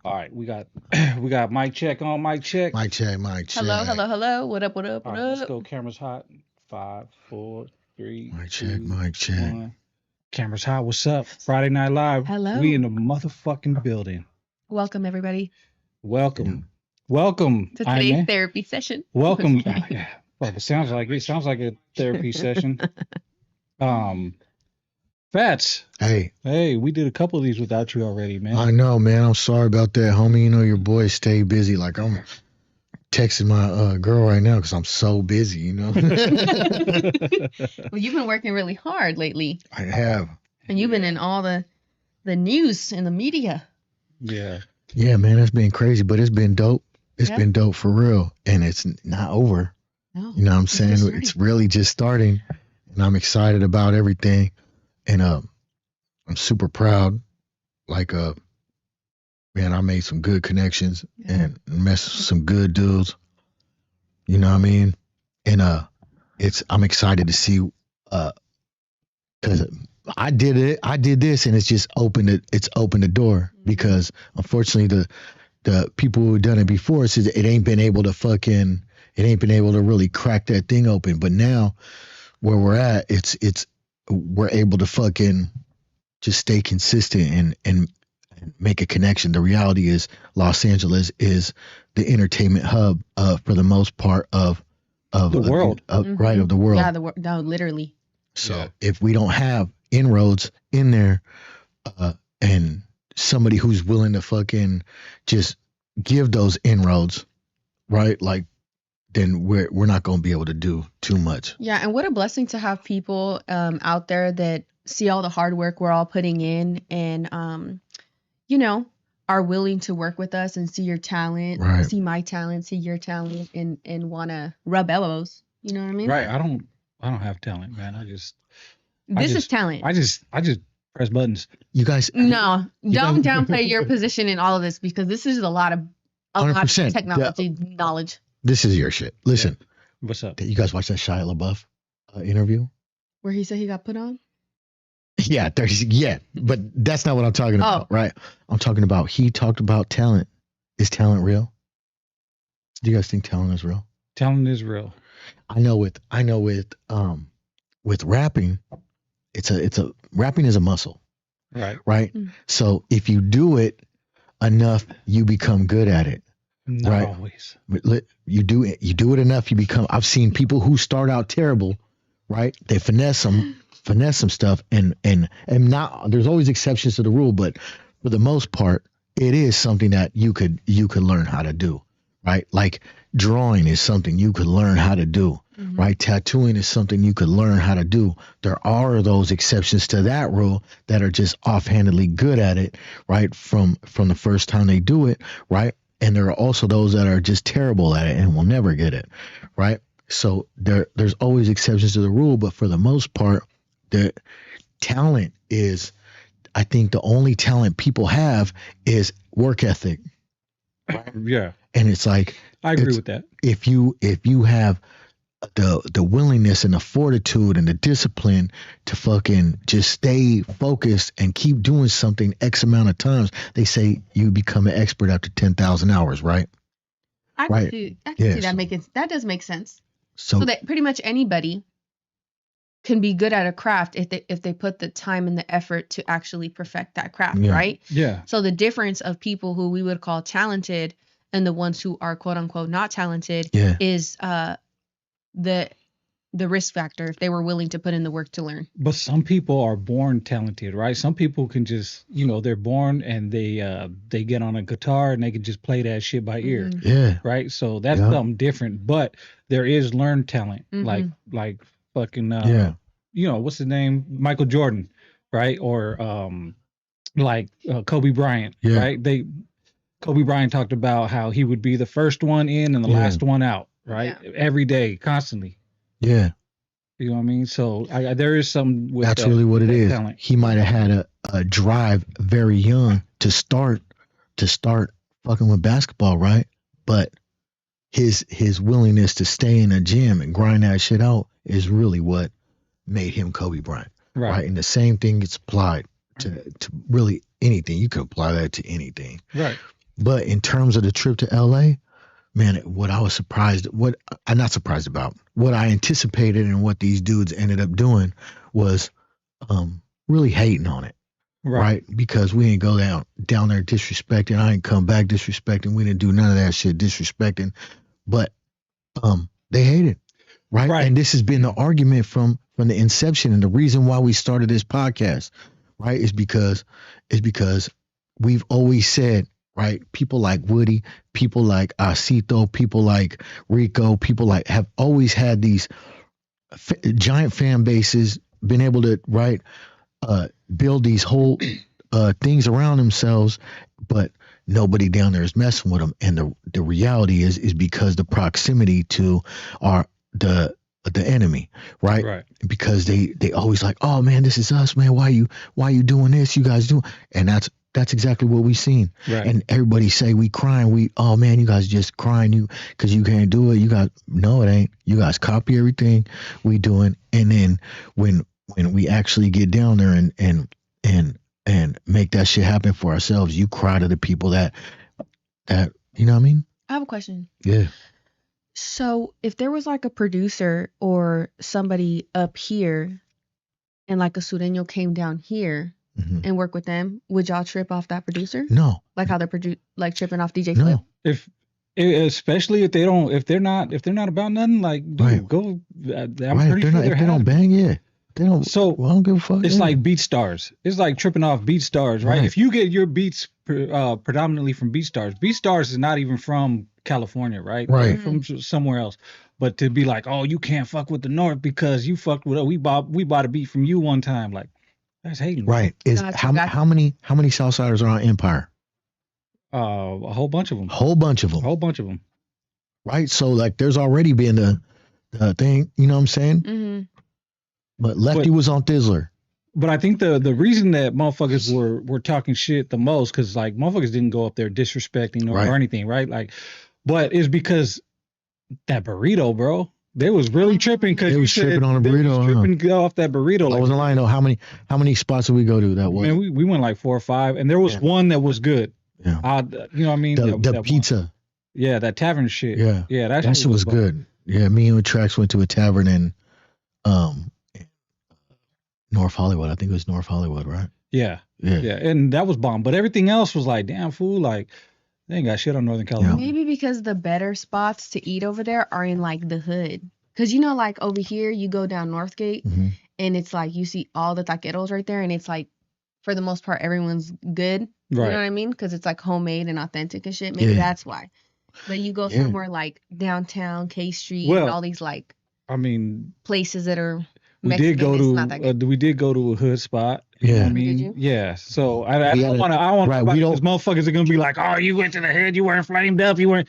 All right, we got mic check on mic check. Mic check, mic check. Hello. What up? All right, let's go. Cameras hot. 5, 4, 3, Mic 2, check, mic check. 1. Cameras hot. What's up? Friday Night Live. Hello. We in the motherfucking building. Welcome, everybody. Welcome to today's Ayme. therapy session. Welcome. Yeah. Well, it sounds like a therapy session. Fats. Hey, we did a couple of these without you already, man. I know, man. I'm sorry about that, homie. You know your boy stay busy. Like I'm texting my girl right now because I'm so busy. You know. Well, you've been working really hard lately, I have. and you've been in all the news and the media. Yeah. Yeah, man. It's been crazy, but it's been dope. It's Yeah. been dope for real, and it's not over. No, You know what I'm saying? just starting. It's really just starting, and I'm excited about everything. And I'm super proud. Like man, I made some good connections and messed with some good dudes. You know what I mean? And I'm excited to see because I did this and it's just opened the door because unfortunately the people who done it before said it ain't been able to really crack that thing open. But now where we're at, we're able to fucking just stay consistent and make a connection. The reality is Los Angeles is the entertainment hub for the most part of the world. Right, of the world. Yeah, no, literally. So if we don't have inroads in there and somebody who's willing to fucking just give those inroads, right? Like then we're not going to be able to do too much. Yeah, and what a blessing to have people out there that see all the hard work we're all putting in and are willing to work with us and see your talent, Right. see my talent, see your talent, and want to rub elbows. You know what I mean? Right. I don't have talent, man. This just- is talent. I just press buttons. You guys, No, You don't guys- downplay your position in all of this because this is a lot of 100%. technology knowledge. this is your shit. Listen, What's up? you guys watch that Shia LaBeouf interview? Where he said he got put on? Yeah, but that's not what I'm talking about, right? I'm talking about he talked about talent. Is talent real? Do you guys think talent is real? Talent is real. I know with rapping, rapping is a muscle, Right. right? Mm. So if you do it enough, you become good at it. Not Right. always. But you do it enough, you become. I've seen people who start out terrible, right? They finesse some stuff, and not. There's always exceptions to the rule, but for the most part, it is something that you could learn how to do, right? Like drawing is something you could learn how to do, Mhm. right? Tattooing is something you could learn how to do. There are those exceptions to that rule that are just offhandedly good at it, right? From the first time they do it, right? And there are also those that are just terrible at it and will never get it, right? So there's always exceptions to the rule, but for the most part, the talent is, I think the only talent people have is work ethic. Yeah. And it's like, I agree with that. if you have the willingness and the fortitude and the discipline to fucking just stay focused and keep doing something X amount of times, they say you become an expert after 10,000 hours, right? I Right. can Yeah, see that so- that does make sense. So, So that pretty much anybody can be good at a craft if they put the time and the effort to actually perfect that craft, Yeah. right? Yeah. So the difference of people who we would call talented and the ones who are quote unquote not talented yeah, is the risk factor if they were willing to put in the work to learn. But some people are born talented, right? Some people can just, they're born and they get on a guitar and they can just play that shit by ear, Mhm. yeah, right? So that's Yeah. something different. But there is learned talent, Mhm. like fucking yeah, what's his name, Michael Jordan, right? Or Kobe Bryant, Yeah. right? Kobe Bryant talked about how he would be the first one in and the Yeah. last one out, right? Every day, constantly. yeah. You know what I mean? So there is some with That's that, really what it that is. talent. He might have had a drive very young to start fucking with basketball, right? But his willingness to stay in a gym and grind that shit out is really what made him Kobe Bryant, right? And the same thing gets applied to really anything. You can apply that to anything. Right. But in terms of the trip to LA, man, what I was surprised, what I'm not surprised about, what I anticipated and what these dudes ended up doing was really hating on it. Right. Because we didn't go down there disrespecting. I didn't come back disrespecting. We didn't do none of that shit disrespecting. But they hate it. Right. And this has been the argument from the inception. And the reason why we started this podcast, right, is because we've always said, right, people like Woody, people like Acito, people like Rico, people like have always had these giant fan bases, been able to, right, build these whole things around themselves, but nobody down there is messing with them. And the reality is because the proximity to the enemy, right? Because they always like, oh man, this is us, man. Why you doing this? You guys do, and that's exactly what we seen. Right. And everybody say we crying. Oh man, you guys just crying because you can't do it. You guys, no, it ain't. You guys copy everything we doing, and then when we actually get down there and make that shit happen for ourselves, you cry to the people that you know what I mean? I have a question. Yeah. So if there was like a producer or somebody up here and like a Sureño came down here and worked with them, would y'all trip off that producer? No. Like how they're tripping off DJ Flip? Especially if they're not about nothing, like dude, go. I'm pretty sure if they don't bang, yeah. They don't. So I don't give a fuck. It's like beat stars. It's like tripping off beat stars, right? If you get your beats predominantly from beat stars is not even from California, right? Right. They're from somewhere else. But to be like, oh, you can't fuck with the North because you fucked with we bought a beat from you one time, like that's hating. Right. Is how many Southsiders are on Empire? A whole bunch of them. Whole bunch of them. Right. So like, there's already been the thing. You know what I'm saying? Mm-hmm. But Lefty was on Thizzler. But I think the reason that motherfuckers were talking shit the most, because like motherfuckers didn't go up there disrespecting or anything, right? Like, but it's because that burrito, bro. They was really tripping because they was tripping on a burrito. Tripping go off that burrito. I wasn't lying though. How many spots did we go to that was? Man, we went like 4 or 5, and there was one that was good. Yeah. You know what I mean? The pizza. One. Yeah, that tavern shit. Yeah. Yeah, that shit was good. Yeah, me and Trax went to a tavern in North Hollywood. I think it was North Hollywood, right? Yeah. And that was bomb. But everything else was like, damn fool, like they ain't got shit on Northern California. Maybe because the better spots to eat over there are in like the hood. Because you know, like over here, you go down Northgate and it's like you see all the taqueros right there, and it's like for the most part everyone's good. Right. You know what I mean? Because it's like homemade and authentic and shit. Maybe that's why. But you go somewhere like downtown K Street and all these like places that are we did go to a hood spot. You know what I mean? Did you? Yeah. So I don't want to because motherfuckers are gonna be like, oh, you went to the hood, you weren't flamed up, you weren't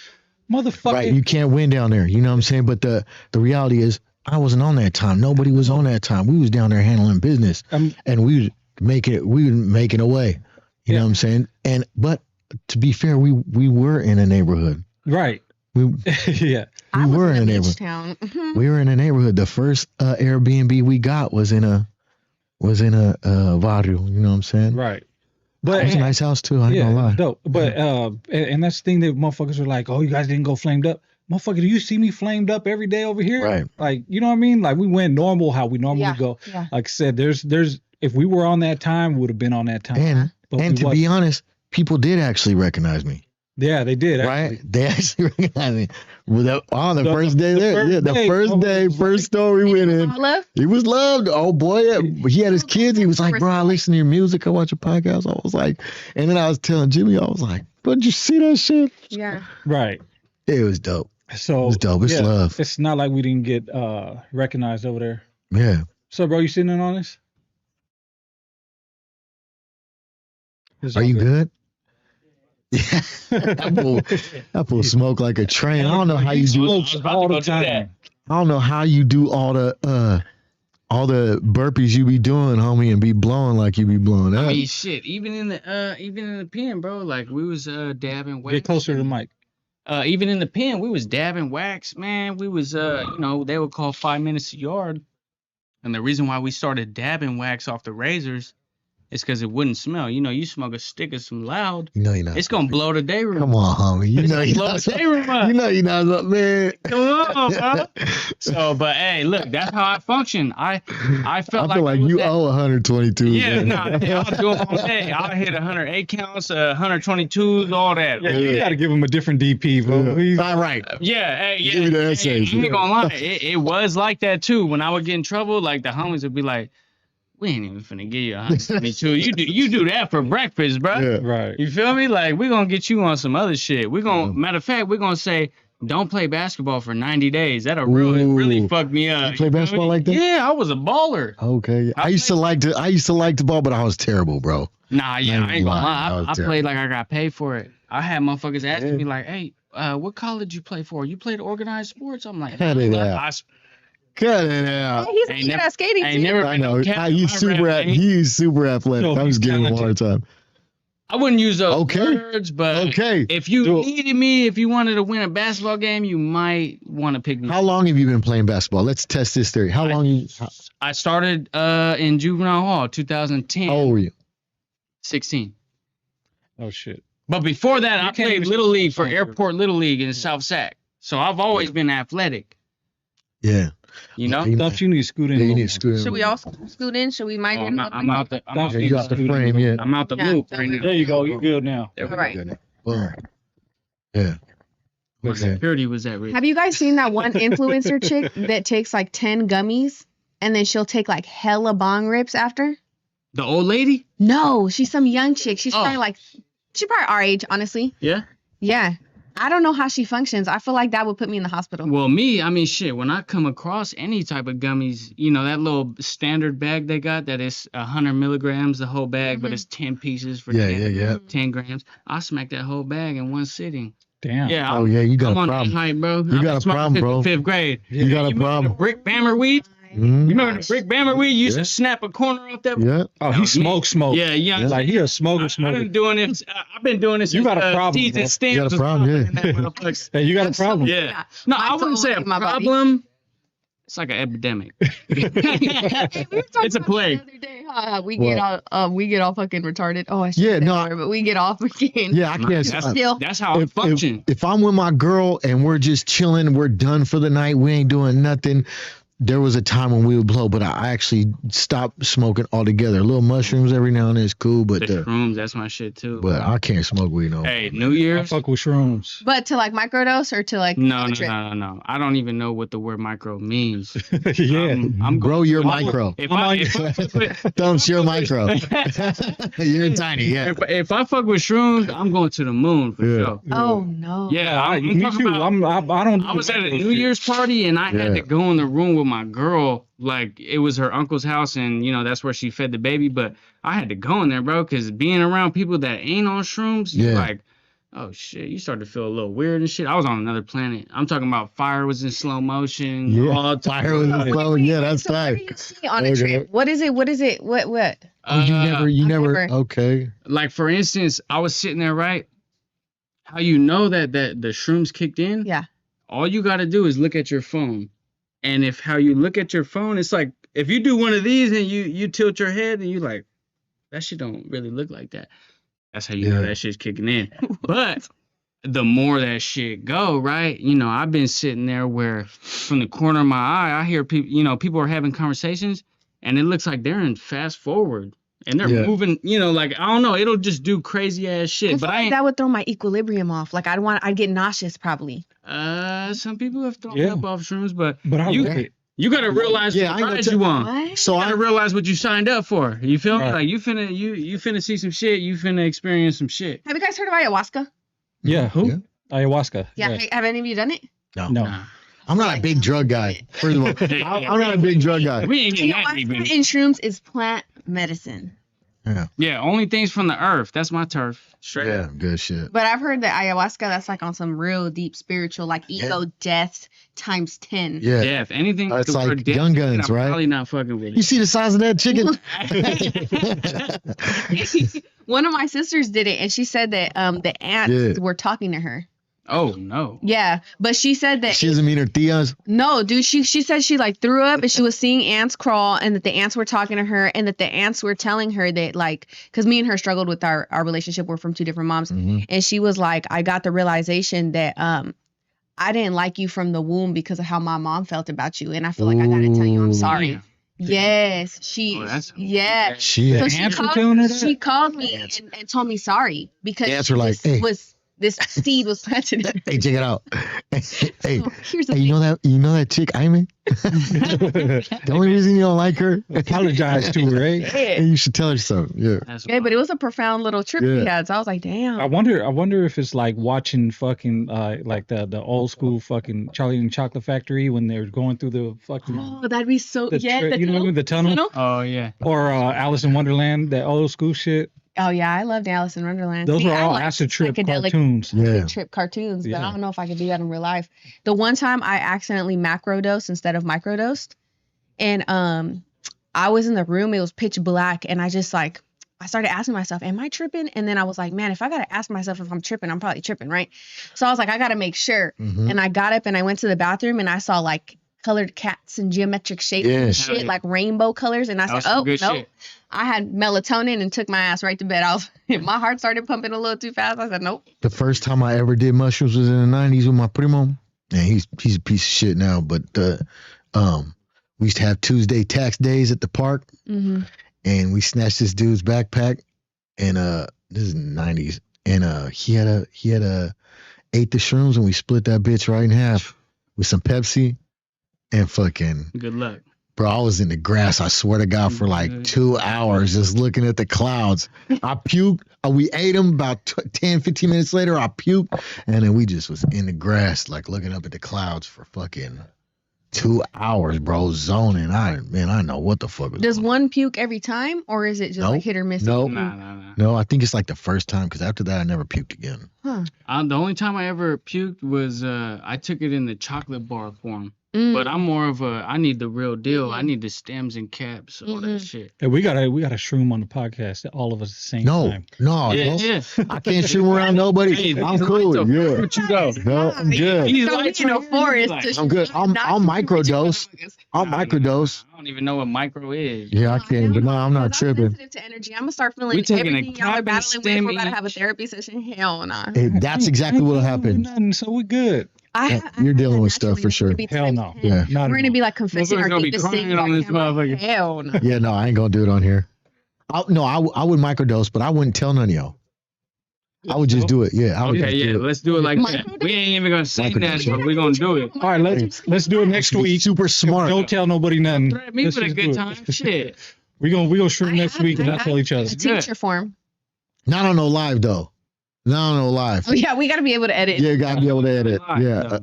motherfucker. Right, you can't win down there. You know what I'm saying? But the reality is, I wasn't on that time. Nobody was on that time. We was down there handling business, and we would make it away. You know what I'm saying? But to be fair, we were in a neighborhood. Right. We were in a neighborhood. Town. We were in a neighborhood. The first Airbnb we got was in a barrio. You know what I'm saying? Right. But it was a nice house too. I ain't gonna lie. Dope. But and that's the thing that motherfuckers are like, oh, you guys didn't go flamed up. Motherfucker, do you see me flamed up every day over here? Right. Like, you know what I mean? Like we went normal how we normally go. Yeah. Like I said, there's if we were on that time, we would have been on that time. And to be honest, people did actually recognize me. Yeah, they did. Right? They actually recognized me. On the first day there. Yeah, the first day, first store we went in. He was loved. Oh, boy. He had his kids. He was like, bro, I listen to your music. I watch your podcast. I was like, and then I was telling Jimmy, I was like, bro, did you see that shit? Yeah. Right. It was dope. So, it was dope. It's love. It's not like we didn't get recognized over there. Yeah. So, bro, you sitting in on this? Are you good? Yeah, that fool smoke like a train. I don't know how you do all the time. I don't know how you do all the burpees you be doing, homie, and be blowing like you be blowing. I mean, shit. Even in the pen, bro. Like we was dabbing wax. Get closer to the mic. Even in the pen, we was dabbing wax, man. We was they would call 5 minutes a yard, and the reason why we started dabbing wax off the razors it's because it wouldn't smell. You know, you smoke a stick of some loud, You know you're not. it's gonna blow the day room. Come on, homie. You know you're blow not. the day room up. You know you're not, man. Come on, bro. So, but hey, look, that's how I function. I felt I feel like it was you that- owe 122. Yeah, man. nah, I'll do it all day. I'll hit 108 counts, 122s, all that. Yeah, you gotta give him a different DP, bro. He's- All right. Yeah, hey, yeah. Give me the hey, essays. I ain't gonna lie, it was like that too. When I would get in trouble, like the homies would be like, "We ain't even finna give you 122. You do that for breakfast, bro. Yeah. right. You feel me? Like we gonna get you on some other shit. We gonna matter of fact, we're gonna say." Don't play basketball for 90 days. That'll really Ooh. fuck me up. You play feel basketball me? like that? Yeah, I was a baller. Okay. I used to like the ball, but I was terrible, bro. Nah, yeah, I ain't gonna That lie. was I terrible. played like I got paid for it. I had motherfuckers asking Yeah. me like, "Hey, what college you play for? You played organized sports?" I'm like, Cut it "Nah, out. Cut it out. Hey, he's Ain't good never- at skating ain't too. never- I know. Cap- He's my super. rap, ain't- He's super athletic. No, I'm he's just giving him a hard talented. time. I wouldn't use those Okay. words, but Okay. if you Do- needed me, if you wanted to win a basketball game, you might want to pick me. How long have you been playing basketball? Let's test this theory. How long you? I started in juvenile hall, 2010, How old were you? 16. Oh shit. But before that, You I can't played even Little League for shoot. Airport Little League in South Sac. So I've always been athletic, Yeah. you know? You- Thumps, you need to scoot in. Yeah, a you need little to more. scoot in. Should we all scoot in? Should we Oh, migrate? I'm out the I'm out Yeah, You got the the frame, yeah. I'm out the Yeah. loop right now. There you go. You're good now. There we All right. go. Boom. Yeah. My Okay. security was at risk. Have you guys seen that one influencer chick that takes like 10 gummies and then she'll take like hella bong rips after? The old lady? No, she's some young chick. She's Oh. probably our age, honestly. Yeah. Yeah. I don't know how she functions. I feel like that would put me in the hospital. Well, I mean, shit, when I come across any type of gummies, you know, that little standard bag they got that is 100 milligrams, the whole bag, but it's 10 pieces for Yeah, 10, yeah, yeah. 10 grams. I smack that whole bag in one sitting. Damn. Yeah. Oh yeah, you got I'm a on that problem. height, bro. You got a problem, bro. Fifth grade. You got a remember problem. The brick bammer weed? Mhm. You remember the brick bammer weed? You used Yeah. to snap a corner off that. Yeah. Oh, That he was me. smoke. Yeah, yeah. Like he a smoker, I've smoker. been doing this. I've been doing this. You since, got a problem, T's bro. and Stamps You got a was problem, yeah. popping in that motherfucker. Hey, you got a problem. Yeah. No, I wouldn't say a My body. problem. It's like an epidemic. It's a plague. The other day, we What? get all fucking retarded. Oh, I should Yeah, say no, that word, but we get all freaking. Yeah, I can't. That's, Still. that's how I function. If I'm with my girl and we're just chilling, we're done for the night, we ain't doing nothing. There was a time when we would blow, but I actually stopped smoking altogether. Little mushrooms every now and then is cool, The but shrooms, that's my shit too. but I can't smoke weed no more. Hey, New I Year's? fuck with shrooms. But to like microdose or to like No. trip? I don't even know what the word micro means. Yeah. I'm Grow your I'm- micro. If I fuck Thumps your micro. with- You're tiny, yeah. if I fuck with shrooms, I'm going to the moon for Yeah. sure. Oh no. Yeah, I'm Me talking too. about- I don't. I was at a New Year's party and I had Yeah. to go in the room with my girl. Like it was her uncle's house and you know that's where she fed the baby. But I had to go in there, bro, because being around people that ain't on shrooms, you're Yeah. like, oh shit, you start to feel a little weird and shit. I was on another planet. I'm talking about fire was in slow motion. Yeah. all Fire was in slow. Yeah, that's So what do tight. you see on a Okay. trip? What is it? What? Oh, you I've never. never- Okay. Like for instance, I was sitting there, right? How you know that the shrooms kicked in? Yeah. All you got to do is look at your phone. And if how you look at your phone, it's like if you do one of these and you tilt your head and you like, that shit don't really look like that. That's how you know Yeah. that shit's kicking in. But the more that shit go, right? You know, I've been sitting there where from the corner of my eye, I hear people, you know, people are having conversations and it looks like they're in fast forward and they're Yeah. moving, you know, like, I don't know, it'll just do crazy ass I shit. feel But like I ain't, that would throw my equilibrium off. Like I'd get nauseous probably. some people have thrown Yeah. up off shrooms, but But I you, like it. you gotta realize Yeah, I what ain't gonna prize tell- you want. What? So You gotta I. realize what you signed up for. You feel me? Right. Like you finna see some shit. You finna experience some shit. Have you guys heard of ayahuasca? Yeah. Who? Yeah. Ayahuasca. Yeah. Have any of you done it? No. No. Nah. I'm not a big drug guy. First of all, I'm not a big drug guy. We ain't getting that deep in Ayahuasca it. and shrooms is plant medicine. Yeah, only things from the earth. That's my turf. Straight Yeah, up. good shit. But I've heard that ayahuasca, that's like on some real deep spiritual, like ego death times 10. Yeah. Death. Anything. It's the like word death, Gun Guns, I'm right? Probably not fucking with You it. see the size of that chicken? One of my sisters did it, and she said that the ants Yeah. were talking to her. Oh no. Yeah, but she said that She doesn't mean her tias. no, dude. She said she like threw up and she was seeing ants crawl and that the ants were talking to her and that the ants were telling her that like because me and her struggled with our relationship. We're from two different moms, and she was like, I got the realization that I didn't like you from the womb because of how my mom felt about you, and I feel like I gotta tell you I'm sorry. Damn. Yes, she. Shit. So ants were telling her that? she called me and told me sorry because Ants were like, hey. this seed was planted in her. Hey, check it out. Hey, So here's the hey, you know that chick Ayme? The only reason you don't like her, Apologize to her, eh? hey, you should tell her something. Yeah. That's Yeah, but it was a profound little trip we Yeah. had. So I was like, damn. I wonder if it's like watching fucking like the old school fucking Charlie and the Chocolate Factory when they're going through the fucking Oh, that'd be so. the Yeah, you know what I mean, the tunnel, Oh yeah. or Alice in Wonderland, that old school shit. Oh yeah, I loved Alice in Wonderland. Those See, were I all like acid trip psychedelic cartoons. Yeah. trip cartoons, but Yeah. I don't know if I could do that in real life. The one time I accidentally macrodosed instead of microdosed, and I was in the room. It was pitch black, and I just like I started asking myself, "Am I tripping?" And then I was like, "Man, if I gotta ask myself if I'm tripping, I'm probably tripping, right?" So I was like, "I gotta make sure." Mhm. And I got up and I went to the bathroom and I saw like colored cats and geometric shapes Yeah. and shit, like rainbow colors. And I That was said, some "Oh good no." shit. I had melatonin and took my ass right to bed. I was my heart started pumping a little too fast. I said, "Nope." The first time I ever did mushrooms was in the 90s with my primo. And he's a piece of shit now, but we used to have Tuesday tax days at the park, Mm-hmm. and we snatched this dude's backpack, and this is in the 90s, and he had ate the shrooms, and we split that bitch right in half with some Pepsi, and fucking Good luck. bro, I was in the grass, I swear to God, for like 2 hours just looking at the clouds. I puked. We ate them about 10, 15 minutes later. I puked. And then we just was in the grass, like looking up at the clouds for fucking 2 hours, bro, zoning. I know what the fuck was Does going one puke every time, or is it just Nope. like hit or miss? Nope. Nah. on. No, I think it's like the first time, because after that, I never puked again. Huh. The only time I ever puked was I took it in the chocolate bar form. Mm. But I'm more of I need the real deal. I need the stems and caps, all that shit. Hey, we got a shroom on the podcast, all of us at the same No, time. no, Yeah, no. yeah. I can't shoot around nobody. Hey, I'm these cool. lights are- Yeah. Where'd you go? No, I'm good. These Don't lights be in a right here, forest. like- to I'm good. shoot, I'll not microdose. I'll Nah, microdose. I don't even know what micro is. Yeah, I can, but no, I'm not tripping. sensitive to energy. I'm gonna start feeling We taking a everything y'all are cap and battling with. We're stem about to each. have a therapy session. Hell nah. That's exactly what'll happen. Nothing, so we good. You're dealing with stuff for sure. Hell no. Yeah. Not We're at gonna all. be like confessing our Motherfuckers gonna be deepest crying sins on this motherfucker. Hell no. Yeah, no, I ain't gonna do it on here. I would microdose, but I wouldn't tell none of y'all. I would just do it. Yeah, I would Okay, just yeah, do it. let's do it like that. Microdose? We ain't even gonna say that, Microdose. but we're gonna do it. All right, let's do it next week. Super smart. Don't tell nobody nothing. Threat me Let's with a just do good it. time. Shit. We gonna shroom next week and not tell each other. A teacher form. Not on no live though. Not on no live. Oh yeah, we gotta be able to edit. Yeah, gotta be able to edit. Yeah,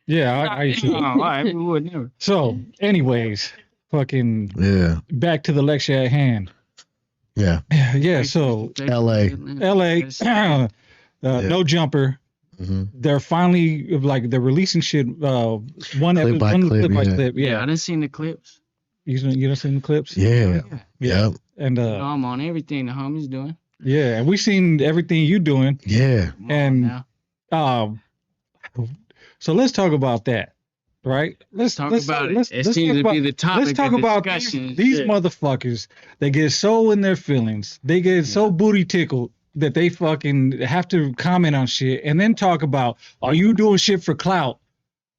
yeah. I used to. All right, we would never. So, anyways, fucking Yeah, back to the lecture at hand. yeah. Yeah, so LA. LA, no jumper. hmm They're finally like they're releasing shit. One Clip by clip, by yeah. clip. Yeah, I Yeah, done seen the clips. you done seen the clips? Yeah, Yeah. yep, And You know, I'm on everything the homies doing. yeah, and we seen everything you doing. yeah. Come on And- now. So let's talk about that, right? Let's Talk let's, about let's, it. It let's seems talk to about, be the topic let's talk of about discussion. these Shit. motherfuckers. They get so in their feelings. They get so booty tickled that they fucking have to comment on shit and then talk about, are you doing shit for clout?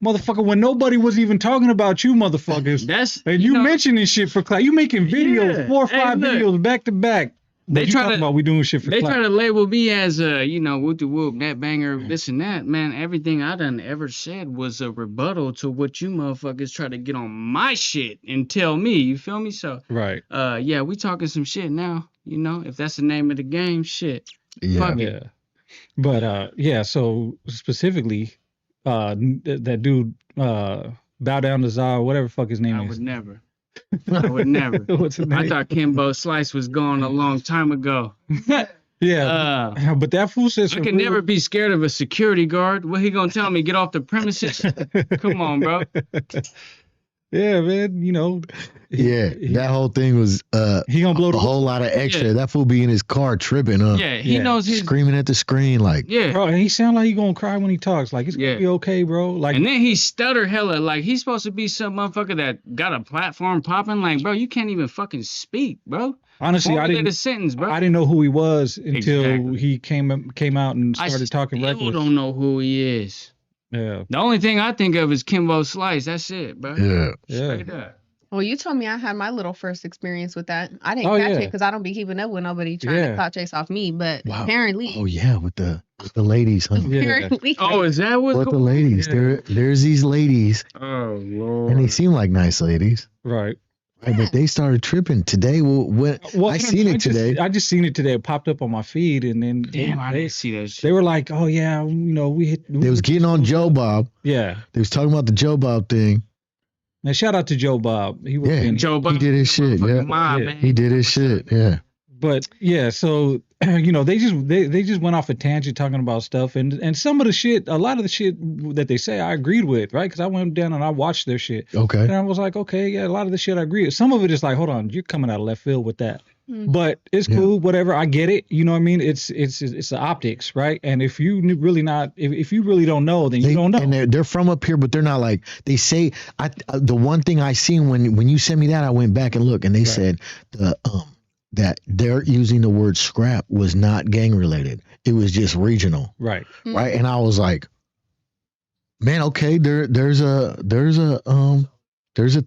Motherfucker, when nobody was even talking about you motherfuckers. That's And you know, mentioning shit for clout. You making videos, Yeah. 4 or Hey, 5 look. videos back to back. They But you try talking to- about we doing shit for They clout. try to label me as whoop de whoop, that banger, this and that. Man, everything I done ever said was a rebuttal to what you motherfuckers try to get on my shit and tell me. You feel me? So, Right. yeah, we talking some shit now. You know, if that's the name of the game, shit. Yeah. Fuck it. Yeah. But yeah, so specifically, that dude bow down to Zah, whatever the fuck his name I is. would never. I would never. What's his name? I thought Kimbo Slice was gone a long time ago. Yeah. But that fool says I can never be scared of a security guard. What he gonna tell me? Get off the premises? Come on, bro. Yeah, man. You know. That whole thing was He gonna blow a the whole lot of extra. Yeah. That fool be in his car tripping, huh? Yeah, he Yeah. knows his. Screaming at the screen like, Yeah. bro, and he sound like he gonna cry when he talks. Like it's gonna Yeah. be okay, bro. Like And then he stutter hella. Like he's supposed to be some motherfucker that got a platform popping. Like, bro, you can't even fucking speak, bro. honestly, Formulate a sentence, bro. I didn't know who he was until Exactly. he came out and started talking still reckless. don't know who he is. Yeah, The only thing I think of is Kimbo Slice. That's it, bro. yeah. Straight up. Well, you told me I had my little first experience with that. I didn't Oh, catch yeah. it because I don't be keeping up with nobody trying Yeah. to clout chase off me. But Wow. apparently, Oh yeah, with the ladies, huh? Yeah. apparently, Oh, is that what's With the going on? ladies, Yeah. there's these ladies, Oh, Lord. and they seem like nice ladies, right. right? But they started tripping today. Well, I seen it today. I just seen it today. It popped up on my feed, and then Damn, I they, didn't see that shit. they were like, "Oh yeah, you know, we hit." They was getting on Joe Bob. Yeah. They was talking about the Joe Bob thing. Now shout out to Joe Bob. He was Yeah. in Joe Biden, did his shit, motherfucking yeah. mob, Yeah. man. He did his shit. Yeah. But yeah, so you know, they just went off a tangent talking about stuff, and some of the shit, a lot of the shit that they say, I agreed with, right? Because I went down and I watched their shit, Okay. and I was like, okay, yeah, a lot of the shit I agree with. Some of it is like, hold on, you're coming out of left field with that, but it's Yeah. cool, whatever. I get it, you know what I mean? It's the optics, right? And if you really not, if you really don't know, then you don't know. And they're from up here, but they're not like they say. The one thing I seen when you sent me that, I went back and looked, and they said that they're using the word scrap was not gang related. It was just regional, Right. right? And I was like, man, okay, there's a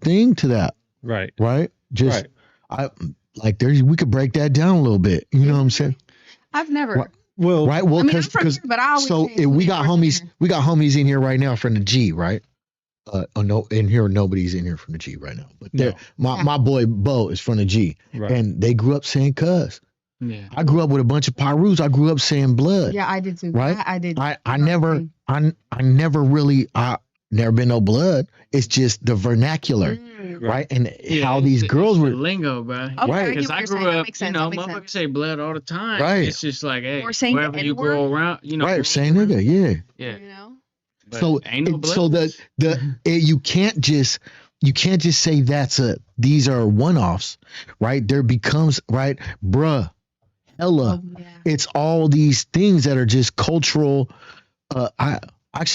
thing to that, Right. right? Just Right. I like we could break that down a little bit. You know what I'm saying? I've never. Right. Well, Right? Well, I mean, I'm from because here, but I always so say if we got from homies, here. we got homies in here right now from the G, right? No, in here nobody's in here from the G right now. But No. my boy Bo is from the G, right. and they grew up saying "cuz." Yeah. I grew up with a bunch of Pyrus. I grew up saying blood. Yeah, I did too. Right? I did. I never really never been no blood. It's just the vernacular, right? And how these girls were lingo, bro. Okay, Right. I get Because what I you're grew saying. That up, makes you sense. know, That makes motherfuckers sense. say blood all the time. Right. It's just like, hey, Or saying the wherever you N-word. go around, you know. right, saying nigga, yeah. Yeah. You know. But So ain't no blood. so you can't just say these are one-offs, right? There becomes right, bruh, hella. Oh, yeah. It's all these things that are just cultural. I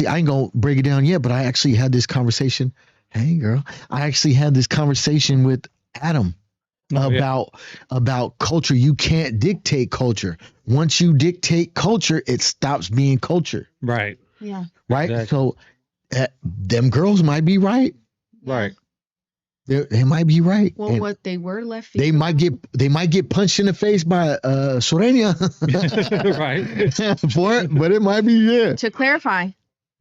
ain't gonna break it down yet, but I actually had this conversation. Hey girl, I actually had this conversation with Adam about culture. You can't dictate culture. Once you dictate culture, it stops being culture. Right. Yeah. Right. Exactly. So them girls might be right. Right. They might be right. Well, And what they were left. they might get punched in the face by Sorenia Right. for it, but it might be To clarify,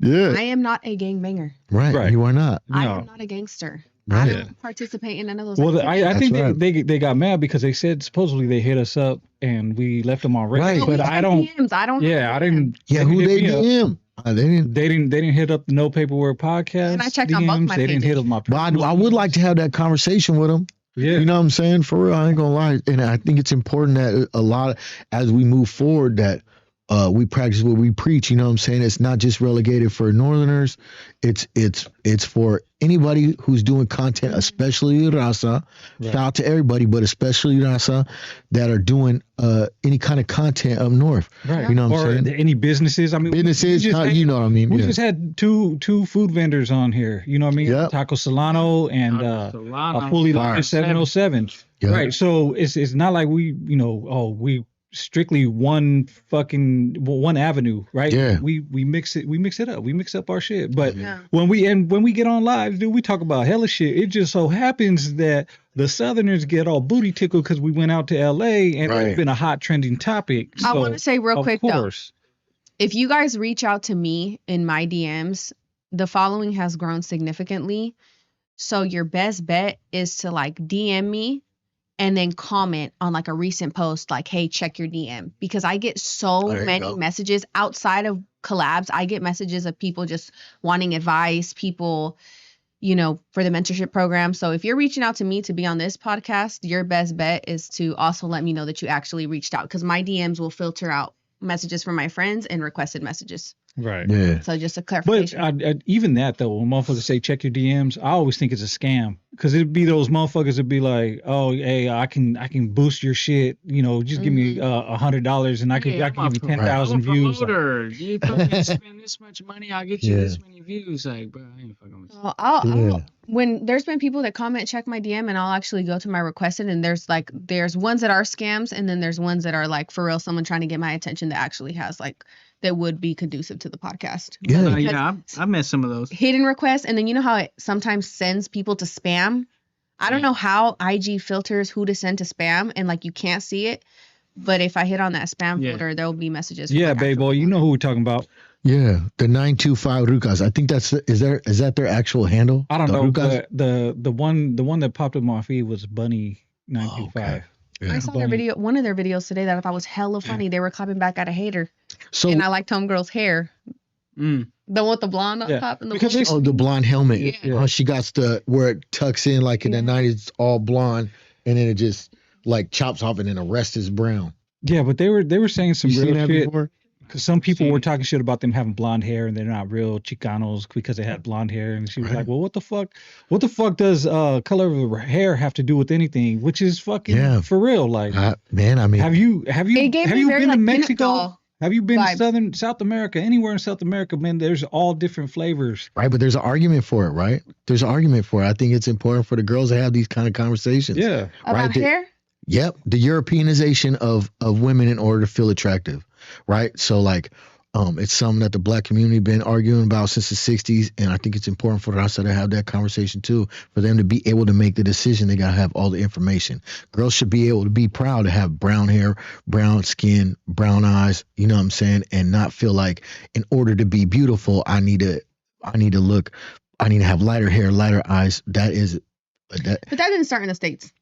yeah. I am not a gangbanger. Right. Right. You are not. I No. am not a gangster. Right. I don't participate in none of those. Well, activities. I think That's they got mad because they said supposedly they hit us up and we left them on red. Right. No, But we I have don't. DMs. I don't. Yeah, I have didn't. Yeah, who they hit me up. DM? They didn't. They didn't hit up the No Paperwork podcast. And I checked on both my They didn't pages. hit up my. But I would like to have that conversation with them. Yeah. You know what I'm saying? For real, I ain't gonna lie. And I think it's important that a lot, as we move forward, that we practice what we preach. You know what I'm saying? It's not just relegated for Northerners. It's for anybody who's doing content, especially Rasa. Right. Shout out to everybody, but especially Rasa that are doing any kind of content up north. Right. You know what I'm or saying? any businesses. I mean, Businesses, we just had- you know what I mean? We Yeah. just had two food vendors on here. You know what I mean? Yep. Taco Solano and Solano. a fully Fire. loaded 707. Yep. Right. So it's not like we we strictly one avenue, right? Yeah. We mix it up. We mix up our shit. But Yeah. when we get on live, dude, we talk about hella shit. It just so happens that the Southerners get all booty tickled because we went out to LA and Right. it's been a hot trending topic. I So, want to say real of quick though, course. if you guys reach out to me in my DMs, the following has grown significantly. So your best bet is to like DM me and then comment on like a recent post like, hey, check your DM. Because I get so There you many go. messages outside of collabs. I get messages of people just wanting advice, people, for the mentorship program. So if you're reaching out to me to be on this podcast, your best bet is to also let me know that you actually reached out, because my DMs will filter out messages from my friends and requested messages. Right. Yeah. So just a But clarification. even that though, when motherfuckers say check your DMs, I always think it's a scam because it'd be those motherfuckers that be like, oh, hey, I can boost your shit. You know, just give me $100 and I can I'm give you a 10,000 views. Like, promoter. You fucking spend this much money, I'll get you Yeah. this many views. Like, bro, I ain't fucking with you. Well, Yeah. when there's been people that comment, check my DM, and I'll actually go to my requested, and there's ones that are scams, and then there's ones that are like for real, someone trying to get my attention that actually has like that would be conducive to the podcast. Yeah. Because Yeah, I've met some of those. hidden requests, and then you know how it sometimes sends people to spam. I don't know how IG filters who to send to spam, and like you can't see it. But if I hit on that spam folder, there will be messages. yeah, babe boy, you know who we're talking about. Yeah. The 925 Rukas. I think that's is that their actual handle? I don't The know, Rukas? but the one that popped up on my feed was Bunny 925. Okay. Yeah. I saw their video, one of their videos today that I thought was hella funny. They were clapping back at a hater, So and I liked homegirl's hair, the one with the blonde up top and the because blue. the blonde helmet. Yeah. How she got the where it tucks in like in the 90s, it's all blonde, and then it just like chops off, and then the rest is brown. yeah, but they were saying some You seen real that shit. before? Because some people were talking shit about them having blonde hair and they're not real Chicanos because they had blonde hair. And she was like, well, what the fuck? What the fuck does color of hair have to do with anything? Which is fucking for real. Like, Man, I mean, have you It gave have me you very, been like, to peanut Mexico? doll Have you been vibe. to South America? Anywhere in South America, man, there's all different flavors. right, but there's an argument for it, right? There's an argument for it. I think it's important for the girls to have these kind of conversations. Yeah. About hair? Yep, the Europeanization of women in order to feel attractive, right? So like, it's something that the black community been arguing about since the 60s, and I think it's important for us to have that conversation too, for them to be able to make the decision. They gotta have all the information. Girls should be able to be proud to have brown hair, brown skin, brown eyes, you know what I'm saying, and not feel like in order to be beautiful, I need to have lighter hair, lighter eyes. That is But that didn't start in the States.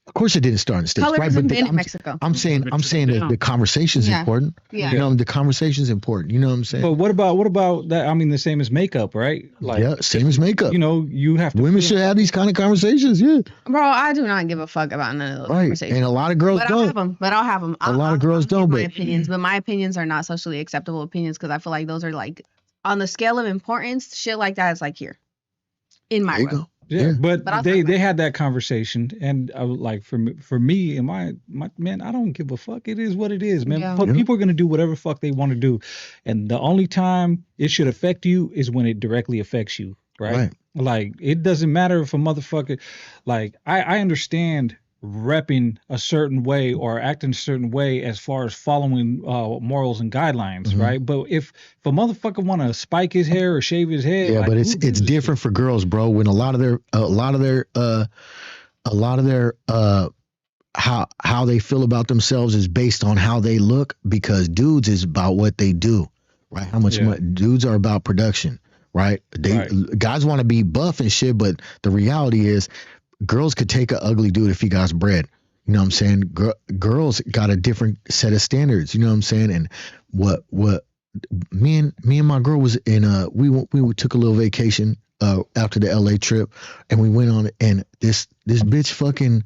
of course, it didn't start in the States, right? Colorism But been in Mexico. I'm saying that the conversation's important. Yeah. You know, the conversation's important. You know what I'm saying? But what about that? I mean, the same as makeup, right? Like, yeah, same as makeup. you know, you have to. Women should have these kind of conversations. Yeah, Bro, I do not give a fuck about none of those right. conversations. And a lot of girls But I'll have don't. them. But I'll have them. A lot of girls I'll give don't, my but- opinions, but my opinions are not socially acceptable opinions because I feel like those are like on the scale of importance. Shit like that is like here in my There you world. go. Yeah, Yeah. but I'll they talk about had that conversation, and I was like, for me and my man, I don't give a fuck. It is what it is, man. Yeah. Fuck, people are gonna do whatever fuck they want to do, and the only time it should affect you is when it directly affects you, right? Like, it doesn't matter if a motherfucker, like, I understand repping a certain way or acting a certain way as far as following morals and guidelines, Mhm. right? But if a motherfucker want to spike his hair or shave his head, Yeah, like, but who it's gives a different for girls, bro. When a lot of their how they feel about themselves is based on how they look, because dudes is about what they do, right? How much dudes are about production, right? Guys want to be buff and shit, but the reality is girls could take an ugly dude if he got bread. You know what I'm saying? Girls got a different set of standards. You know what I'm saying? And what me and my girl was in we took a little vacation after the LA trip, and we went on, and this bitch fucking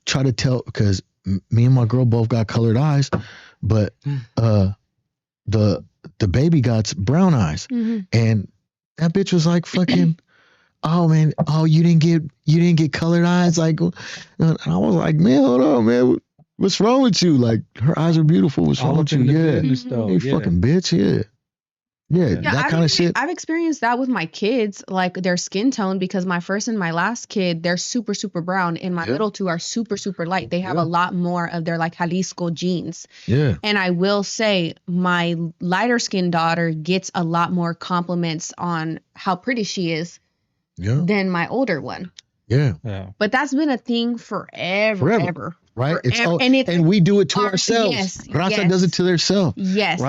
tried to tell, because me and my girl both got colored eyes, but the baby got brown eyes, and that bitch was like fucking oh man, oh you didn't get colored eyes, like, and I was like, man, hold on, man, what's wrong with you? Like, her eyes are beautiful. What's wrong with you? Yeah, you fucking bitch. Yeah, that kind of shit. I've experienced that with my kids, like their skin tone, because my first and my last kid, they're super, super brown, and my middle two are super, super light. They have a lot more of their like Jalisco genes. Yeah. And I will say my lighter skinned daughter gets a lot more compliments on how pretty she is than my older one. Yeah. But that's been a thing forever. Right. Forever. And we do it to ourselves. Yes, Raza does it to themselves. Yes.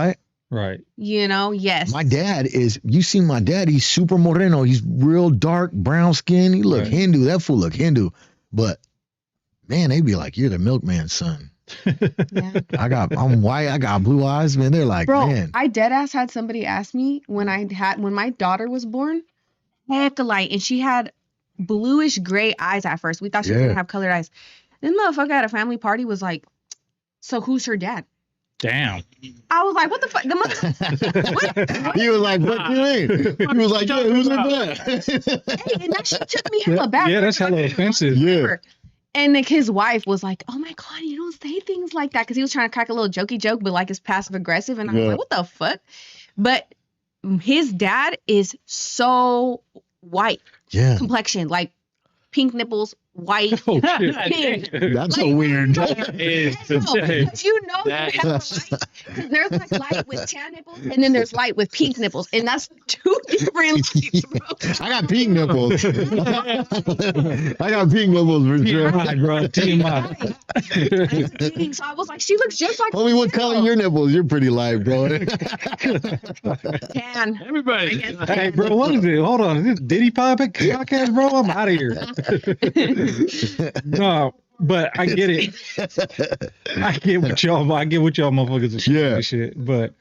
Right. You know, yes. My dad you see my dad, he's super moreno. He's real dark, brown skin. He look Hindu. That fool look Hindu. But man, they be like, you're the milkman's son. I'm white, I got blue eyes, man. They're like, bro, man. I deadass had somebody ask me when my daughter was born, heck light, and she had bluish gray eyes at first. We thought she was gonna have colored eyes. This motherfucker at a family party was like, so who's her dad? Damn. I was like, what the fuck? What? He was like, what you mean? He was like, yeah, who's in that? Hey, and that shit took me hella back. Yeah, that's hella offensive. Yeah. And like his wife was like, "Oh my god, you don't say things like that," because he was trying to crack a little jokey joke, but like it's passive aggressive, and I was like, "What the fuck?" But his dad is so white, Yeah. complexion, like pink nipples, white. Oh shit. Pink. That's Like, so weird. Yes, no, because you know you have light. 'Cause there's like light with tan nipples, and then there's light with pink nipples, and that's two different lights, bro. I got pink nipples. I got pink nipples for sure. TMI, bro. TMI. That's the thing. So I was like, she looks just like Homie, what color your nipples? You're pretty light, bro. tan. Everybody. Hey, bro, what is it? Hold on. Is this Diddy podcast, bro? I'm out of here. No, but I get it. I get what y'all motherfuckers are shit. Yeah. Shit, but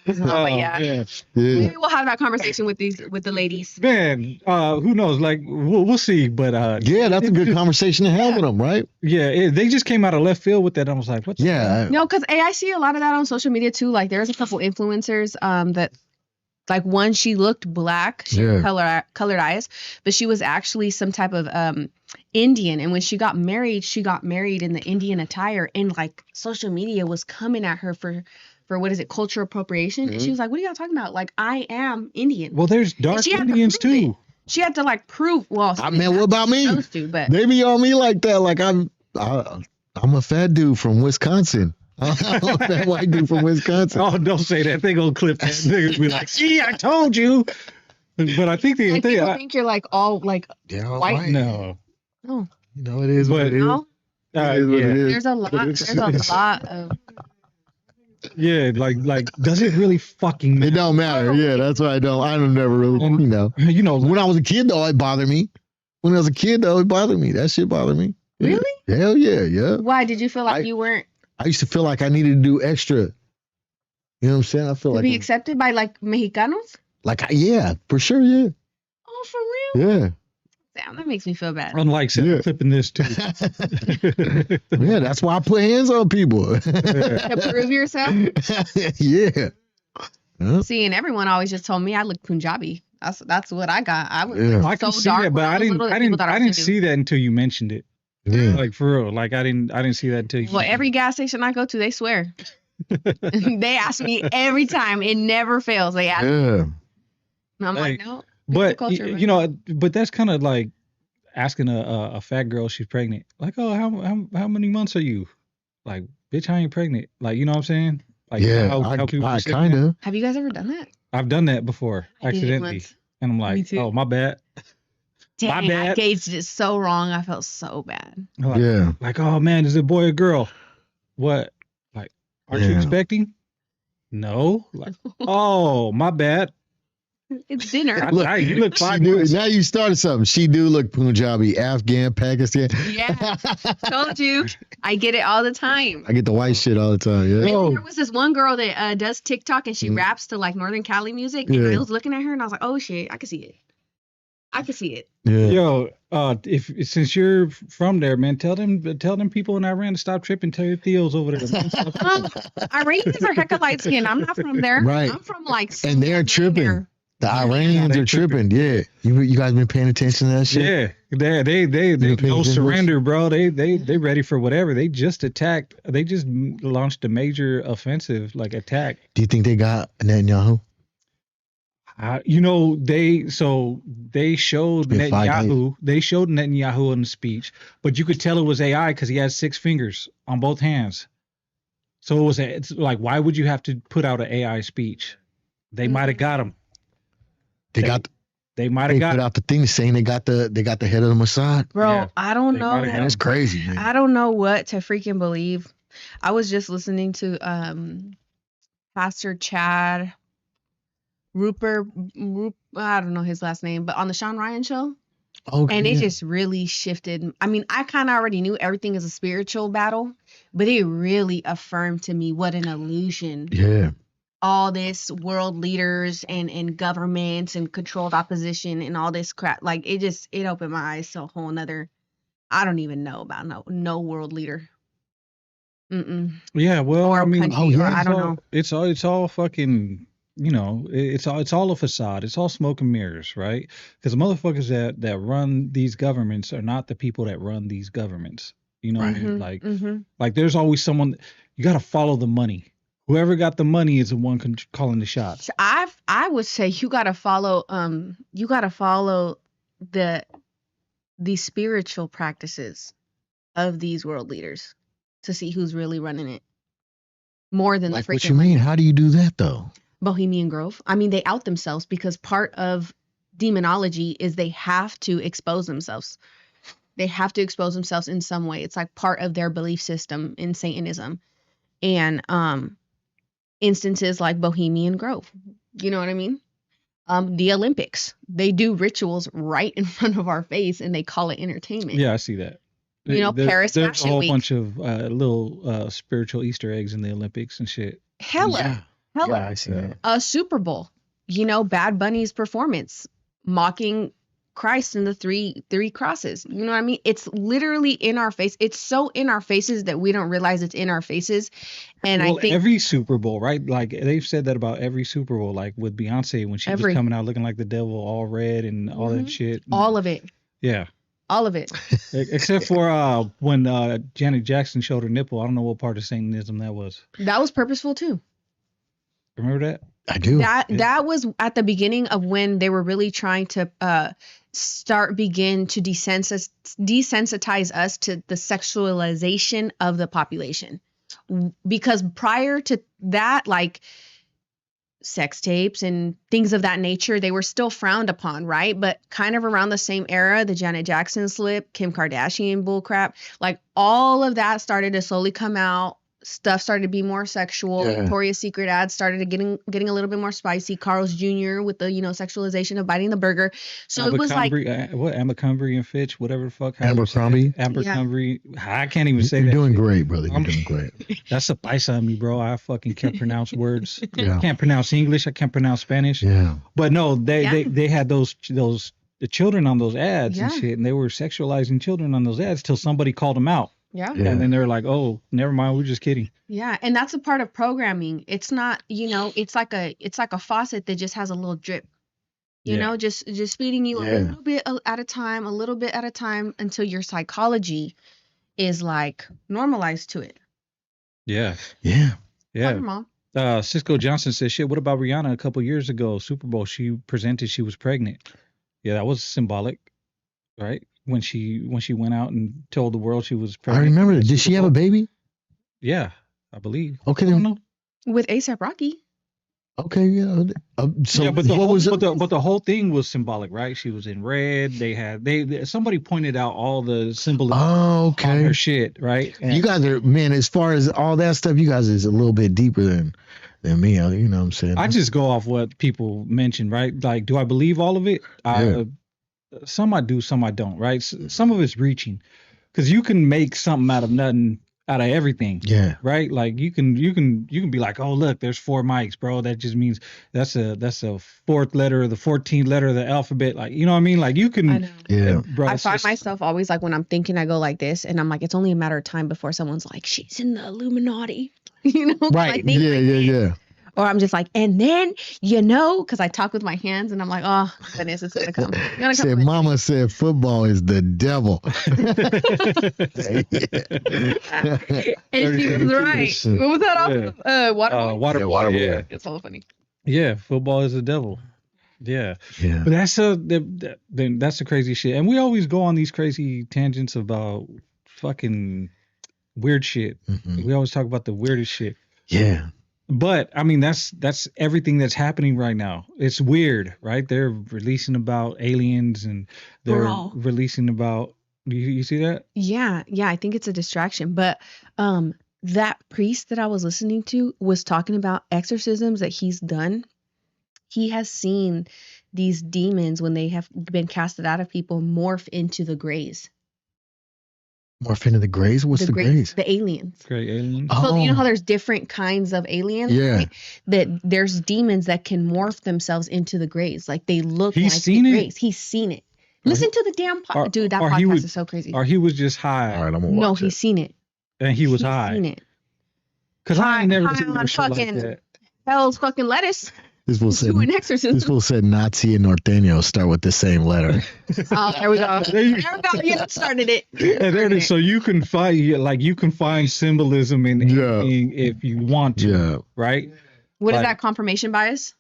But yeah. Yeah. Maybe we'll have that conversation with the ladies. man, who knows? Like, we'll see. But Yeah, that's a good conversation to have with them, right? yeah, they just came out of left field with that. I was like, what? Yeah. No, because I see a lot of that on social media too. Like there's a couple influencers that like one, she looked black, she had colored eyes, but she was actually some type of Indian. And when she got married in the Indian attire, and like social media was coming at her for what is it, cultural appropriation? And she was like, what are y'all talking about? Like, I am Indian. Well, there's dark she had to Indians prove too. She had to like prove. Well, I mean, what about me? those two, but They be on me like that. Like I'm a fat dude from Wisconsin. I'm a fat white dude from Wisconsin. Oh, don't say that. They gonna clip that. They gonna be like, see, I told you. But I think like, people think you're like all like Yeah, white. no. Oh, You know it is what But- it is. no. It is what Yeah. it is. There's a lot. There's a lot of. Yeah, like, does it really fucking It matter? don't matter. Yeah, that's why I don't never really, you know. You know, When I was a kid, though, it bothered me. When I was a kid, though, it bothered me. That shit bothered me. Yeah. Really? Hell yeah, yeah. Why did you feel like you weren't I used to feel like I needed to do extra. You know what I'm saying? I feel to like, be accepted by like Mexicanos? yeah, for sure, yeah. Oh, for real? Yeah. Damn, that makes me feel bad. unlike Yeah. clipping this too. Yeah, that's why I put hands on people. To prove yourself. Yeah. Huh? See, and everyone always just told me I look Punjabi. That's what I got. I was Yeah. I can so see dark that, but when I was little that people thought didn't was see that until you mentioned it. Yeah. Like for real, like I didn't see that until you. Well, every gas station I go to, they swear. They ask me every time. It never fails. They ask. Yeah. And I'm like, Hey, no. but culture, you know, but that's kind of like asking a fat girl if she's pregnant. Like, oh, how many months are you? Like, bitch, I ain't pregnant. Like, you know what I'm saying? Like, Yeah. how people I say kind that. of. Have you guys ever done that? I've done that before I did it accidentally, once. and I'm Me like, too. oh, my bad. Dang, I bad. gauged it so wrong. I felt so bad. Like, Yeah. like, oh man, is it a boy or girl? What? Like, aren't you Yeah. expecting? No. Like, oh, my bad. It's dinner. You look She fine. do, now you started something. She do look Punjabi, Afghan, Pakistan. Yeah. Told you. I get it all the time. I get the white shit all the time. Yeah. Oh. There was this one girl that does TikTok and she raps to like Northern Cali music. And Yeah. I was looking at her and I was like, oh shit, I can see it. I can see it. Yeah. Yo, if since you're from there, man, tell them people in Iran to stop tripping. Tell your Theos over there. Man, stop tripping. Iranians are hecka light skinned. I'm not from there. Right. I'm from like. And they're tripping. there. The Iranians they are tripping. Yeah. You guys been paying attention to that shit? Yeah, they paying no attention? surrender, bro. They ready for whatever. They just attacked. They just launched a major offensive like attack. Do you think they got Netanyahu? You know, they showed been 5 Netanyahu. They showed Netanyahu in the speech, but you could tell it was AI because he has 6 fingers on both hands. So it's like, why would you have to put out an AI speech? They might have got him. They might they have got put out the thing saying they got the head of the Mossad. Bro, Yeah. I don't They know. might have got That's crazy, man. I don't know what to freaking believe. I was just listening to Pastor Chad Rupert, I don't know his last name, but on the Sean Ryan show. Okay. And it just really shifted. I mean, I kind of already knew everything is a spiritual battle, but it really affirmed to me what an illusion Yeah. all this world leaders and governments and controlled opposition and all this crap. Like it opened my eyes to a whole nother I don't even know about no world leader. Yeah, well, Or I mean, country, or I don't know. It's all fucking, it's all a facade. It's all smoke and mirrors, right? Because the motherfuckers that run these governments are not the people that run these governments. You know what I mean? Like there's always someone. You got to follow the money. Whoever got the money is the one calling the shots. So I would say you gotta follow the spiritual practices of these world leaders to see who's really running it. More than Like the freaking what you mean? How do you do that though? Bohemian Grove. I mean, they out themselves because part of demonology is they have to expose themselves. They have to expose themselves in some way. It's like part of their belief system in Satanism. And instances like Bohemian Grove. You know what I mean? The Olympics. They do rituals right in front of our face and they call it entertainment. Yeah, I see that. You know, Paris there's Fashion a whole Week. bunch of little spiritual Easter eggs in the Olympics and shit. Hella. Yeah, I see that. A Super Bowl. You know, Bad Bunny's performance mocking Christ and the three crosses. You know what I mean? It's literally in our face. It's so in our faces that we don't realize it's in our faces. And Well, I think every Super Bowl, right? Like they've said that about every Super Bowl, like with Beyonce when she was coming out looking like the devil, all red and all that shit. all of it. Yeah. All of it. Except for when Janet Jackson showed her nipple. I don't know what part of Satanism that was. That was purposeful too. Remember that? I do. That was at the beginning of when they were really trying to begin to desensitize us to the sexualization of the population. Because prior to that, like sex tapes and things of that nature, they were still frowned upon, right? But kind of around the same era, the Janet Jackson slip, Kim Kardashian bullcrap, like all of that started to slowly come out. Stuff started to be more sexual. Yeah. Victoria's Secret ads started getting a little bit more spicy. Carl's Jr. with the sexualization of biting the burger. So it was like Abercrombie and Fitch, whatever the fuck. Abercrombie. Abercrombie. Yeah. I can't even say You're that. doing shit. great, brother. You're doing great. That's a paisa on me, bro. I fucking can't pronounce words. Yeah. I can't pronounce English. I can't pronounce Spanish. Yeah. But no, they had the children on those ads and Yeah. shit, and they were sexualizing children on those ads till somebody called them out. Yeah. And then they're like, "Oh, never mind. We're just kidding." Yeah, and that's a part of programming. It's not, it's like a faucet that just has a little drip. You know, just feeding you a little bit at a time, until your psychology is like normalized to it. Yeah. Yeah. Yeah. Talk, Mom. Cisco Johnson says, "Shit, what about Rihanna a couple years ago, Super Bowl? She presented she was pregnant. Yeah, that was symbolic, right? When she went out and told the world she was pregnant. I remember that. Did she have a baby? Yeah, I believe. Okay, I don't then. know. With A$AP Rocky. Okay, yeah. So Yeah, but what was it? but the whole thing was symbolic, right? She was in red. They somebody pointed out all the symbolism Oh, on okay. her shit, right? And You guys are, man, as far as all that stuff, you guys is a little bit deeper than me. You know what I'm saying? I just go off what people mention, right? Like, do I believe all of it? Yeah. Some I do, some I don't, right? Some of it's reaching, because you can make something out of nothing, out of everything. Yeah. Right? Like you can be like, oh look, there's 4 mics, bro. That just means that's a fourth letter of the 14th letter of the alphabet. Like, you know what I mean? Like you can. I know. Yeah. Bro, I it's find just- myself always like when I'm thinking, I go like this, and I'm like, it's only a matter of time before someone's like, she's in the Illuminati, you know? 'Cause I Right. think Yeah, like yeah, that. yeah. Or I'm just like, and then because I talk with my hands, and I'm like, oh goodness, it's gonna come. It's gonna come. Said Mama said football is the devil. And she was right. What was that off of? Waterboy? Waterboy. Yeah, Waterboy. Yeah. It's so funny. Yeah, football is the devil. Yeah. Yeah. But that's the crazy shit. And we always go on these crazy tangents about fucking weird shit. Mhm. We always talk about the weirdest shit. Yeah. But I mean, that's everything that's happening right now. It's weird, right? They're releasing about aliens and they're Bro. releasing about. You see that? Yeah, I think it's a distraction. But that priest that I was listening to was talking about exorcisms that he's done. He has seen these demons, when they have been casted out of people, morph into the Greys. Morph into the Greys? What's the Greys? The aliens. Great aliens. Oh. So you know how there's different kinds of aliens? Yeah. Right? That there's demons that can morph themselves into the Greys. Like they look He's like seen the it? Greys. He's seen it. Listen to the damn podcast. Dude, that podcast is so crazy. Or he was just high. All right, I'm gonna No, watch he's it. seen it. And he was He's high. seen it. Because I ain't never High seen no on shit like fucking that. Hell's fucking lettuce. This fool said, Doing exorcism. this fool said Nazi and Norteño start with the same letter. Oh, there we go. There you There we go. You started it. And there it is. So you can find symbolism in anything if you want to. Yeah. Right? What is Like- that confirmation bias?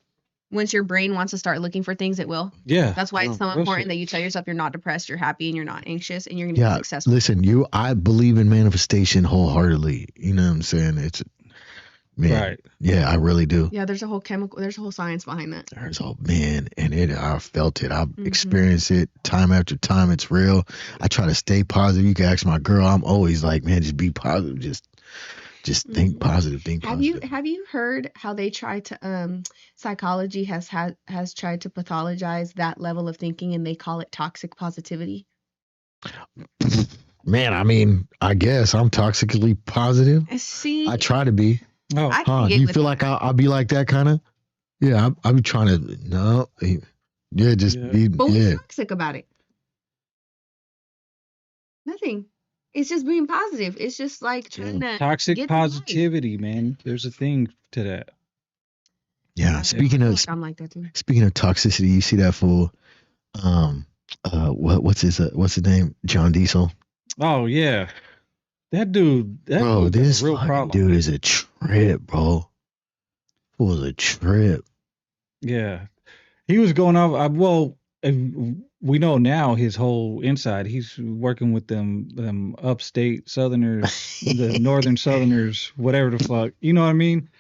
Once your brain wants to start looking for things, it will. Yeah. That's why it's so real important shit. that you tell yourself you're not depressed, you're happy, and you're not anxious, and you're gonna be Yeah. successful. Listen, I believe in manifestation wholeheartedly. You know what I'm saying? It's, man. Right. Yeah, I really do. Yeah, there's a whole science behind that. There's man, and I felt it. I've Mhm. experienced it time after time. It's real. I try to stay positive. You can ask my girl. I'm always like, man, just be positive. Just think positive. Think positive. Have you heard how they try to psychology has tried to pathologize that level of thinking, and they call it toxic positivity? Man, I mean, I guess I'm toxically positive. See, I try to be. Oh, I Huh? can get You with feel that. like I'll be like that kind of? Yeah, I'll be trying to. No, yeah, just Yeah. be. But Yeah, what's toxic about it? Nothing. It's just being positive. It's just like trying to toxic get through life. positivity, man. There's a thing to that. yeah. I Speaking feel of like I'm like that too. speaking of toxicity, you see that fool? What's his name? John Diesel. Oh yeah. That dude, Bro, dude got this a real fucking problem. dude is a trip, bro. Was a trip. Yeah. He was going off. We know now his whole inside. He's working with them upstate Southerners, the Northern Southerners, whatever the fuck. You know what I mean?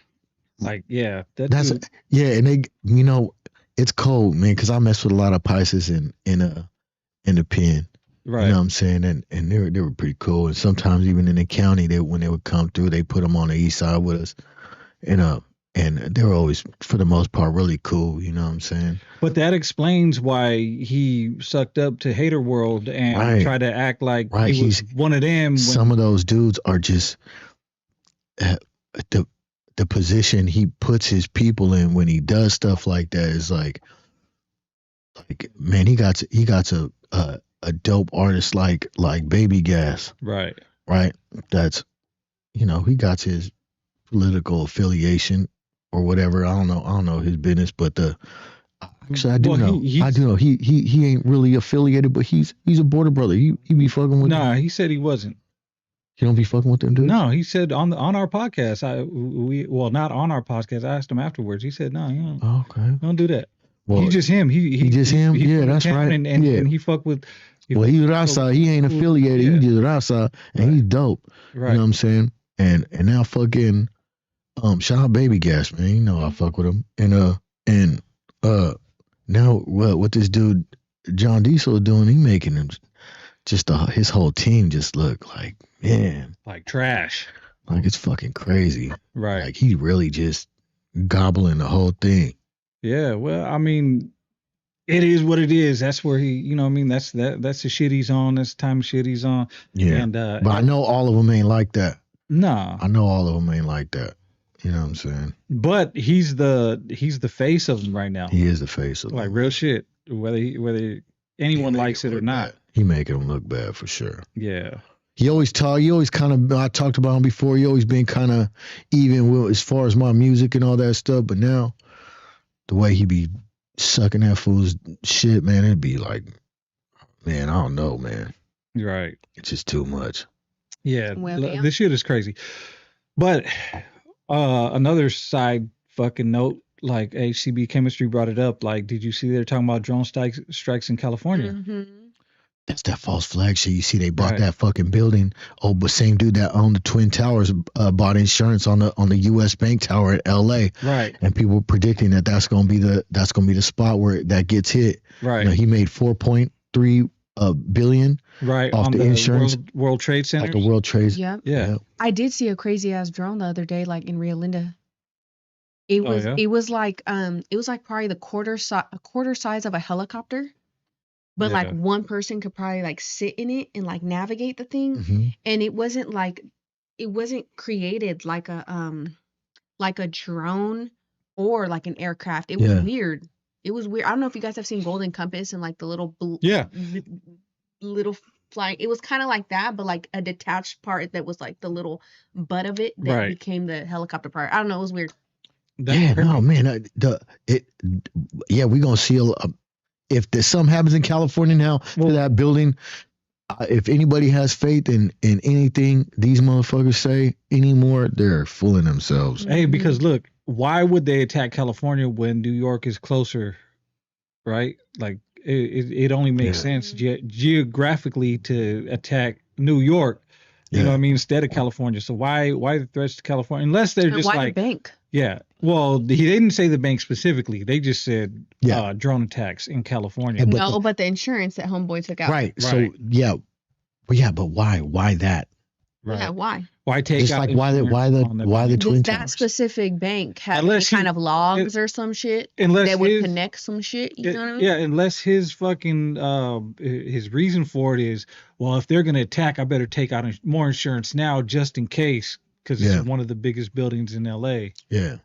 Like, yeah, That's dude, yeah, and they, it's cold, man, because I mess with a lot of Pisces in the pen. right. You know what I'm saying? And they were pretty cool. And sometimes even in the county, when they would come through, they put them on the east side with us. And they were always, for the most part, really cool. You know what I'm saying? But that explains why he sucked up to Hater World and Right. tried to act like Right, he was one of them. When, Some of those dudes are just the position he puts his people in when he does stuff like that is like man, he got a dope artist like Baby Gas, right. right? That's he got his political affiliation or whatever. I don't know his business, but actually I do Well, know. he's- I do know he ain't really affiliated, but he's a border brother. He be fucking with Nah, he said he wasn't. He don't be fucking with them dudes. No, he said on our podcast. Not on our podcast. I asked him afterwards. He said, no, you Okay. don't do that. Well, He's just him. He just him? Yeah, from that's town right. And Yeah. he fuck with. Well, he's Rasa. He ain't affiliated. Yeah. He just Rasa, and Right. he's dope. Right. You know what I'm saying? And now fucking shout out Baby Gas, man. You know I fuck with him. And now what this dude John Diesel doing? He making him just his whole team just look like, man, Like trash. like it's fucking crazy. Right. Like he really just gobbling the whole thing. Yeah. Well, I mean, it is what it is. That's where he. You know what I mean? That's the shit he's on. That's the time of shit he's on. Yeah. And But I know all of them ain't like that. nah. I know all of them ain't like that. You know what I'm saying? But he's the face of them right now. He is the face of Like them. real shit. Whether anyone He make likes it or look not. bad. He making him look bad for sure. Yeah. He always kind of, I talked about him before. He always been kind of even with as far as my music and all that stuff. But now, the way he be sucking that fool's shit, man, it'd be like, man, I don't know, man. Right. It's just too much. Yeah. Well, yeah. This shit is crazy. But another side fucking note, like HCB Chemistry brought it up. Like, did you see they're talking about drone strikes in California? Mhm. That's that false flag shit. You see, they bought Right. that fucking building. Oh, but same dude that owned the Twin Towers bought insurance on the U.S. Bank Tower in L.A. Right. And people were predicting that's gonna be the spot where that gets hit. Right. You know, he made 4.3 billion Right. off on the insurance, World Trade Center. like the World Trade. Yep. Yeah. I did see a crazy ass drone the other day, like in Rio Linda. It Oh, was yeah? it was like probably the quarter size of a helicopter, but like Yeah. one person could probably like sit in it and like navigate the thing, Mhm. and it wasn't created like a drone or like an aircraft. It was Yeah. weird. It was weird. I don't know if you guys have seen Golden Compass and like the little little flying. It was kind of like that, but like a detached part that was like the little butt of it that became the helicopter part. I don't know. It was weird. No, man. We're gonna see if there's something happens in California now to that building. If anybody has faith in anything these motherfuckers say anymore, they're fooling themselves. Hey, because look, why would they attack California when New York is closer, right? Like it only makes sense geographically to attack New York. You know what I mean? Instead of California. So why the threats to California? Unless they're just why like the bank. Yeah. Well, he didn't say the bank specifically. They just said drone attacks in California. But the insurance that homeboy took out. Right. So but why? Why that? Right. Yeah. Why? Why take just out like why the Twin Towers? That specific bank had any kind of logs or some shit that would connect some shit. You know what I mean? Yeah. Unless his fucking his reason for it is, well, if they're gonna attack, I better take out more insurance now just in case, because it's one of the biggest buildings in LA. Yeah.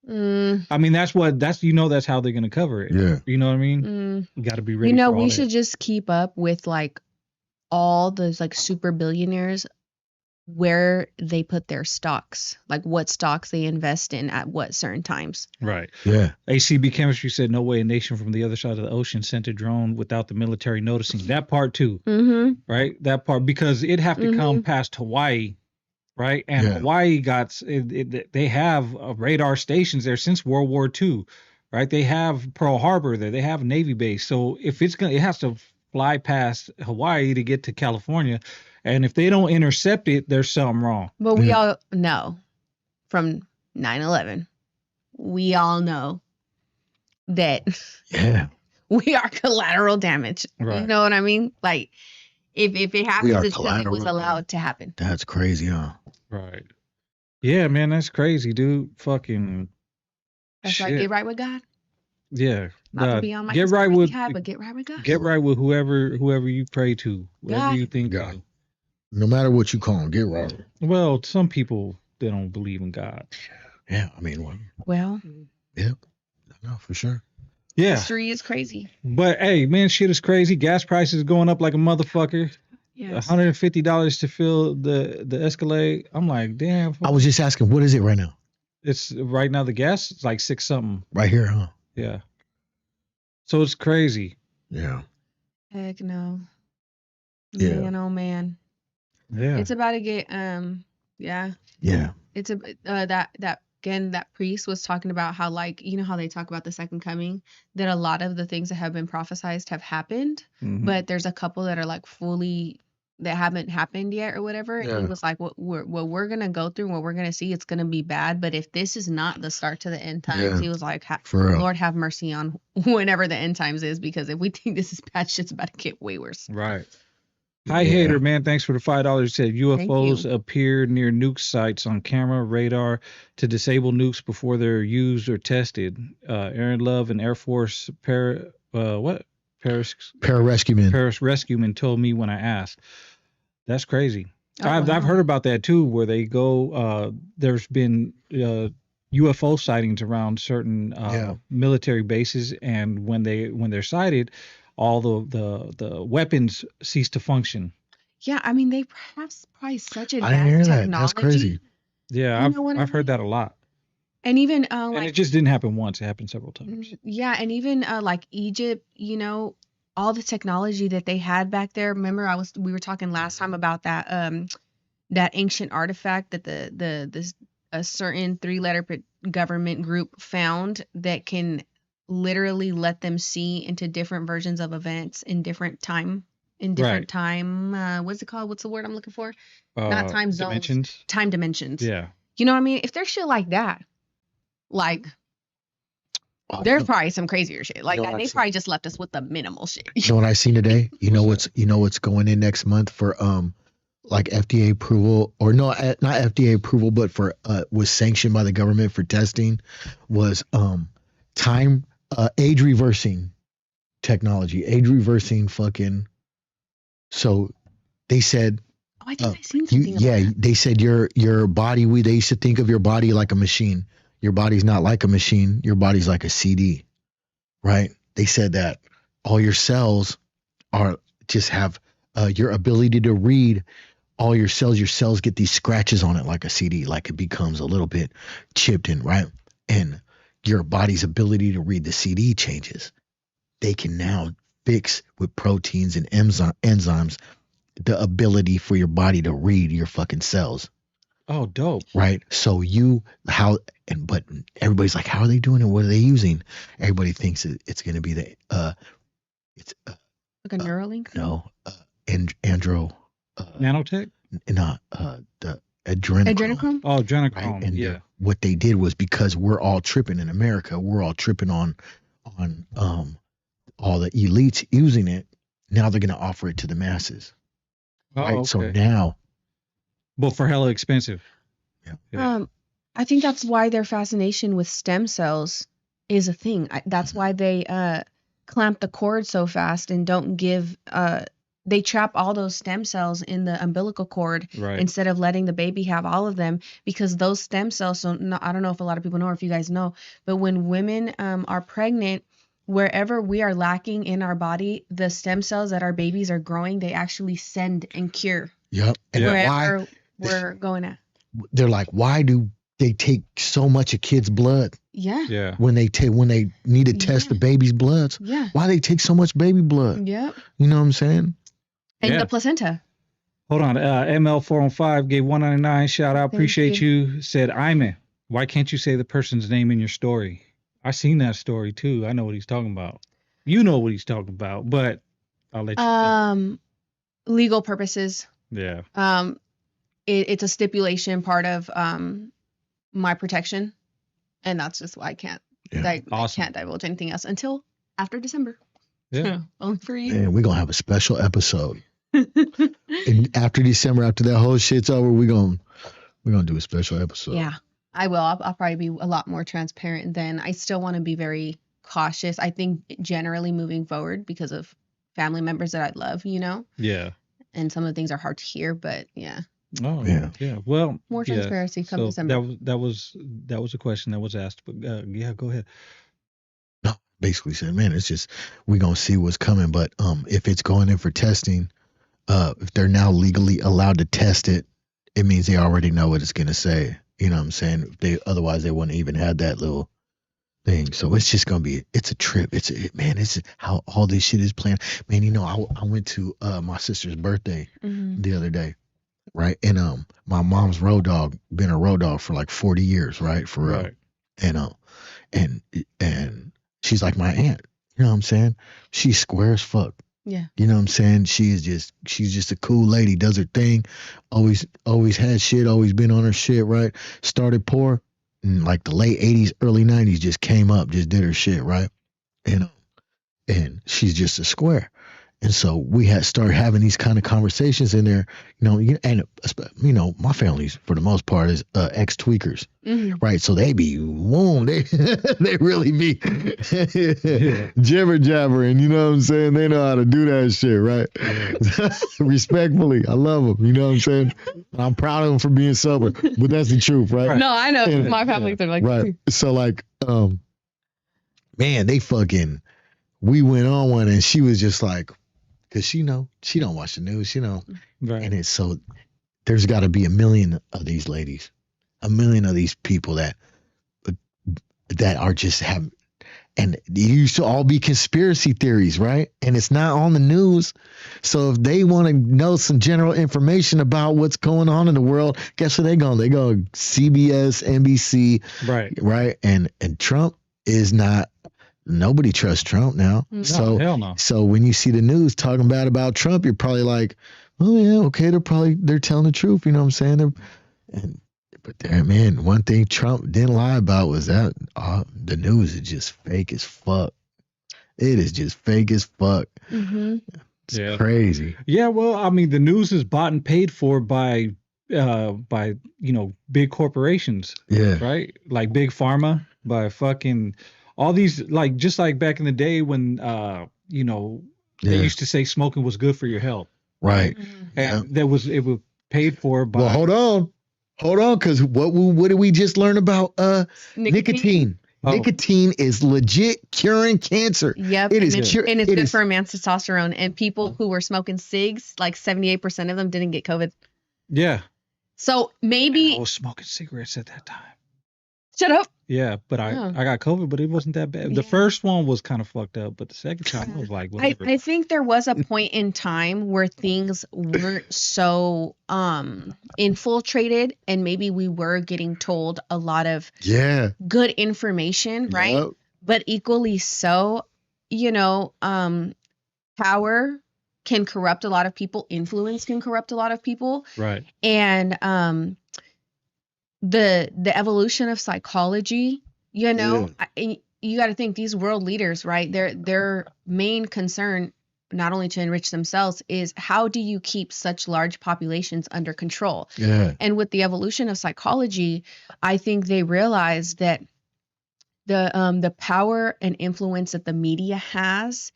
I mean, that's how they're gonna cover it. Yeah. You know what I mean? You got to be ready. You know, we should just keep up with like all those like super billionaires, where they put their stocks, like what stocks they invest in at what certain times. Right. Yeah. ACB Chemistry said no way a nation from the other side of the ocean sent a drone without the military noticing. That part too. Right. That part, because it'd have to come past Hawaii. Right. And Hawaii they have radar stations there since World War II. Right. They have Pearl Harbor there. They have a Navy base. So if it has to fly past Hawaii to get to California. And if they don't intercept it, there's something wrong. But we all know from 9/11, we all know that we are collateral damage. Right. You know what I mean? Like, if it happens, it's because it was allowed to happen. That's crazy, huh? Right. Yeah, man, that's crazy, dude. Fucking That's like, get right with God. Yeah. Not to be on my get right with hat, but get right with God. Get right with whoever you pray to. Whatever you think God. No matter what you call them, get right. Well, some people, they don't believe in God. Yeah, I mean, well, yeah, no, for sure. Yeah, history is crazy. But hey, man, shit is crazy. Gas prices going up like a motherfucker. Yes. $150 to fill the Escalade. I'm like, damn. I was just asking, what is it right now? It's right now the gas is like $6 something. Right here, huh? Yeah. So it's crazy. Yeah. Heck no. Yeah. Man, oh man. Yeah. It's about to get Yeah. It's that priest was talking about how, like, you know how they talk about the second coming, that a lot of the things that have been prophesized have happened, but there's a couple that are like fully that haven't happened yet or whatever. And he was like, what we're gonna go through, what we're gonna see, it's gonna be bad. But if this is not the start to the end times, he was like, Lord have mercy on whenever the end times is, because if we think this is bad, shit's about to get way worse. Right. Hi, Hater, man. Thanks for the $5. Said UFOs appear near nuke sites on camera, radar to disable nukes before they're used or tested. Aaron Love, an Air Force pararescueman told me when I asked. That's crazy. I've heard about that too, where they go. There's been UFO sightings around certain military bases, and when they're sighted, all the weapons cease to function. Yeah, I mean, they have probably such advanced I didn't hear technology. that. That's crazy. Yeah, I've heard that a lot. And even and it just didn't happen once; it happened several times. Yeah, and even like Egypt, you know, all the technology that they had back there. Remember, we were talking last time about that that ancient artifact that a certain 3-letter government group found that can literally let them see into different versions of events in different time. What's it called? What's the word I'm looking for? Not time zones. Dimensions. Time dimensions. Yeah. You know what I mean? If there's shit like that, like there's probably some crazier shit like that. They probably just left us with the minimal shit. You know what I seen today? You know what's going in next month for like FDA approval, or no, not FDA approval, but for was sanctioned by the government for testing, was age reversing technology, age reversing fucking. So they said, I think I've seen something about that. They said your body, they used to think of your body like a machine. Your body's not like a machine. Your body's like a CD. right? They said that all your cells are just have your ability to read all your cells get these scratches on it like a CD, like it becomes a little bit chipped in, right? And your body's ability to read the CD changes. They can now fix with proteins and enzymes the ability for your body to read your fucking cells. Oh, dope. Right? So but everybody's like, how are they doing it? What are they using? Everybody thinks it's going to be like a Neuralink? No, nanotech? Not the adrenochrome. Oh, adrenochrome. Right? And yeah. What they did was, because we're all tripping in America, we're all tripping on all the elites using it. Now they're going to offer it to the masses. Oh, right? Okay. So now, but for hella expensive. Yeah. I think that's why their fascination with stem cells is a thing. That's why they clamp the cord so fast and don't give. They trap all those stem cells in the umbilical cord instead of letting the baby have all of them, because those stem cells. So I don't know if a lot of people know, or if you guys know, but when women are pregnant, wherever we are lacking in our body, the stem cells that our babies are growing, they actually send and cure. Yep. And wherever why we're going at. They're like, why do they take so much of kids' blood? Yeah. When they need to test the baby's bloods. Yeah. Why they take so much baby blood? Yeah. You know what I'm saying? And the placenta. Hold on. ML405 gave $1.99. Shout out. Appreciate you. Said, Ayme, why can't you say the person's name in your story? I seen that story too. I know what he's talking about. You know what he's talking about, but I'll let you know. Legal purposes. Yeah. It's a stipulation part of my protection, and that's just why I can't. I can't divulge anything else until after December. Yeah. Only for you. And we're gonna have a special episode. And after December, after that whole shit's over, we're gonna do a special episode. Yeah, I will. I'll probably be a lot more transparent then. I still want to be very cautious. I think generally moving forward, because of family members that I love, Yeah. And some of the things are hard to hear, but yeah. Oh yeah. Well, more transparency come December. That was a question that was asked, but yeah, go ahead. No, basically said, man, it's just we're gonna see what's coming. But if it's going in for testing, if they're now legally allowed to test it, it means they already know what it's gonna say. You know what I'm saying? Otherwise they wouldn't even have that little thing. So it's just gonna be it's a trip. It's how all this shit is planned. Man, I went to my sister's birthday the other day. Right. And my mom's road dog, been a road dog for like 40 years, right? And she's like my aunt. You know what I'm saying? She's square as fuck. Yeah. You know what I'm saying? She's just a cool lady, does her thing, always had shit, always been on her shit, right? Started poor in like the late 80s, early 90s, just came up, just did her shit, right? And she's just a square. And so we had started having these kind of conversations in there, and my family's for the most part is ex-tweakers, right? So they be they really be jibber jabbering, you know what I'm saying? They know how to do that shit, right? Respectfully, I love them, you know what I'm saying? I'm proud of them for being sober, but that's the truth, right? No, I know my family are like right. So like, man, we went on one, and she was just like. Because she don't watch the news, Right. And it's so there's got to be 1 million of these ladies, 1 million of these people that are just have, and they used to all be conspiracy theories, right? And it's not on the news. So if they want to know some general information about what's going on in the world, guess where they go? They go CBS, NBC, right? And Trump is not. Nobody trusts Trump now. No, so hell no. So when you see the news talking bad about Trump, you're probably like, oh yeah, okay, they're telling the truth. You know what I'm saying? Man, one thing Trump didn't lie about was that the news is just fake as fuck. It is just fake as fuck. It's crazy. Yeah, well, I mean, the news is bought and paid for by big corporations. Yeah. Right? Like Big Pharma, by fucking all these, like, just like back in the day when they used to say smoking was good for your health. Right. And it was paid for by. Well, hold on, because what did we just learn about nicotine? Nicotine is legit curing cancer. Yep. It and is it's, cure- and it's it good is- for a man's testosterone. And people who were smoking cigs, like 78% of them didn't get COVID. Yeah. So maybe I was smoking cigarettes at that time. shut up. Yeah, but I got COVID, but it wasn't that bad. The Yeah. first one was kind of fucked up, but the second time I was like, whatever. I think there was a point in time where things weren't so infiltrated, and maybe we were getting told a lot of good information, right? Yep. But equally so, power can corrupt a lot of people, influence can corrupt a lot of people. Right. And the evolution of psychology, you got to think these world leaders, right? Their main concern, not only to enrich themselves, is how do you keep such large populations under control? Yeah. And with the evolution of psychology, I think they realized that the power and influence that the media has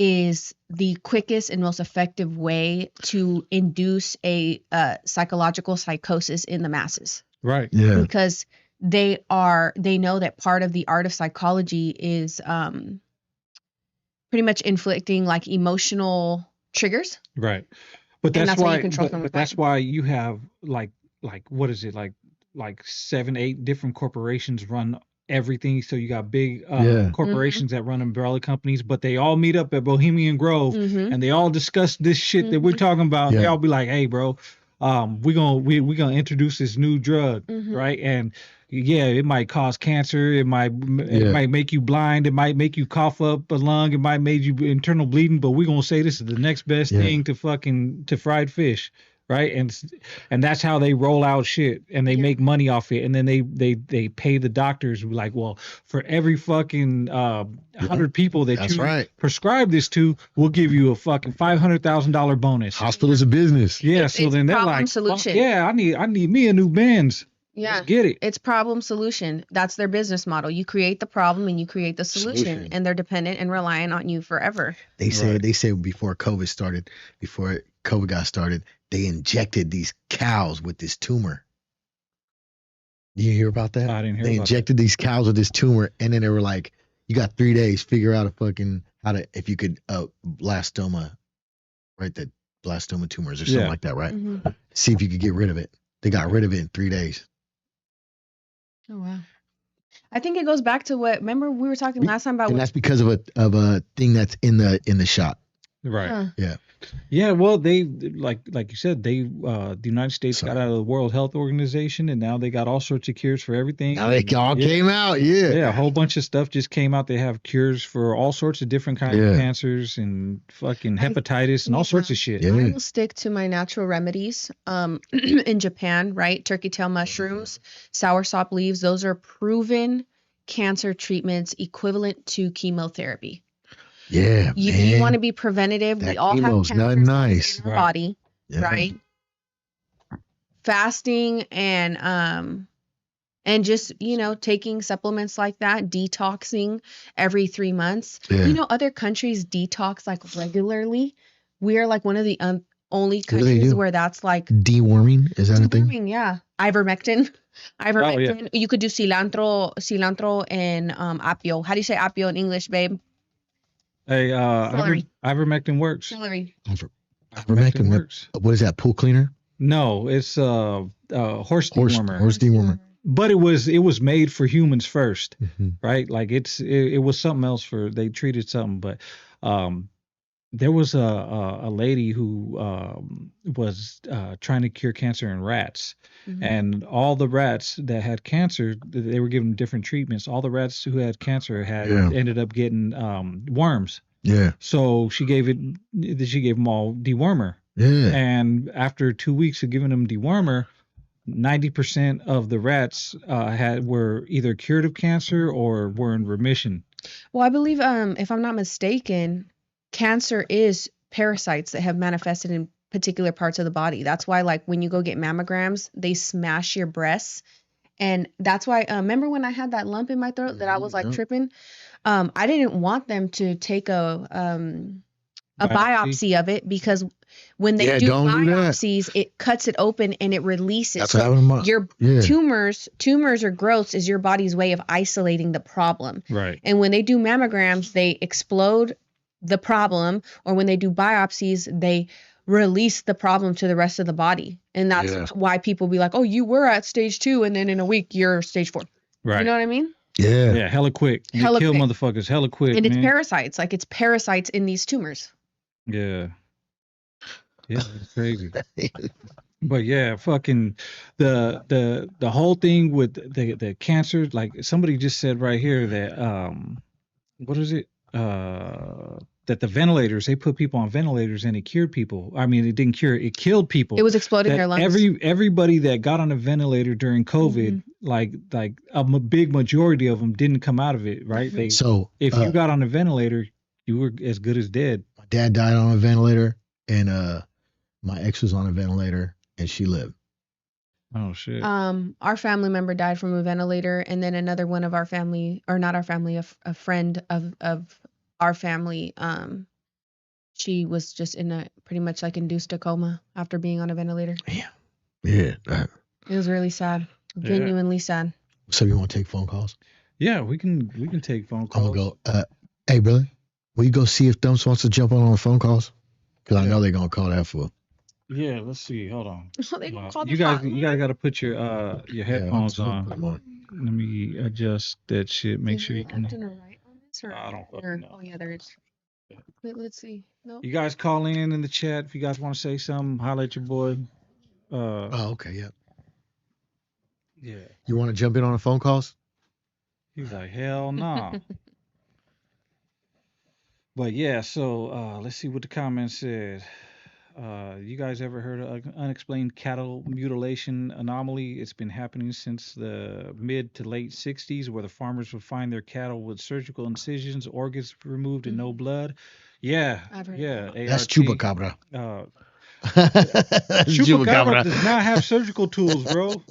is the quickest and most effective way to induce a psychological psychosis in the masses. Right. Yeah. Because they know that part of the art of psychology is pretty much inflicting like emotional triggers. Right. But And that's that's how you why control them with that's fighting. why you have like what is it? Like 7, 8 different corporations run everything. So you got big corporations that run umbrella companies, but they all meet up at Bohemian Grove Mm-hmm. and they all discuss this shit that we're talking about. Yeah. They all be like, "Hey, bro, we're gonna introduce this new drug, Mhm. right?" And yeah, it might cause cancer. It might make you blind. It might make you cough up a lung. It might make you internal bleeding. But we're gonna say this is the next best thing to fried fish, right? And that's how they roll out shit, and they make money off it. And then they pay the doctors like, well, for every fucking 100 people that you prescribe this to, we'll give you a fucking $500,000 bonus. Hospitals of business. Yeah, so it's then they're problem like, solution. yeah, I need me a new Benz. Yeah. Let's get it. It's problem solution. That's their business model. You create the problem and you create the solution. And they're dependent and relying on you forever. They said before COVID got started, they injected these cows with this tumor. Did you hear about that? I didn't hear They about injected these cows with this tumor, and then they were like, you got 3 days, figure out if you could blastoma, right? The blastoma tumors or something like that, right? Mm-hmm. See if you could get rid of it. They got rid of it in 3 days. Oh wow. I think it goes back to remember we were talking last time about And that's because of a thing that's in the shot. Right. Yeah. Yeah, well, they like you said, the United States got out of the World Health Organization, and now they got all sorts of cures for everything. Now they all came out, yeah, a whole bunch of stuff just came out. They have cures for all sorts of different kinds of cancers and fucking hepatitis and all sorts of shit. Yeah. I will stick to my natural remedies. In Japan, right? Turkey tail mushrooms, soursop leaves, those are proven cancer treatments equivalent to chemotherapy. Yeah, you want to be preventative. That we all have chemo's cancer not nice. in our body, Yeah. right? Fasting and just taking supplements like that, detoxing every 3 months. Yeah. Other countries detox like regularly. We are like one of the only What do they countries do? where that's like Deworming, is that a thing? deworming, yeah. Ivermectin. Oh, yeah. You could do cilantro and apio. How do you say apio in English, babe? Hey, Celery. ivermectin works. Celery. Ivermectin works. What is that? Pool cleaner? No, it's horse dewormer. Horse dewormer. But it was made for humans first, Mhm. right? Like it was something else they treated something, but there was a lady who was trying to cure cancer in rats. Mhm. And all the rats that had cancer, they were given different treatments. All the rats who had cancer ended up getting worms. Yeah. So she gave them all dewormer. Yeah. And after 2 weeks of giving them dewormer, 90% of the rats were either cured of cancer or were in remission. Well, I believe, if I'm not mistaken, cancer is parasites that have manifested in particular parts of the body. That's why, like, when you go get mammograms, they smash your breasts. And that's why, remember when I had that lump in my throat that I was like tripping? I didn't want them to take a a biopsy of it, because when they do don't do that. biopsies, it cuts it open and it releases. That's what happened to your tumors or growths is your body's way of isolating the problem. Right. And when they do mammograms, they explode the problem, or when they do biopsies, they release the problem to the rest of the body. And that's why people be like, oh, you were at stage 2 and then in a week you're stage 4. Right. You know what I mean? Yeah. Yeah, hella quick. They kill motherfuckers hella quick. And it's man. parasites. Like, it's parasites in these tumors. Yeah. Yeah, it's crazy. But yeah, fucking the whole thing with the cancer, like somebody just said right here that what is it? That the ventilators, they put people on ventilators and it cured people. I mean, it didn't cure, it killed people. It was exploding their lungs. Everybody that got on a ventilator during COVID, like a big majority of them didn't come out of it, right? If you got on a ventilator, you were as good as dead. My dad died on a ventilator, and my ex was on a ventilator, and she lived. Oh shit. Our family member died from a ventilator, and then another one of our family, or not our family, a friend of our family, she was just in a pretty much like induced a coma after being on a ventilator. Damn. Yeah. It was really sad. Genuinely sad. So you want to take phone calls? Yeah, we can take phone calls. I'm gonna go. Hey, brother, will you go see if Thumps wants to jump on phone calls? Because I know they're gonna call that for. Yeah, let's see. Hold on. You guys got to put your headphones on. Let me adjust that shit. Make sure you can. I don't fucking know. Oh yeah, there is. But let's see. No. You guys call in the chat if you guys want to say something. Holler at your boy. Okay, yeah. Yeah. You want to jump in on the phone calls? He's like, hell no. But yeah, so let's see what the comments said. You guys ever heard of unexplained cattle mutilation anomaly? It's been happening since the mid to late 60s, where the farmers would find their cattle with surgical incisions, organs removed, and no blood. Yeah, That's chupacabra. Chupacabra does not have surgical tools, bro.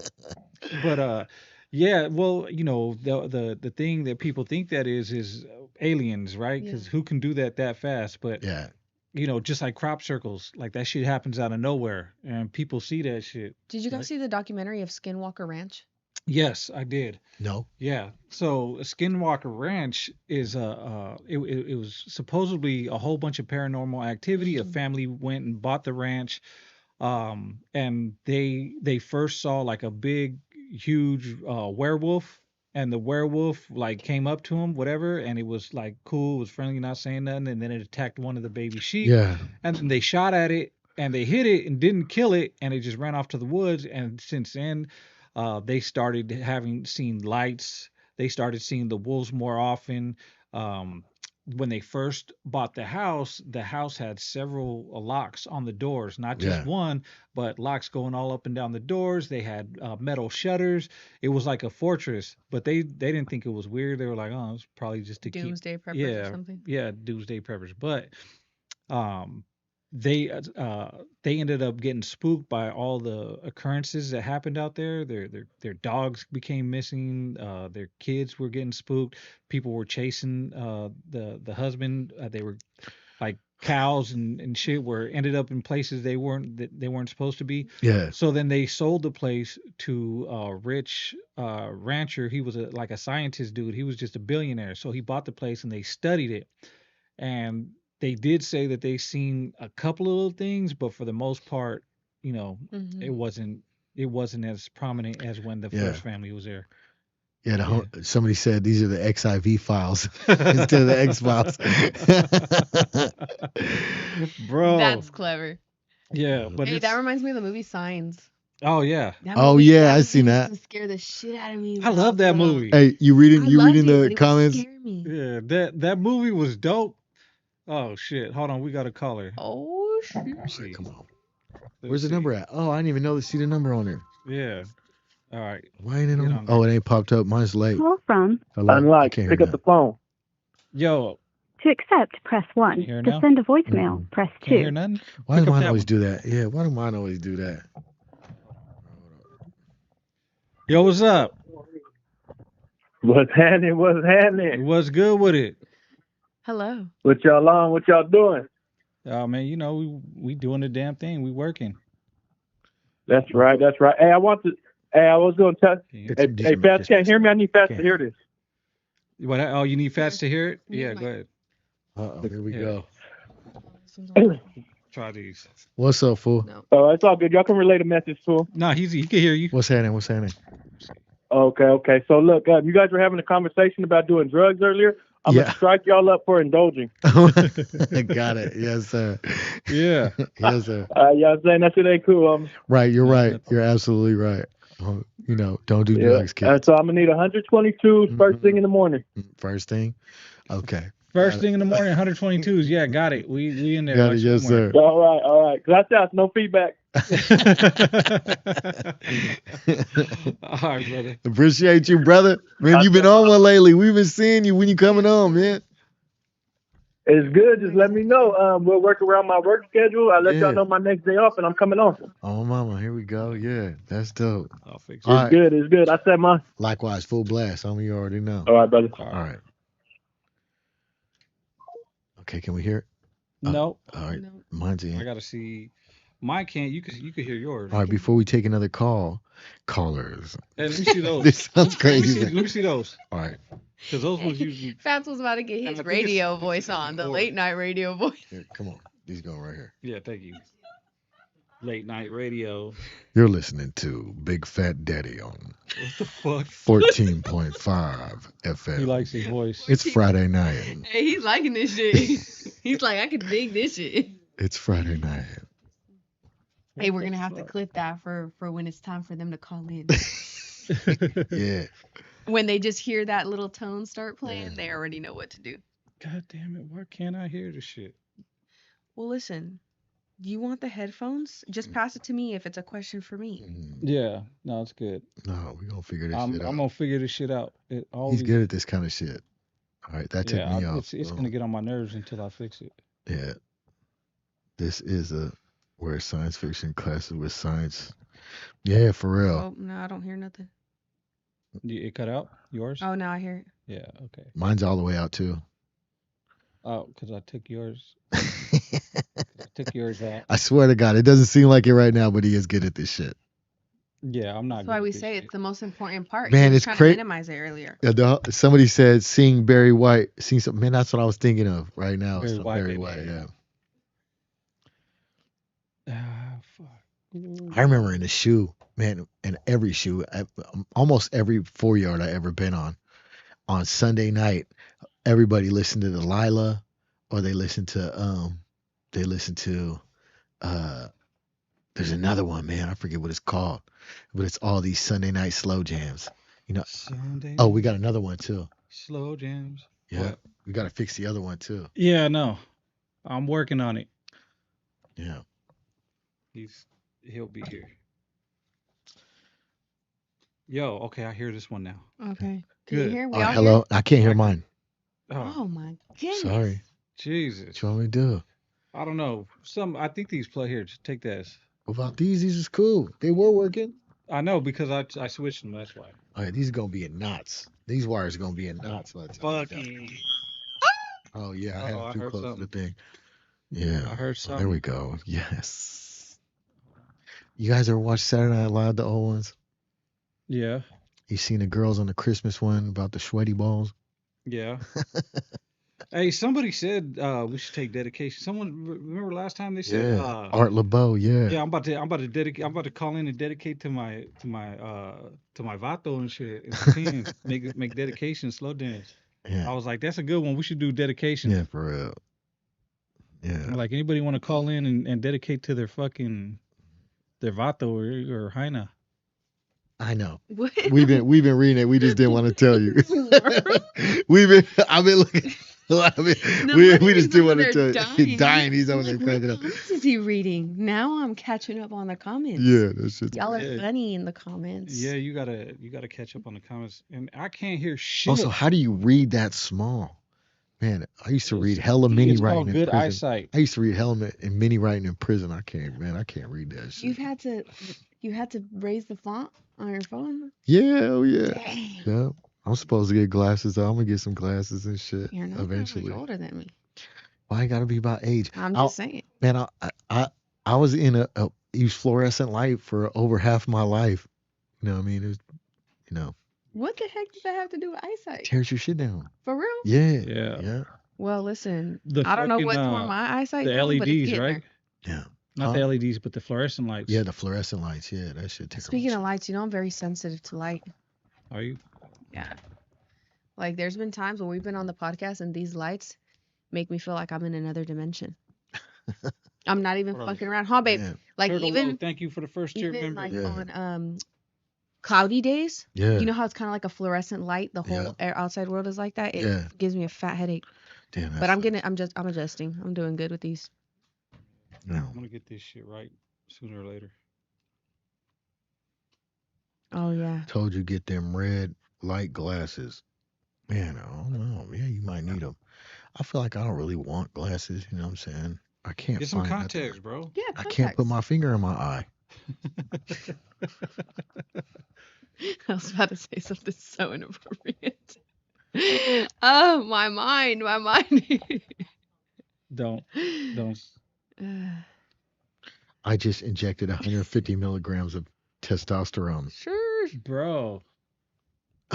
But yeah, well, you know, the thing that people think that is aliens, right? Because who can do that fast? But you know, just like crop circles, like that shit happens out of nowhere, and people see that shit. Did you guys see the documentary of Skinwalker Ranch? Yes, I did. No. Yeah. So Skinwalker Ranch is it was supposedly a whole bunch of paranormal activity. A family went and bought the ranch, and they first saw like a big, huge werewolf. And the werewolf like came up to him, whatever, and it was like cool, it was friendly, not saying nothing, and then it attacked one of the baby sheep. Yeah. And then they shot at it and they hit it and didn't kill it, and it just ran off to the woods. And since then, they started seen lights. They started seeing the wolves more often. When they first bought the house had several locks on the doors, not just one, but locks going all up and down the doors. They had metal shutters. It was like a fortress, but they didn't think it was weird. They were like, oh, it's probably just to Doomsday preppers or something. Yeah, doomsday preppers. But they ended up getting spooked by all the occurrences that happened out there. Their dogs became missing. Their kids were getting spooked. People were chasing the husband. They were like cows and shit were ended up in places they weren't supposed to be. Yeah. So then they sold the place to a rich rancher. He was like a scientist dude. He was just a billionaire. So he bought the place and they studied it. And they did say that they seen a couple of little things, but for the most part, you know, it wasn't as prominent as when the first family was there. Yeah, somebody said these are the XIV files instead of the X files. Bro, that's clever. Yeah, but that reminds me of the movie Signs. Oh yeah. I seen that. Scare the shit out of me. I love that movie. Hey, you reading the comments? Yeah, that movie was dope. Oh shit! Hold on, we got a caller. Oh shit! Right, come on. Where's the number at? Oh, I didn't even know to see the number on there. Yeah. All right. Why ain't it on? Oh, it ain't popped up. Mine's late. Call from. Unlock. Pick up the phone. Yo. To accept, press 1. To send a voicemail, press 2. Can't hear nothing? Why do mine always do that? Yeah, why do mine always do that? Yo, what's up? What's happening? What's happening? What's good with it? Hello. What y'all on? What y'all doing? Man, you know, we doing the damn thing. We working. That's right. Hey, I was going to tell. Hey, Fats can't hear me. I need Fats to hear this. What? Oh, you need Fats to hear it? Yeah, go ahead. Here we go. Try these. What's up, fool? No. Oh, it's all good. Y'all can relay the message to him. No, he can hear you. What's happening? Okay. So look, you guys were having a conversation about doing drugs earlier. I'm gonna strike y'all up for indulging. Got it. Yes, sir. Yeah. Yes, sir. Y'all saying that shit ain't cool. Right. You're right. You're absolutely right. You know, don't do drugs, kids. So I'm gonna need 122s first thing in the morning. First thing. Okay. First thing in the morning, 122s. Yeah, got it. We in there. Got it. Yes, sir. All right. Gracias. No feedback. All right, brother. Appreciate you, brother. Man, you've been on one lately. We've been seeing you when you coming on, man. It's good. Just let me know. We'll work around my work schedule. I'll let y'all know my next day off, and I'm coming on. Oh, mama. Here we go. Yeah, that's dope. I'll fix it. It's good. I said mine. Likewise, full blast. Some of you already know. All right, brother. All right. Okay, can we hear it? No. All right. Mine's in. I gotta see. Mine can't. You can hear yours. All right. Before we take another callers. Hey, let me see those. This sounds crazy. Let me see those. All right. Because those was usually. Fats was about to get his radio voice on, the late night radio voice. Here, come on. These going right here. Yeah, thank you. Late night radio. You're listening to Big Fat Daddy on what the fuck? 14.5 FM. He likes his voice. It's Friday night. Hey, he's liking this shit. He's like, I could dig this shit. It's Friday night. Hey, we're gonna have to clip that for when it's time for them to call in. Yeah. When they just hear that little tone start playing, they already know what to do. God damn it! Why can't I hear this shit? Well, listen. Do you want the headphones? Just pass it to me if it's a question for me. Yeah, no, it's good. No, we're gonna figure this shit out. I'm gonna figure this shit out. He's good at this kind of shit. All right, that took me off. It's gonna get on my nerves until I fix it. Yeah. This is where science fiction classes with science. Yeah, for real. Oh, no, I don't hear nothing. It cut out? Yours? Oh, now I hear it. Yeah, okay. Mine's all the way out too. Oh, because I took yours. Out. I swear to God, it doesn't seem like it right now, but he is good at this shit. Yeah, I'm not. That's why we say it's the most important part. Man, it's crazy. Minimize it earlier. Somebody said seeing Barry White. Seeing something. Man, that's what I was thinking of right now. Barry White. Yeah. Fuck. I remember in the shoe, man, in every shoe, almost every 4-yard I ever been on Sunday night, everybody listened to Delilah, or they listened to there's another one, man, I forget what it's called, but it's all these Sunday night slow jams, you know. Oh, we got another one too. Slow jams. Yeah, what? We got to fix the other one too. Yeah, no, I'm working on it. Yeah, he'll be here. Yo, okay, I hear this one now. Okay, good. You hear? Hello, I can't hear mine. Oh my goodness. Sorry. Jesus. What you want me to do? I don't know. I think these play here. Just take that. What about these? These is cool. They were working. I know because I switched them. That's why. All right, these are gonna be in knots. These wires are gonna be in knots. Fucking. Oh yeah, I had too close to the thing. Yeah, I heard something. There we go. Yes. You guys ever watch Saturday Night Live, the old ones? Yeah. You seen the girls on the Christmas one about the sweaty balls? Yeah. Hey, somebody said we should take dedication. Someone remember last time they said Art LeBeau, yeah. Yeah, I'm about to dedicate. I'm about to call in and dedicate to my vato and shit. And make dedication slow dance. Yeah. I was like, that's a good one. We should do dedication. Yeah, for real. Yeah. Like anybody want to call in and dedicate to their vato or Haina. I know. What? We've been reading it. We just didn't want to tell you. I've been looking. We just didn't want to tell you. He's dying. He's over there cracking up. What is he reading? Now I'm catching up on the comments. Yeah, that's just. Y'all are funny in the comments. Yeah, you gotta catch up on the comments, and I can't hear shit. Also, how do you read that small? Man, I used to read hella mini writing in prison. Good eyesight. I used to read hella and mini writing in prison. I can't read that shit. You had to raise the font on your phone? Yeah, oh yeah. Dang. Yeah. I'm supposed to get glasses though. I'm gonna get some glasses and shit You're not eventually. that much older than me. Why it gotta be about age? I'm just saying. Man, I was in a use fluorescent light for over half my life. You know what I mean? It was, you know. What the heck does that have to do with eyesight? Tears your shit down. For real? Yeah. Well, listen, The I don't know fucking, what tore my eyesight the down, but it's LEDs, getting right? there. Yeah. Not the LEDs, but the fluorescent lights. Yeah, the fluorescent lights. Yeah, that shit. Speaking of lights, you know I'm very sensitive to light. Are you? Yeah. Like there's been times when we've been on the podcast and these lights make me feel like I'm in another dimension. I'm not even fucking around. Huh, babe? Yeah. Like Turtle, even thank you for the first tier even member. like on cloudy days. Yeah. You know how it's kind of like a fluorescent light. The whole outside world is like that. It gives me a fat headache. Damn. But I'm adjusting. I'm doing good with these. No. I'm gonna get this shit right sooner or later. Oh yeah. Told you get them red light glasses. Man, I don't know. Yeah, you might need them. I feel like I don't really want glasses. You know what I'm saying? I can't Get some find contacts, bro. Yeah, I can't put my finger in my eye. I was about to say something so inappropriate. Oh, my mind. Don't. I just injected 150 milligrams of testosterone. Sure, bro.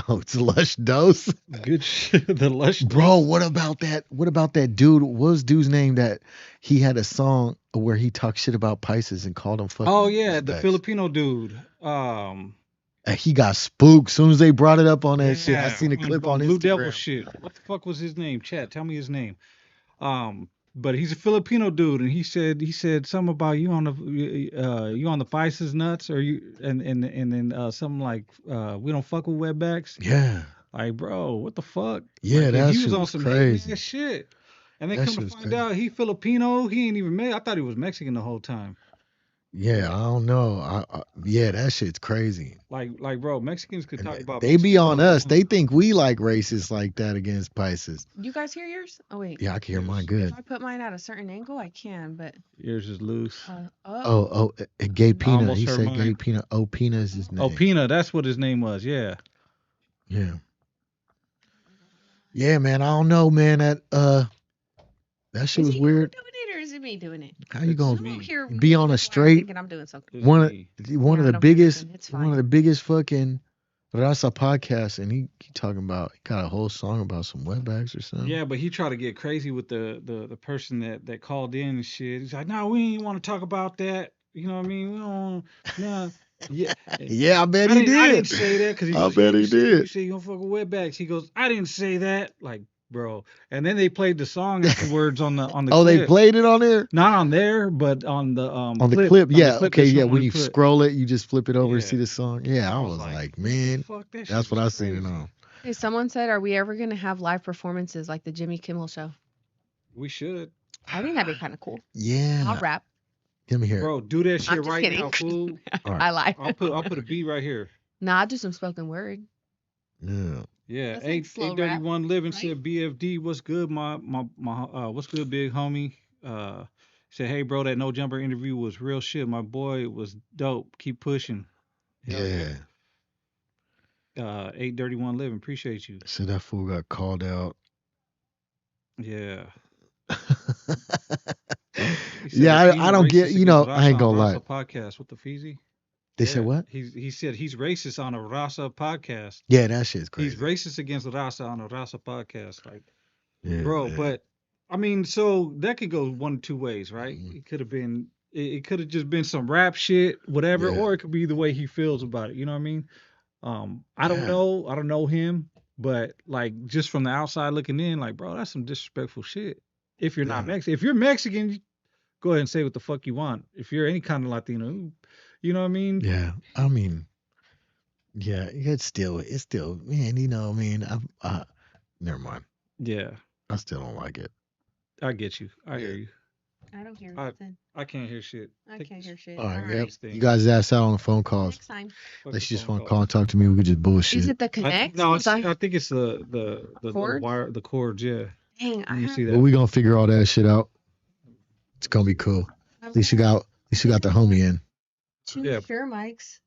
Oh, it's a lush dose. Good shit. The lush. Bro, what about that? What about that dude? What was dude's name that he had a song where he talked shit about Pisces and called them fucking? Oh yeah, the Filipino dude. He got spooked as soon as they brought it up on that shit. I seen a clip on Blue Instagram. Devil shit. What the fuck was his name? Chat, tell me his name. But he's a Filipino dude, and he said something about you on the Pisces nuts, or you and then something like we don't fuck with wetbacks. Yeah. Like, bro, what the fuck? Yeah, like, that he was on some crazy shit. And then that come to find out he Filipino. He ain't even I thought he was Mexican the whole time. Yeah, I don't know. Yeah, that shit's crazy. Like, bro, Mexicans could talk about. They be on us. They think we like racist like that against Pisces. You guys hear yours? Oh wait. Yeah, I can hear mine good. If I put mine at a certain angle, I can, but yours is loose. Gay Pina. He said mine. Gay Pina. Oh, Pina is his name. Oh, Pina. That's what his name was. Yeah. Yeah. Yeah, man. I don't know, man. That shit was weird. Doing it, or is it me doing it? How you gonna be on a straight? I'm doing something. One of the biggest fucking Raza podcasts, and he talking about, he got a whole song about some wetbacks or something. Yeah, but he tried to get crazy with the person that called in and shit. He's like, no, we ain't want to talk about that. You know what I mean? We don't. Nah. Yeah. Yeah, I bet he did. I didn't say that because I bet he did. You say you don't fuck with wetbacks. He goes, I didn't say that. Like, bro. And then they played the song afterwards on the Oh, clip. they played it on there? Not on there, but on the the clip. Yeah, okay, yeah. When you scroll it, you just flip it over and see the song. Yeah, I was like, man, that's what I seen it on. Hey, someone said, are we ever gonna have live performances like the Jimmy Kimmel show? We should. I think that'd be kind of cool. Yeah. I'll rap. Let me hear. Bro, do that shit right kidding. now, fool. Right. I lie. I'll put a beat right here. Nah, I'll do some spoken word. Yeah. Yeah. That's like slow 831 Living right? said BFD, what's good, my what's good, big homie? Said, hey bro, that No Jumper interview was real shit. My boy was dope. Keep pushing. Yeah. 831 Living, appreciate you. So that fool got called out. Yeah. Yeah, I don't get, I ain't gonna lie. Podcast with the Feezy. They said what? He said he's racist on a Rasa podcast. Yeah, that shit's crazy. He's racist against Rasa on a Rasa podcast. Like, yeah, bro, man. but I mean, so that could go one of two ways, right? Mm-hmm. It could have been, it could have just been some rap shit, whatever, or it could be the way he feels about it. You know what I mean? I don't know. I don't know him, but like just from the outside looking in, like, bro, that's some disrespectful shit. If you're not Mexican, if you're Mexican, go ahead and say what the fuck you want. If you're any kind of Latino, you know what I mean? Yeah, I mean, yeah, it's still, man, you know what I mean? Never mind. Yeah. I still don't like it. I get you. I hear you. I don't hear nothing. I can't hear shit. I can't hear shit. All right, yep. Thing. You guys asked out on the phone calls. Next time. Unless you just want to call and talk to me, we could just bullshit. Is it the connect? I think it's the cords? wire, the cords, yeah. Dang, You see that? Well, we're gonna figure all that shit out. It's gonna be cool. At least you got the homie in. Two sure mics.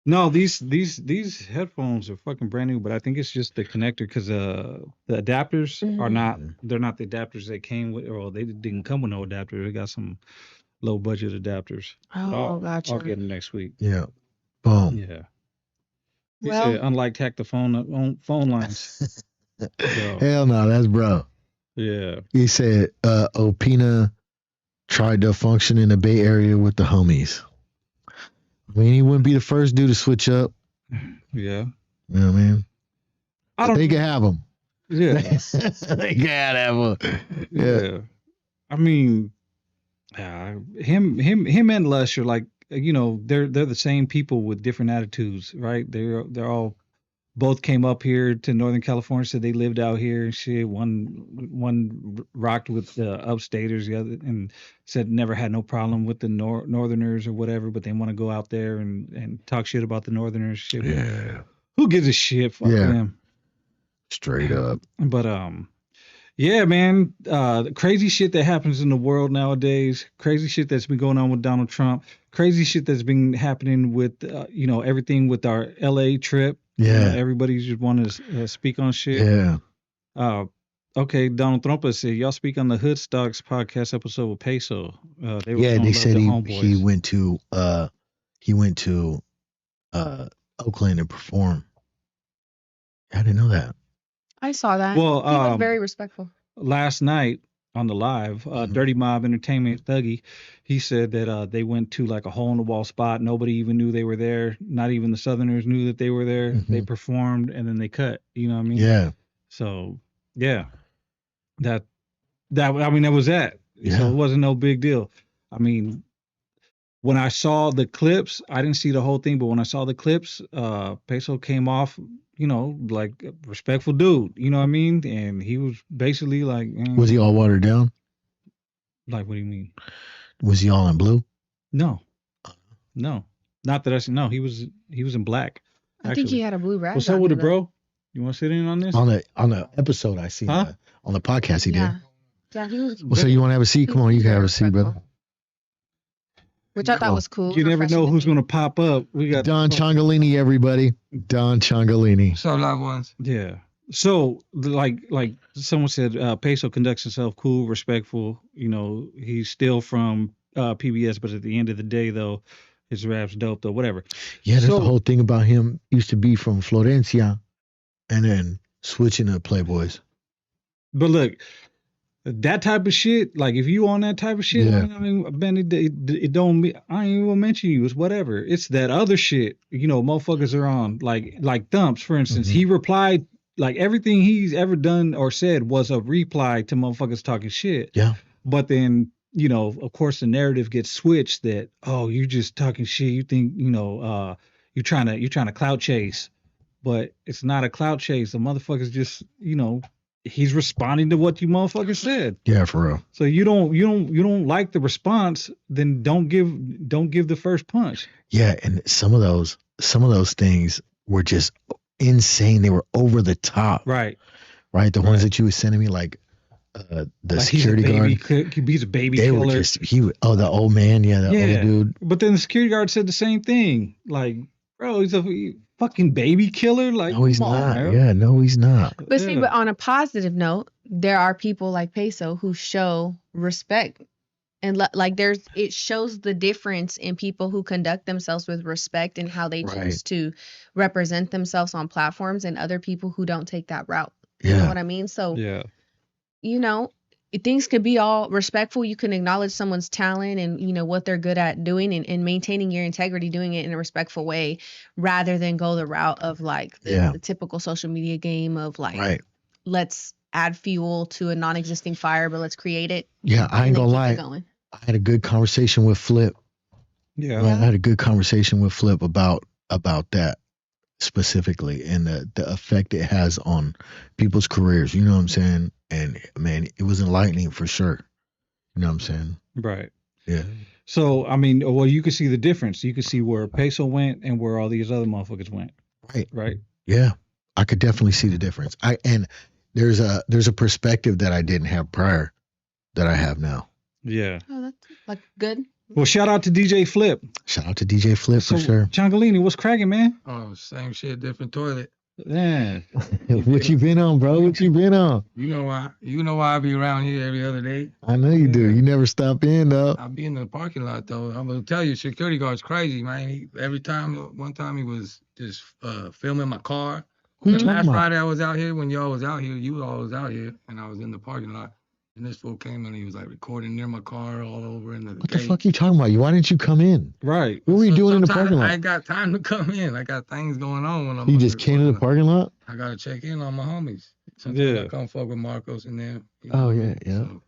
No, these headphones are fucking brand new, but I think it's just the connector because the adapters are not. They're not the adapters that came with, or they didn't come with no adapter. They got some low budget adapters. Oh, gotcha. I'll get them next week. Yeah. Boom. Yeah. He said, unlike tech the phone lines. Hell no, that's bro. Yeah. He said Opina tried to function in the Bay Area with the homies. I mean, he wouldn't be the first dude to switch up. Yeah. You know what I mean? They can have him. Yeah. They can have him. Yeah. I mean, him and Lush are like, you know, they're the same people with different attitudes, right? They're all both came up here to Northern California, so they lived out here and shit. One rocked with the upstaters, the other, and said never had no problem with the Northerners or whatever, but they want to go out there and talk shit about the Northerners. Shit. Yeah. Who gives a shit? Fuck them. Straight up. But yeah, man, crazy shit that happens in the world nowadays. Crazy shit that's been going on with Donald Trump. Crazy shit that's been happening with you know, everything with our LA trip. Yeah. You know, everybody's just want to speak on shit. Yeah. Okay, Donald Trump said y'all speak on the Hood Stocks podcast episode with Peso. They said he went to Oakland and perform. I didn't know that. I saw that. Well, he was very respectful. Last night on the live, Dirty Mob Entertainment Thuggy, he said that they went to like a hole in the wall spot. Nobody even knew they were there. Not even the Southerners knew that they were there. They performed and then they cut. You know what I mean? Yeah. So yeah, that I mean that was that. Yeah. So it wasn't no big deal. I mean, when I saw the clips, I didn't see the whole thing, but when I saw the clips, Peso came off, you know, like a respectful dude, you know what I mean? And he was basically like, was he all watered down? Like, what do you mean? Was he all in blue? No, not that I see. No, he was in black. I think he had a blue rag. What's up with it, bro? You want to sit in on this? On the episode I see, on the podcast he did. Yeah, he was. Well, so you want to have a seat? Come on, you can have a seat, brother. Which I thought was cool. You never know who's going to pop up. We got Don Changolini, everybody. Don Changolini. So loved ones. Yeah. So like someone said, Peso conducts himself cool, respectful. You know, he's still from PBS, but at the end of the day, though, his rap's dope, though. Whatever. Yeah, that's the whole thing about him. Used to be from Florencia, and then switching to Playboys. But look. That type of shit, like if you on that type of shit, I mean, Ben, it don't. I ain't even gonna mention you. It's whatever. It's that other shit. You know, motherfuckers are on like Thumps, for instance. He replied like everything he's ever done or said was a reply to motherfuckers talking shit. Yeah. But then, you know, of course, the narrative gets switched that you just talking shit. You think you're trying to clout chase, but it's not a clout chase. The motherfuckers just he's responding to what you motherfuckers said. Yeah, for real. So you don't like the response, then don't give the first punch. Yeah, and some of those things were just insane. They were over the top. Right. The ones that you were sending me, like the security guard. He's a baby they killer. Were just the old man, the older dude. But then the security guard said the same thing. Like, bro, he's a fucking baby killer. Like, no, he's not. Yeah, no, he's not. But see, but on a positive note, there are people like Peso who show respect, and it shows the difference in people who conduct themselves with respect and how they choose to represent themselves on platforms, and other people who don't take that route. You know what I mean? So things could be all respectful. You can acknowledge someone's talent and what they're good at doing, and maintaining your integrity, doing it in a respectful way, rather than go the route of like the typical social media game of like, let's add fuel to a non-existing fire, but let's create it. Yeah, I ain't gonna lie. I had a good conversation with Flip. Yeah, I had a good conversation with Flip about that specifically, and the effect it has on people's careers. You know what I'm saying? And man, it was enlightening for sure. You know what I'm saying? Right. Yeah. So, I mean, well, you can see the difference. You can see where Peso went and where all these other motherfuckers went. Right. Right. Yeah. I could definitely see the difference. And there's a perspective that I didn't have prior that I have now. Yeah. Oh, that's like good. Well, shout out to DJ Flip. Shout out to DJ Flip for sure. Changolini, what's cracking, man? Oh, same shit, different toilet. Man. What you been on, bro? What you been on? You know why I be around here every other day? I know you do. You never stop in, though. I be in the parking lot, though. I'm going to tell you, security guard's crazy, man. One time he was just filming my car. Who you The talking last about? Friday I was out here, when y'all was out here, you all was out here, and I was in the parking lot. And this fool came and he was like recording near my car all over in the What gate. the fuck you talking about? Why didn't you come in? Right. What were you doing in the Sometimes parking lot? I ain't got time to come in. I got things going on when I'm You on just came to the parking lot? I gotta check in on my homies. Sometimes Yeah. I come fuck with Marcos and them. Oh, yeah, yeah. So,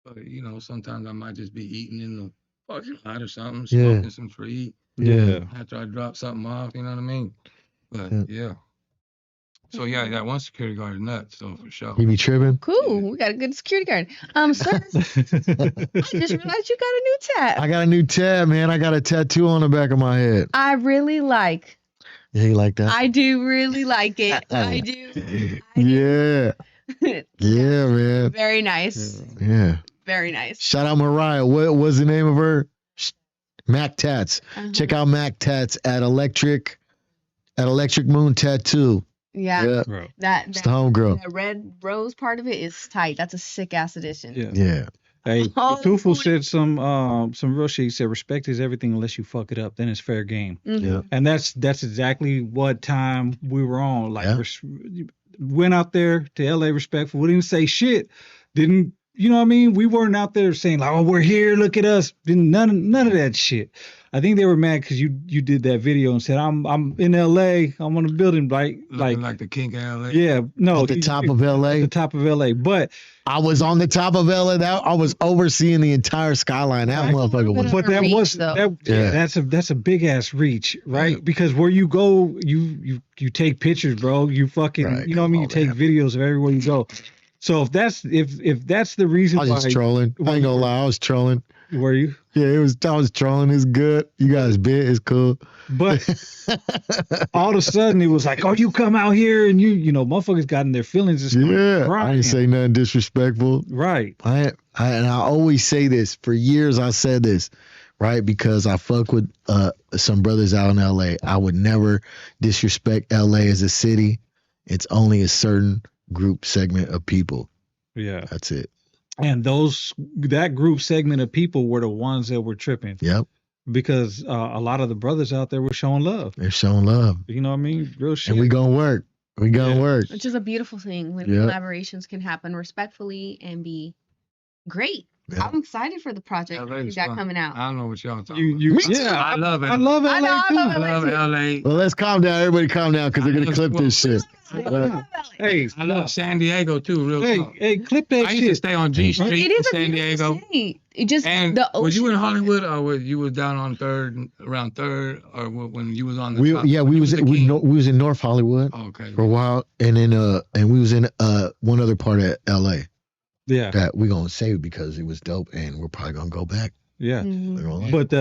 but sometimes I might just be eating in the parking lot or something, Yeah. smoking some tree Yeah. after I drop something off. You know what I mean? But Yeah. yeah. So yeah, that one security guard is nuts. So for sure. You be tripping? Cool. We got a good security guard. Sir, I just realized you got a new tab. I got a new tab, man. I got a tattoo on the back of my head. I really like. Yeah, you like that? I do really like it. I do. Yeah. Yeah, man. Very nice. Yeah. Very nice. Shout out Mariah. What was the name of her? Mac Tats. Uh-huh. Check out Mac Tats at Electric Moon Tattoo. Yeah. Bro. That It's the homegirl. that red rose part of it is tight. That's a sick ass addition. Yeah. Yeah. Hey, Oh, Tufu boy. said some real shit. He said respect is everything unless you fuck it up. Then it's fair game. Mhm. Yeah. And that's exactly what time we were on. Like, Yeah. went out there to LA respectful. We didn't say shit. Didn't, you know what I mean? We weren't out there saying like, oh, we're here. Look at us. None of that shit. I think they were mad because you did that video and said, I'm in LA. I'm on a building Looking like the king of LA. yeah, no, At the top of at LA. the top of LA. But I was on the top of LA. I was overseeing the entire skyline. That motherfucker was. but that reach, was though. yeah, that's a big ass reach, right? Because where you go, you take pictures, bro. You fucking, Right. you know what I mean? You take videos of everywhere you go. So if that's the reason I was why, just trolling. I ain't gonna lie. I was trolling. were you? Yeah, I was trolling. It's good. You guys bit. It's cool. But all of a sudden it was like, oh, you come out here and you know, motherfuckers got in their feelings and stuff. Yeah. I Crying. didn't say nothing disrespectful. Right. And I always say this. For years I said this, right? Because I fuck with some brothers out in LA. I would never disrespect LA as a city. It's only a certain group segment of people. Yeah. That's it. And that group segment of people were the ones that were tripping Yep. because a lot of the brothers out there were showing love. They're showing love. You know what I mean? Real shit. And we gonna work. We gonna work. Which is a beautiful thing when Yeah. collaborations can happen respectfully and be great. Yeah. I'm excited for the project LA you is got fun. coming out. I don't know what y'all talking you about. yeah. I love it. I love LA I know, I too. love I love LA. Well, let's calm down. Everybody calm down because they're gonna clip this shit. Hey, I love San Diego too, real hey, talk. hey, clip that I used to shit. stay on G Street It in is a San beautiful Diego. city. It just And the ocean. was you in Hollywood, or you was down on around Third, or when you was on the We top? yeah, When we you was the we king? was in North Hollywood Okay. for a while, and then and we was in one other part of LA Yeah, that we gonna save because it was dope, and we're probably gonna go back. yeah. Mhm. We're gonna- But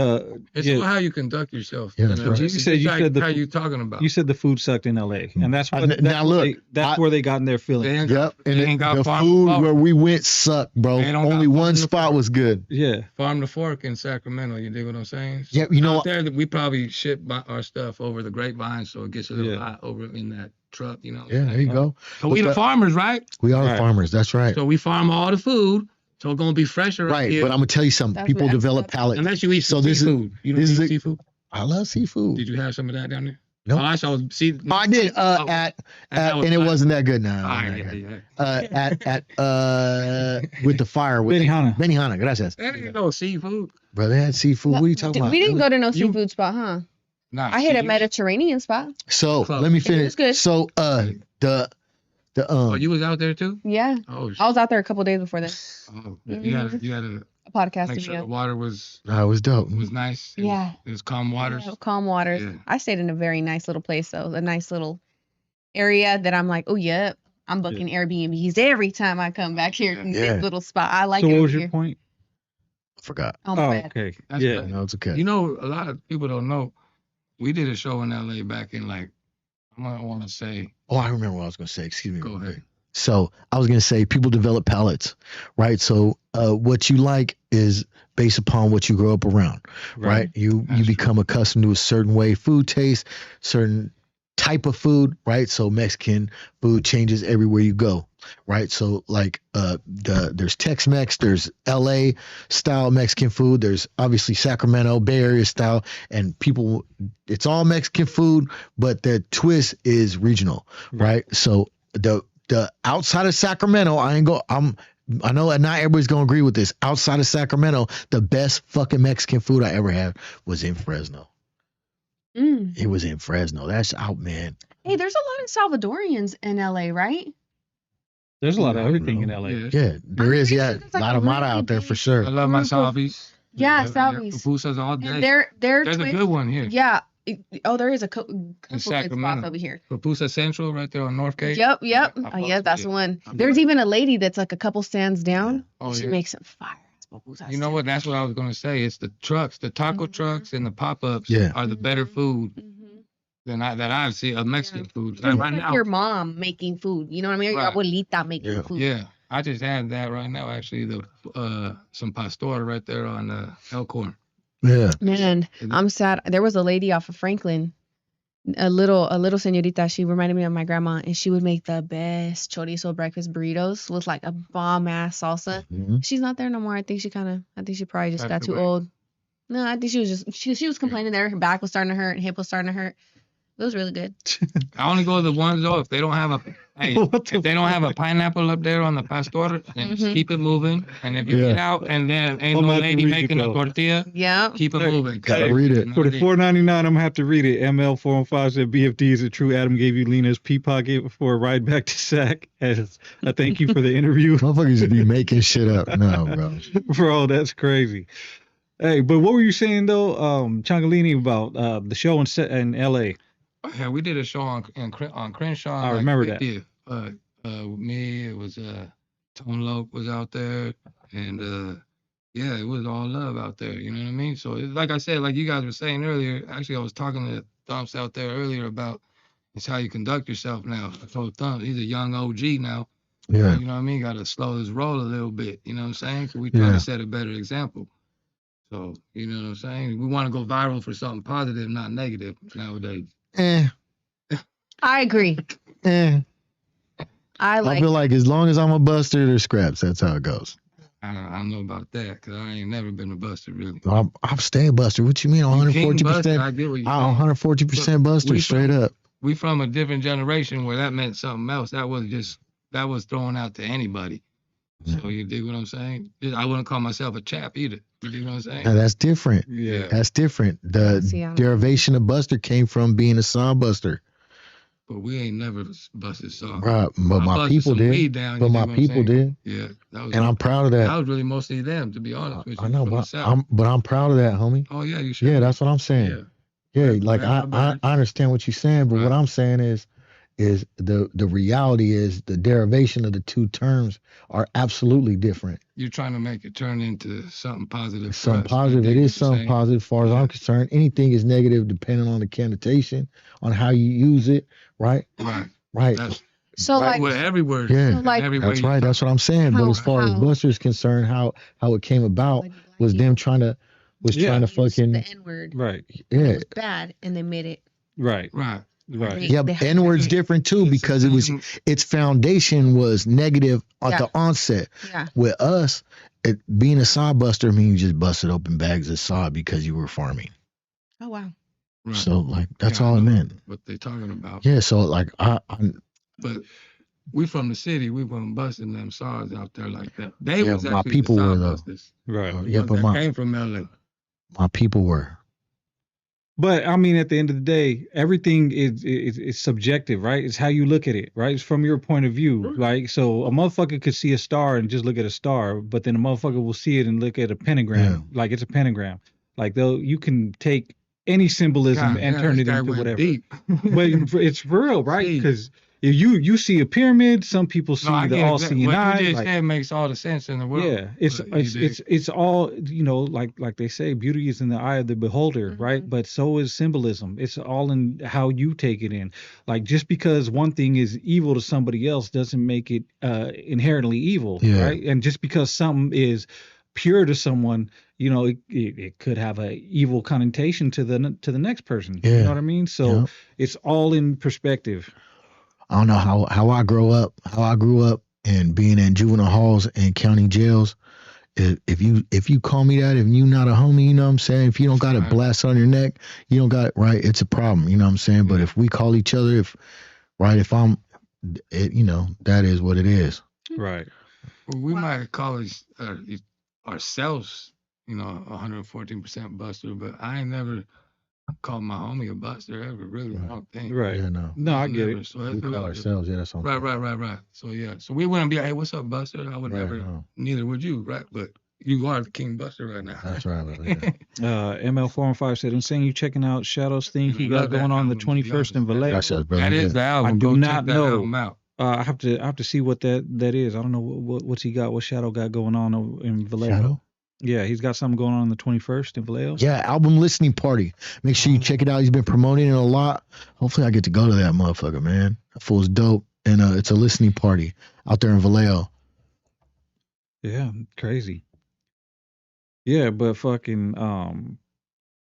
It's yeah, how you conduct yourself. Yeah, you that's know? right. You It's said- you like said the how food- you talking about. you said the food sucked in LA, and that's what Now look, that's where they got in their They feelings. ain't Yep, got, and they ain't got the farm food to where fork. we went sucked, bro. They don't Only got one farm to spot fork. was good. Yeah, Farm to fork in Sacramento. You dig what I'm saying? Yeah, you know Out there, we probably ship our stuff over the grapevine, so it gets a little hot over in that truck. You know? Yeah, there you go. So we the farmers, right? We are Right. farmers. That's right. So we farm all the food, so it's gonna be fresher. Right, here, but I'm gonna tell you something. That's People what- develop palates. unless you eat So some this is- seafood. You don't this is eat a- seafood? I love seafood. Did you have some of that down there? Nope. Oh, I saw. See, Oh, I did. Oh, At that was and it fine. wasn't that good. No, Ah, not yeah, good. yeah. With the fire. With Benihana. Benihana. Gracias. That ain't no seafood. Bro, they had seafood. What are you talking about? We didn't go to no You- seafood spot, huh? Nah, I hit a see, Mediterranean spot. So Close. let me It finish. was good. So the Oh, you was out there too? Yeah. Oh, I was out there a couple days before this. you had to A podcast make sure the video. water was it was dope. nice. Yeah. It was calm waters. Yeah, calm waters. Yeah. I stayed in a very nice little place though, a nice little area that I'm like, oh yep, I'm booking Airbnbs every time I come back here in Yeah. this little spot. I like so it what over was your here. point? Forgot. Oh, Oh, my bad. okay. That's Yeah. bad. No, it's okay. You know, a lot of people don't know. We did a show in LA back in like, I might want to say, Oh, I remember what I was gonna say. Excuse me. go ahead. So I was gonna say people develop palates, right? So what you like is based upon what you grow up around, right? You become accustomed to a certain way food tastes, certain type of food, right? So Mexican food changes everywhere you go, right? So like there's Tex-Mex, there's LA style Mexican food, there's obviously Sacramento, Bay Area style, and people, it's all Mexican food, but the twist is regional, right? So the outside of Sacramento, I know not everybody's gonna agree with this. Outside of Sacramento, the best fucking Mexican food I ever had was in Fresno. It was in Fresno. That's out, man. Hey, there's a lot of Salvadorians in LA, right? There's a lot of everything in LA. Yeah, there is. Yeah, a lot of Mata out there for sure. I love my salvies. Yeah, salvies. Pupusas all day. There's a good one here. Yeah. There is a couple good spots Sacramento over here. Pupusa Central right there on North Gate. Yep. Oh, yeah, that's the one. There's even a lady that's like a couple stands down. She makes some fire. You know what? That's what I was gonna say. It's the trucks, the taco trucks, and the pop-ups are the better food than that I've seen of Mexican food. Like right now, your mom making food. You know what I mean? Your abuelita making food. Yeah, I just had that right now. Actually, some pastor right there on Elkhorn. Yeah. Man, I'm sad. There was a lady off of Franklin, a little señorita. She reminded me of my grandma, and she would make the best chorizo breakfast burritos with like a bomb ass salsa. She's not there no more. I think she probably just got too old. No, I think she was she was complaining there. Her back was starting to hurt, and hip was starting to hurt. It was really good. I only go to the ones though if they don't have a pineapple up there on the pastor, then just keep it moving. And if you get out and then ain't no lady making a tortilla, keep it moving. Gotta read it. For the $4.99, I'm gonna have to read it. ML415 said BFD is a true Adam gave you Lena's pea pocket for a ride back to Sac as a thank you for the interview. Motherfuckers just be making shit up. No, bro. Bro, that's crazy. Hey, but what were you saying though, Changolini, about the show in LA? Yeah, we did a show on Crenshaw. I remember that. Me, it was Tone Loc was out there, and it was all love out there. You know what I mean? So like I said, like you guys were saying earlier. Actually, I was talking to Thumps out there earlier about it's how you conduct yourself now. I told Thumps, he's a young OG now. Yeah. You know what I mean? Got to slow his roll a little bit. You know what I'm saying? So we trying to set a better example. So you know what I'm saying? We want to go viral for something positive, not negative nowadays. I agree. I feel like as long as I'm a buster, there's scraps. That's how it goes. I don't know about that because I ain't never been a buster really. I'm staying buster. What you mean? 140%? I get what you're saying. 140% buster, straight up. We from a different generation where that meant something else. That was thrown out to anybody. So you dig what I'm saying? I wouldn't call myself a chap either. You dig what I'm saying? Now, that's different. Yeah. That's different. The derivation of buster came from being a song buster. But we ain't never busted saw. Right, but my people did. But my people did. Yeah, and I'm proud of that. That was really mostly them, to be honest with you. I know, but I'm proud of that, homie. Oh yeah, you should. Yeah, that's what I'm saying. Yeah, like I understand what you're saying, but what I'm saying is the reality is the derivation of the two terms are absolutely different. You're trying to make it turn into something positive. Something positive. It is something positive as far as I'm concerned. Anything is negative depending on the connotation, on how you use it, right? Right. So like with every word. Yeah, that's right. That's what I'm saying. But as far as Buster is concerned, how it came about was them trying to fucking the N-word. Right. Yeah. It was bad and they made it. Right. Yeah, but N-word's different too because its foundation was negative at the onset. Yeah. With us, being a sod buster means you just busted open bags of sod because you were farming. Oh wow. Right. So like that's all it meant. What they talking about? Yeah. So like But we from the city. We weren't busting them sods out there like that. They was my actually people the were sod though. busters. Right. Yeah, but came from LA. My people were. But I mean, at the end of the day, everything is subjective, right? It's how you look at it, right? It's from your point of view. Like, so a motherfucker could see a star and just look at a star, but then a motherfucker will see it and look at a pentagram, like it's a pentagram. Like you can take any symbolism and turn it into whatever. But it's real, right? Because if you see a pyramid, some people see the all-seeing eye. What you just said makes all the sense in the world. Yeah, it's all, like they say, beauty is in the eye of the beholder, right? But so is symbolism. It's all in how you take it in. Like just because one thing is evil to somebody else doesn't make it inherently evil, right? And just because something is pure to someone, you know, it could have a evil connotation to the next person. Yeah. You know what I mean? So Yep. it's all in perspective. I don't know how I grew up and being in juvenile halls and county jails. If you call me that, if you not a homie, you know what I'm saying? If you don't got a blast on your neck, you don't got it right, it's a problem, you know what I'm saying? But if we call each other, if I'm, you know, that is what it is. Right. Well, we might call ourselves, you know, 114% buster, but I ain't never called my homie a buster ever, really. I don't think. Right. Yeah, no. No, I get Never. it. So We call ourselves, yeah, that's all. Right. So yeah. So we wouldn't be like, hey, what's up, Buster? I would Right, never, no. neither would you, right? But you are the King Buster right now. That's right. Yeah. ML415 said, N-Sane, you checking out Shadow's thing he got going on the 21st in Vallejo? Gracias, brother. That is the album. I do Go not check that know. album out. I have to see what that is. I don't know what's he got, what Shadow got going on in Vallejo. Shadow? Yeah, he's got something going on the 21st in Vallejo. Yeah, album listening party. Make sure you check it out. He's been promoting it a lot. Hopefully I get to go to that motherfucker, man. That fool's dope. And it's a listening party out there in Vallejo. Yeah, crazy. Yeah, but fucking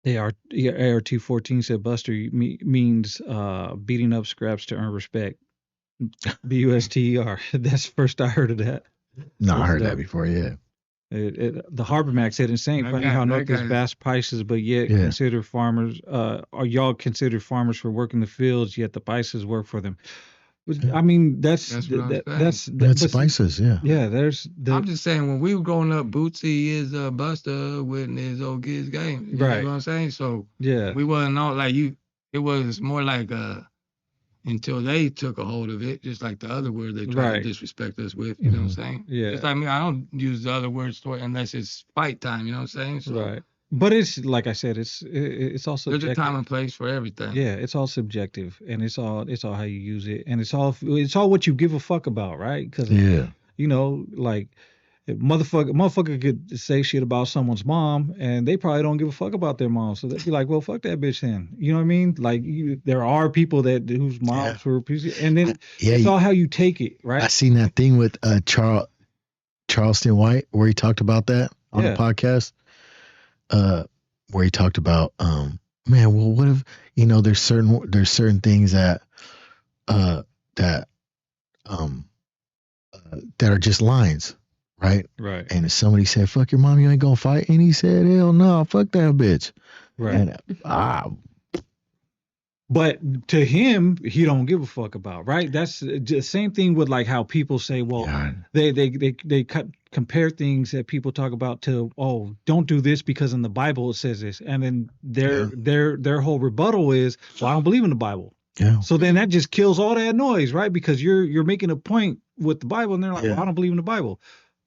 AR214 said Buster means beating up scraps to earn respect. BUSTER. That's the first I heard of that. No, I heard that before, yeah. The Harbor Max said N-Sane. Funny how North is vast prices, but yet consider farmers. Are y'all considered farmers for working the fields? Yet the spices work for them. I mean, that's spices, yeah. Yeah, I'm just saying, when we were growing up, Bootsy is a buster with his old kids game. You right. know what I'm saying? So yeah, we wasn't all like you. It was more like until they took a hold of it, just like the other word they tried to disrespect us with. You know what I'm saying? Yeah. Just like me, I don't use the other words unless it's fight time. You know what I'm saying? So, right. But it's like I said, it's all subjective. There's a time and place for everything. Yeah, it's all subjective, and it's all how you use it, and it's all what you give a fuck about, right? Because you know, like motherfucker could say shit about someone's mom, and they probably don't give a fuck about their mom, so they'd be like, well, fuck that bitch then. You know what I mean? Like there are people whose moms were pieces, and then it's all how you take it, right? I seen that thing with Charleston White where he talked about that on the podcast. Where he talked about, man, well, what if, you know, there's certain things that are just lines, right? Right. And if somebody said, fuck your mom, you ain't gonna fight. And he said, hell no, fuck that bitch. Right. And, but to him, he don't give a fuck about, right? That's the same thing with like how people say, well, they compare things that people talk about to, oh, don't do this because in the Bible it says this, and then their whole rebuttal is, well, I don't believe in the Bible. Yeah. So then that just kills all that noise, right? Because you're making a point with the Bible, and they're like, well, I don't believe in the Bible.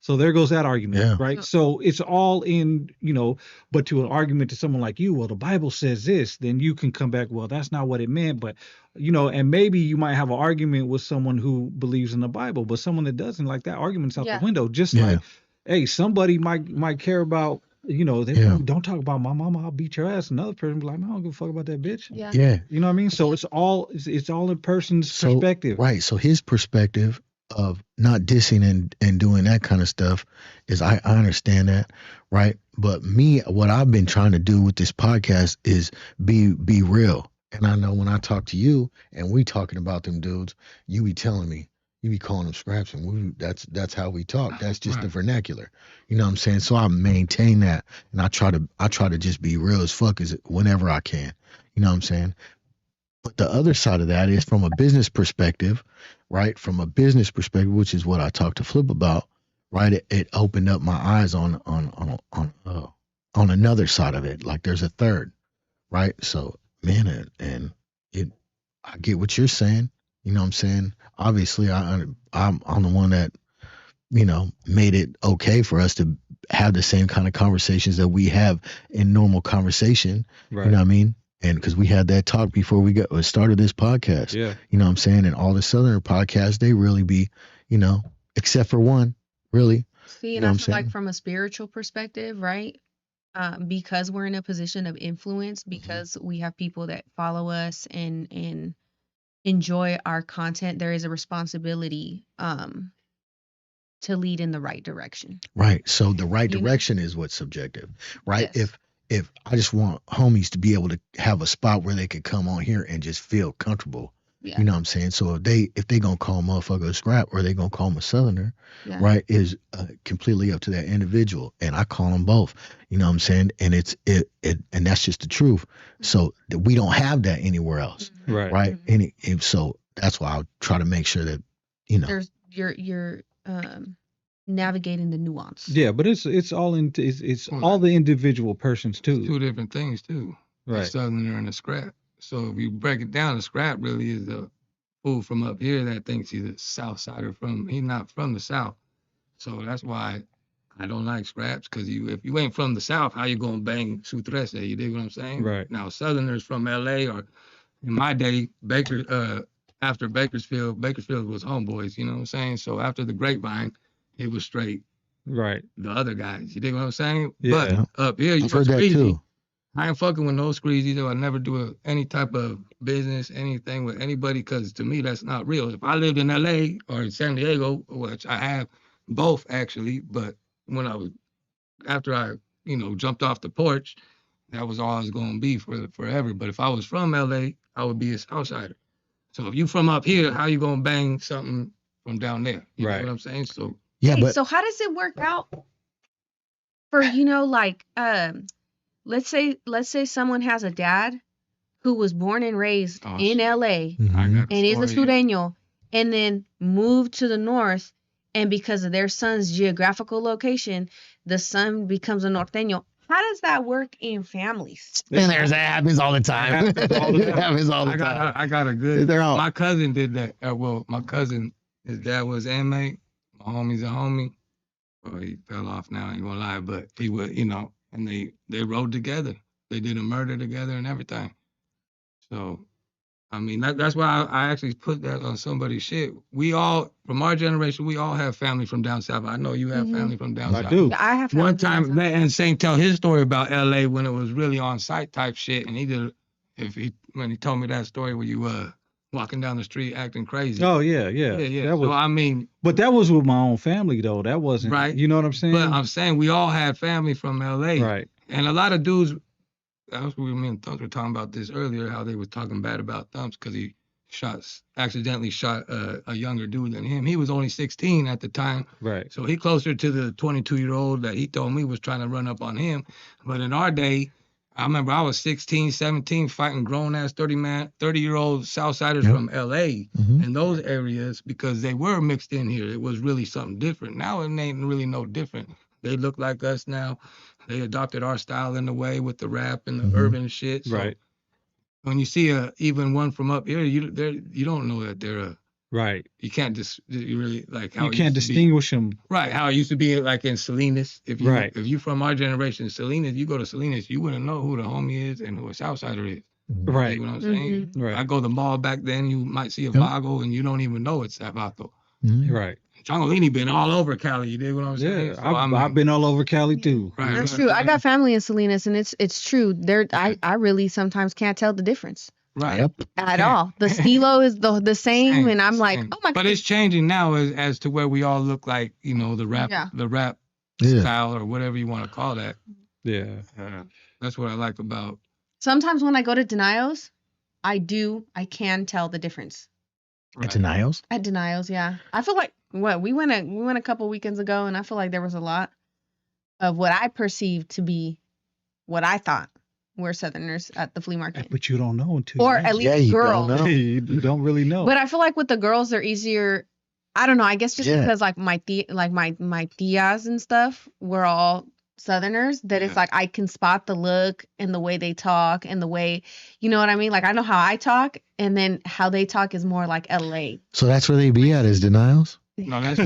So there goes that argument, right? So it's all in, you know, but to an argument to someone like you, well, the Bible says this, then you can come back, well, that's not what it meant. But, you know, and maybe you might have an argument with someone who believes in the Bible, but someone that doesn't, like that argument's out the window. Just like, hey, somebody might care about, you know, they don't talk about my mama, I'll beat your ass. Another person be like, man, I don't give a fuck about that bitch. Yeah. You know what I mean? So it's all in person's perspective. Right. So his perspective of not dissing and doing that kind of stuff is I understand that, right? But me, what I've been trying to do with this podcast is be real. And I know when I talk to you and we talking about them dudes, you be telling me, you be calling them scraps, and that's how we talk. That's just the vernacular. You know what I'm saying? So I maintain that, and I try to just be real as fuck whenever I can. You know what I'm saying? But the other side of that is from a business perspective, right? From a business perspective, which is what I talked to Flip about, right? It opened up my eyes on another side of it. Like there's a third, right? So, man, I get what you're saying. You know what I'm saying? Obviously, I'm the one that, you know, made it okay for us to have the same kind of conversations that we have in normal conversation. Right. You know what I mean? And because we had that talk before we started this podcast. Yeah. You know what I'm saying? And all the Southern podcasts, they really be, you know, except for one, really. See, and I feel like from a spiritual perspective, right? Because we're in a position of influence, because we have people that follow us and enjoy our content, there is a responsibility to lead in the right direction. Right. So the right direction is what's subjective, right? Yes. If I just want homies to be able to have a spot where they could come on here and just feel comfortable, Yeah. you know what I'm saying? So if they gonna call a motherfucker a scrap or they gonna call him a Southerner, Yeah. right, is completely up to that individual. And I call them both, you know what I'm saying? And and that's just the truth. So we don't have that anywhere else, right? And so that's why I'll try to make sure that, you know, There's you're navigating the nuance. Yeah, but it's all all the individual persons too. Two different things too. Right. A Southerner and a scrap. So if you break it down, a scrap really is a fool from up here that thinks he's a South Sider he's not from the South. So that's why I don't like scraps, because if you ain't from the South, how you gonna bang su trece? You dig what I'm saying? Right. Now Southerners from LA, or in my day, after Bakersfield was homeboys, you know what I'm saying? So after the Grapevine, it was straight Right. the other guys. You dig what I'm saying? Yeah. But up here, you I've heard that too. I ain't fucking with no screezy, though. I never do any type of business, anything with anybody, because to me, that's not real. If I lived in LA or in San Diego, which I have both actually, but after I jumped off the porch, that was all I was going to be for forever. But if I was from LA, I would be a Southsider. So if you from up here, how you going to bang something from down there? You know what I'm saying? So yeah, Hey, but so how does it work out for let's say someone has a dad who was born and raised in LA and is a sureño, and then moved to the north, and because of their son's geographical location, the son becomes a norteño. How does that work in families? that happens all the time. It happens all the time. I got a good. They're all. My cousin did that. Well, my cousin, his dad was Ayme. My homie's a homie. Well, he fell off now. I ain't gonna lie, but he would, and they rode together. They did a murder together and everything. So, I mean, that's why I actually put that on somebody's shit. We all, from our generation, we all have family from down south. I know you have family from down south. I do. I have One time, N-Sane tell his story about LA when it was really on site type shit, and when he told me that story where you walking down the street acting crazy. Oh yeah. That was, so I mean, but that was with my own family though. That wasn't right. You know what I'm saying? But I'm saying we all had family from LA, right? And a lot of dudes. That's what me and Thumps were talking about this earlier. How they were talking bad about Thumps because he accidentally shot a younger dude than him. He was only 16 at the time. Right. So he closer to the 22-year-old that he told me was trying to run up on him. But in our day, I remember I was 16, 17 fighting grown-ass 30-year-old Southsiders from L.A. in those areas because they were mixed in here. It was really something different. Now it ain't really no different. They look like us now. They adopted our style in a way with the rap and the urban shit. So right. When you see even one from up here, you don't know that they're a right. You can't you really like how you can't distinguish them. Right, how it used to be like in Salinas. If you from our generation, Salinas, you go to Salinas, you wouldn't know who the homie is and who a Southsider is. Right. You know what I'm saying? Right. I go to the mall back then, you might see a Vago and you don't even know it's Zapato. Right. Changolini been all over Cali. You dig what I'm saying? Yeah, so I've been all over Cali too. Right, that's true. I got family in Salinas, and it's true. I really sometimes can't tell the difference. Right. At all. The stilo is the same, and I'm like, oh my. But it's changing now as to where we all look like, the rap style or whatever you want to call that. Yeah. That's what I like about. Sometimes when I go to Denials, I can tell the difference. Right. At Denials? At Denials, yeah. I feel like we went a couple weekends ago, and I feel like there was a lot of what I perceived to be what I thought were Southerners at the flea market. But you don't know until or at least girls. Don't know. You don't really know. But I feel like with the girls, they're easier. I don't know. I guess just because like my tias and stuff were all Southerners, that it's like I can spot the look and the way they talk and the way, you know what I mean? Like I know how I talk, and then how they talk is more like LA. So that's where they be at, is Denials? No, that's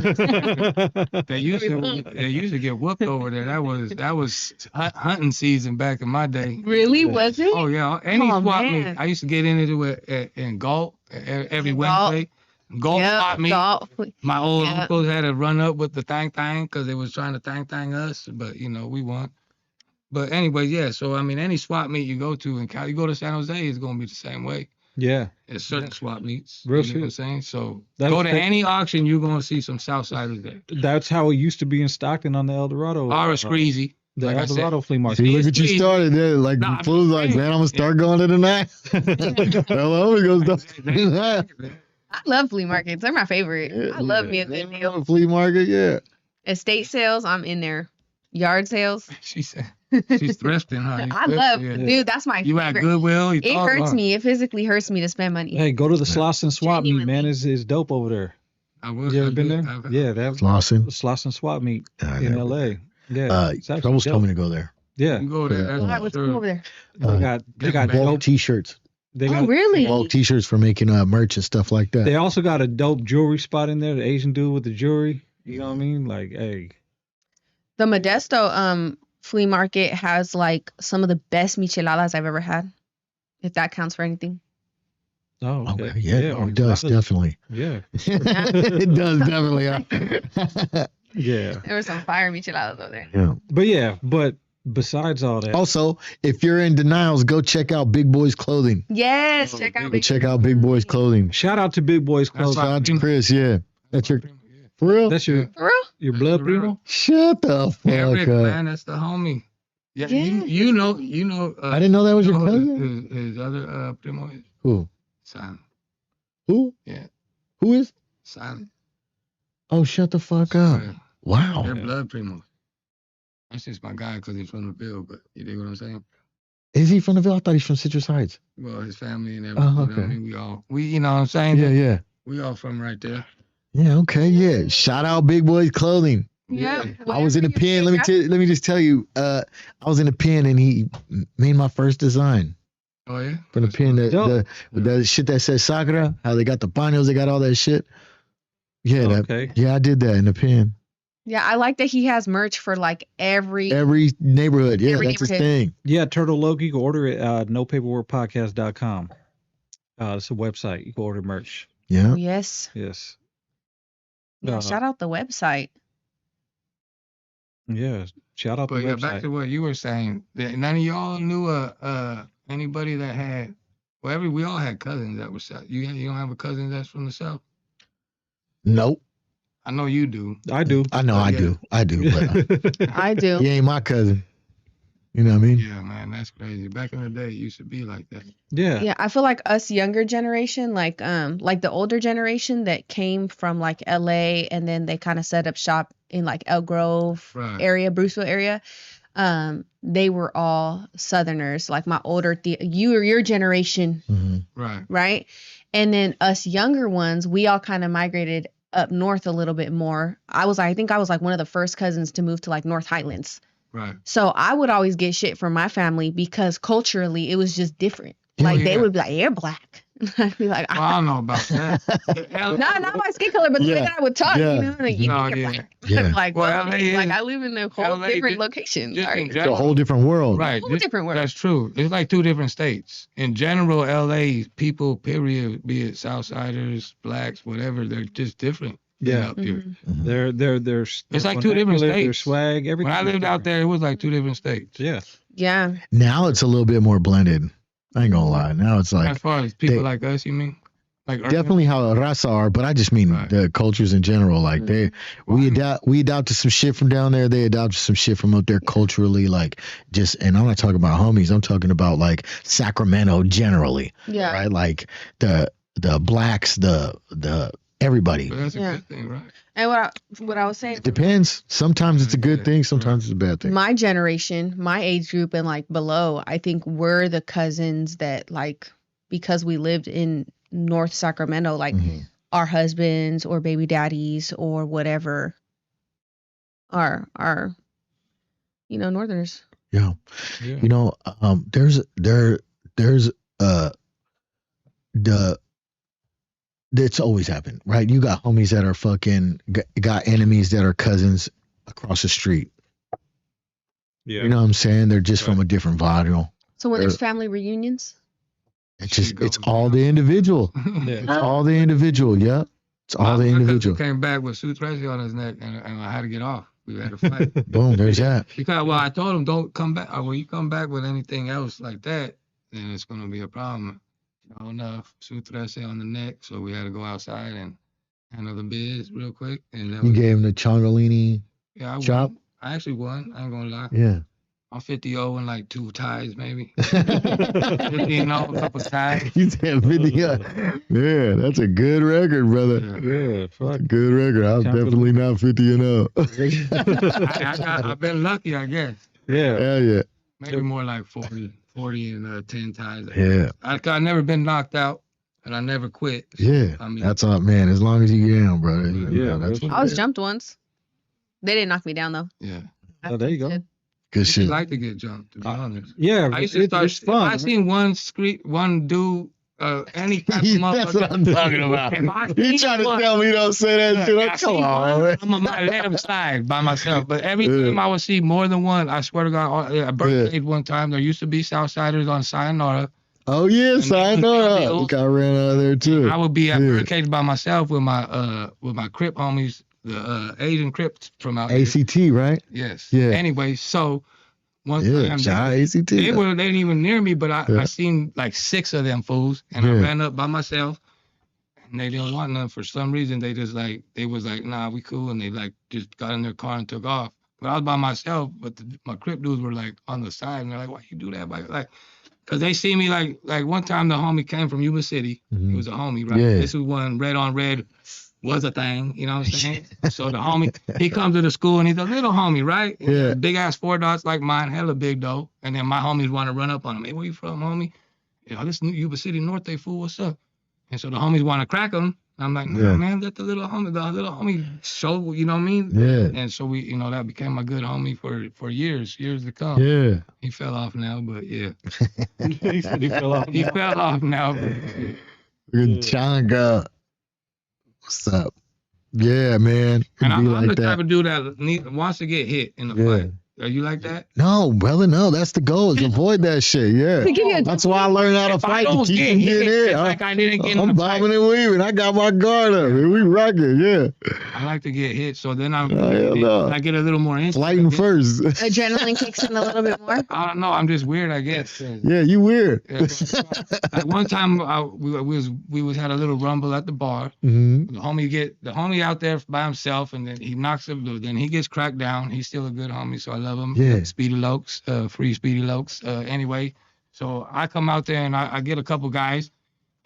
they used to get whooped over there. That was hunting season back in my day. Really? Was it? Oh yeah. Any swap meet. I used to get into it in Galt every Wednesday. Galt taught me. My old uncles had to run up with the thang because they was trying to thang us, but we won. But anyway, yeah. So I mean, any swap meet you go to in Cali, you go to San Jose, it's gonna be the same way. Yeah. At certain swap meets. Real you know what I'm shit. saying? So go to any auction, you're gonna see some Southsiders there. That's how it used to be in Stockton on the El Dorado. Or it's crazy. The Like El Dorado flea market. See, look at you started there. Like, Nah, fools like, man, I'm gonna start going to the night. Well, I'm gonna start doing that. I love flea markets. They're my favorite. I love me a good deal. Flea market, yeah. Estate sales, I'm in there. Yard sales. She said she's thrifting, huh? I love, dude, that's my You favorite. at Goodwill? It hurts me. It physically hurts me to spend money. Hey, go to the Slauson Swap Meet, Genuinely. man. It's dope over there. I will. You ever been there? Yeah, that's Slauson. Slauson Swap Meet Nah, in never LA. Yeah. it's actually Troubles dope. told me to go there. Yeah. You go there. That's All right, what's cool over there? They got bulk dope t-shirts. They got, Oh, really? Bulk t-shirts for making merch and stuff like that. They also got a dope jewelry spot in there. The Asian dude with the jewelry. You know what I mean? Like, hey. The Modesto flea market has like some of the best micheladas I've ever had. If that counts for anything. Oh, okay. Yeah, it does, definitely. Yeah. It does, definitely. Yeah. There were some fire micheladas over there. Yeah. But besides all that. Also, if you're in denials, go check out Big Boys Clothing. Yes, check out. Go check out Big Boys Clothing. Shout out to Big Boys Clothing. Shout out to Chris, yeah. That's your, for real? That's your, For real? your blood primo? Shut the fuck Eric, up. man, that's the homie. Yeah, Yeah. You know. I didn't know that was your who cousin. His other primo is Who? Silent. Who? Yeah, Who is? Silent. Oh, shut the fuck up. Yeah. Wow. They're blood primos. That's just my guy because he's from the Ville, but you dig what I'm saying? Is he from the Ville? I thought he's from Citrus Heights. Well, his family and everything. Oh, You know what I okay. mean? We you know what I'm saying? Yeah. We all from right there. Yeah, okay, yeah. Shout out Big Boys Clothing. Yeah. I was in the pen. Let me just tell you. I was in the pen and he made my first design. Oh yeah. From the pen, Dope. the shit that says Sakura, how they got the panos, they got all that shit. Yeah, Okay. I did that in the pen. Yeah, I like that he has merch for like every Neighborhood. Yeah, Every that's his neighborhood. thing. Yeah, Turtle Loki. You can order it at nopaperworkpodcast.com. It's a website. You can order merch. Yeah. Yes. Yes. Yeah, shout out the website. Yeah. Shout out But the yeah, website. back to what you were saying. That none of y'all knew anybody that had. Well, we all had cousins that were South. You don't have a cousin that's from the South? Nope. I know you do. I do. I know I Yeah. do. I do. But I do. he ain't my cousin. You know what I mean? Yeah, man, that's crazy. Back in the day, it used to be like that. Yeah. Yeah, I feel like us younger generation, like the older generation that came from like LA and then they kind of set up shop in like Elk Grove Right. area, Bruceville area. They were all Southerners, like my older your generation, Mm-hmm. Right. right? And then us younger ones, we all kind of migrated up north a little bit more. I think I was like one of the first cousins to move to like North Highlands. Right. So I would always get shit from my family because culturally it was just different. Yeah, Like they yeah. would be like, "You're black." I'd be like, Well, I don't know about that. not my skin color, but the way Yeah. that I would talk, Yeah. you know, like, you No, think you're yeah. black. Yeah. Like, Well, well, LA like is- I live in a whole LA different just- location. just Sorry. in It's a general. whole different world. Right. Whole different world. That's true. It's like two different states. In general, LA people, period, be it Southsiders, blacks, whatever, they're just different. than Yeah. Up here. Mhm. Mhm. They're It's like two different vernacular, Their states. swag, everything. When I lived out there, it was like two different states. Yeah. Yeah. Now it's a little bit more blended. I ain't gonna lie. Now it's like As far as people they- like us, you mean? Like urban? definitely how Rasa are, but I just mean Right. the cultures in general. Like we adopted some shit from down there. They adopted some shit from up there culturally. Like and I'm not talking about homies. I'm talking about like Sacramento generally, Yeah. right? Like the blacks, the everybody. But that's a Yeah. good thing, right? And what I was saying, It depends. Sometimes it's a good thing. Sometimes it's a bad thing. my generation, my age group and like below, I think we're the cousins that like, because we lived in North Sacramento, like Mhm. our husbands or baby daddies or whatever are Northerners. Yeah. Yeah. You know, there's it's always happened, right? You got homies that are fucking got enemies that are cousins across the street. Yeah. You know what I'm saying? They're just from Right. a different volume. So when there's family reunions, It's all the individual. Yeah. It's all the individual. Yeah. It's all the My cousin individual. came back with Sue Tracy on his neck, and I had to get off. We had to fight. Boom. There's that. Because, well, I told him, don't come back. When you come back with anything else like that, then it's going to be a problem. sutrese on the neck, so we had to go outside and handle the biz real quick. And You gave him the Changolini chop? won. I actually won. I ain't gonna lie. Yeah. I'm 50-0 in like 2 ties, maybe. 50-0, a couple ties. You said 50-0. Yeah, that's a good record, brother. Yeah, fuck. Good record. I'm definitely not 50-0. I've been lucky, I guess. Yeah. Hell yeah. Maybe more like 40 and 10 ties. Yeah. I never been knocked out, and I never quit. So, Yeah. I mean, That's all, man. As long as you get down, brother. Yeah, that's I was jumped once. They didn't knock me down though. yeah. Oh, there you go. good I shit. like to get jumped, to be honest. Yeah, I used to start. it's fun. I seen one dude, any type of That's motherfucker. what I'm talking about. If I You see trying to one- tell me you don't say that shit? I Come see on, one, man. I'm on my left side by myself. But every Yeah. time I would see more than one, I swear to God, I birthdayed one time. There used to be Southsiders on Sayonara. Oh yes, And I then know. Look, I ran out of there too. I would be at Yeah. barricades by myself with my Crip homies, the Asian Crips from out here. ACT, right? Yes. Yeah. Anyway, so one Yeah, time shout out ACT. they didn't even near me, but Yeah. I seen like 6 of them fools, and I Yeah. ran up by myself, and they didn't want none for some reason. They was like, nah, we cool, and they like just got in their car and took off. But I was by myself, but my Crip dudes were like on the side, and they're like, why you do that? Like, cause they see me like one time the homie came from Yuba City. Mhm. He was a homie, right? Yeah. This was when red on red was a thing, you know what I'm saying? So the homie, he comes to the school and he's a little homie, right? Yeah. Big ass 4 dots like mine, hella big though. And then my homies want to run up on him. Hey, where you from, homie? Yeah, this is Yuba City North, they fool, what's up? And so the homies want to crack him. I'm like, no, Yeah. man, let the little homie show, you know what I mean? Yeah. And so we, that became my good homie for years to come. Yeah. He fell off now, but yeah. He said he fell off. He fell off now, but Good Changa. What's up? Yeah, man. It'd and be I'm like the type that. of dude that wants to get hit in the Yeah. fight. Are you like that? No, brother, no. That's the goal. Is avoid that shit. Yeah. To give you a That's why I learned how to If I fight. To don't keep get from hit, getting it's hit. like I didn't get in I'm the fight. bobbing and weaving. I got my guard up. And we rocking. Yeah. I like to get hit, so then hell no. I get a little more instant. Flighting first. Adrenaline kicks in a little bit more. I don't know. I'm just weird, I guess. Yeah, you weird. Yeah, like one time we had a little rumble at the bar. hmm The homie out there by himself, and then he knocks him. Then he gets cracked down. He's still a good homie, so I love him. Yeah. Speedy Lokes, free Speedy Lokes. Anyway, so I come out there and I get a couple guys,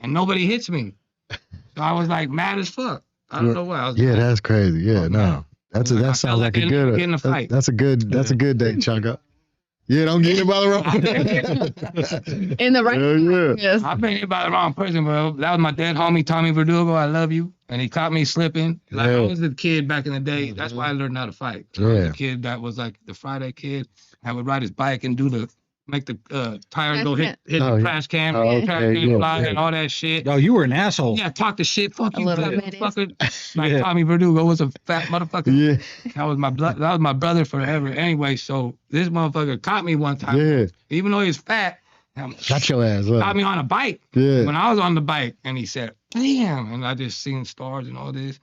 and nobody hits me. So I was like mad as fuck. I don't know why. I was Yeah, mad. that's crazy. Yeah, Oh, no. man. That I felt sounds like a like good getting a fight. That's a good day, Changa. Yeah, don't get hit by the wrong. In the right. Hell yeah. Yes. I've been hit by the wrong person, bro. That was my dead homie, Tommy Verdugo. I love you. And he caught me slipping. Like, I Yeah. was a kid back in the day. That's why I learned how to fight. I was Yeah. a kid that was like the Friday kid. I would ride his bike and make the tire go hit Oh, the yeah. trash can, Oh, the trash okay, can yeah, fly yeah. and all that shit. Yo, you were an asshole. Yeah, talk the shit. Fuck A you, little fat bit. motherfucker. Like Yeah. Tommy Verdugo was a fat motherfucker. Yeah. That was my brother forever. Anyway, so this motherfucker caught me one time. Yeah. Even though he was fat, Got your ass up. got me on a bike. Yeah. When I was on the bike, and he said, damn, and I just seen stars and all this,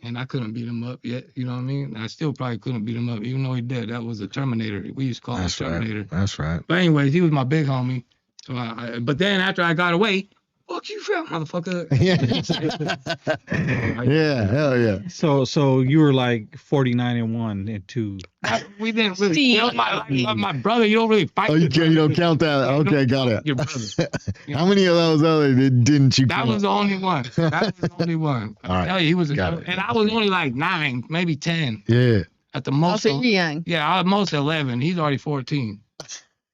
and I couldn't beat him up yet, you know what I mean? I still probably couldn't beat him up, even though he did. That was a Terminator. We used to call him That's Terminator. right. That's right. But anyways, he was my big homie. So but then after I got away, fuck you, fat motherfucker. Yeah, hell yeah. So you were like 49-1 and 2. We didn't really, Steve. my brother, you don't really fight. Oh, you don't count that. Okay, got it. Your brother. How many of those other didn't you That count? was the only one. That was the only one. All right. I tell you, he was Got it. and I was only like 9, maybe 10 Yeah. at the Oh, most. so you're young. Yeah, I was most 11. He's already 14.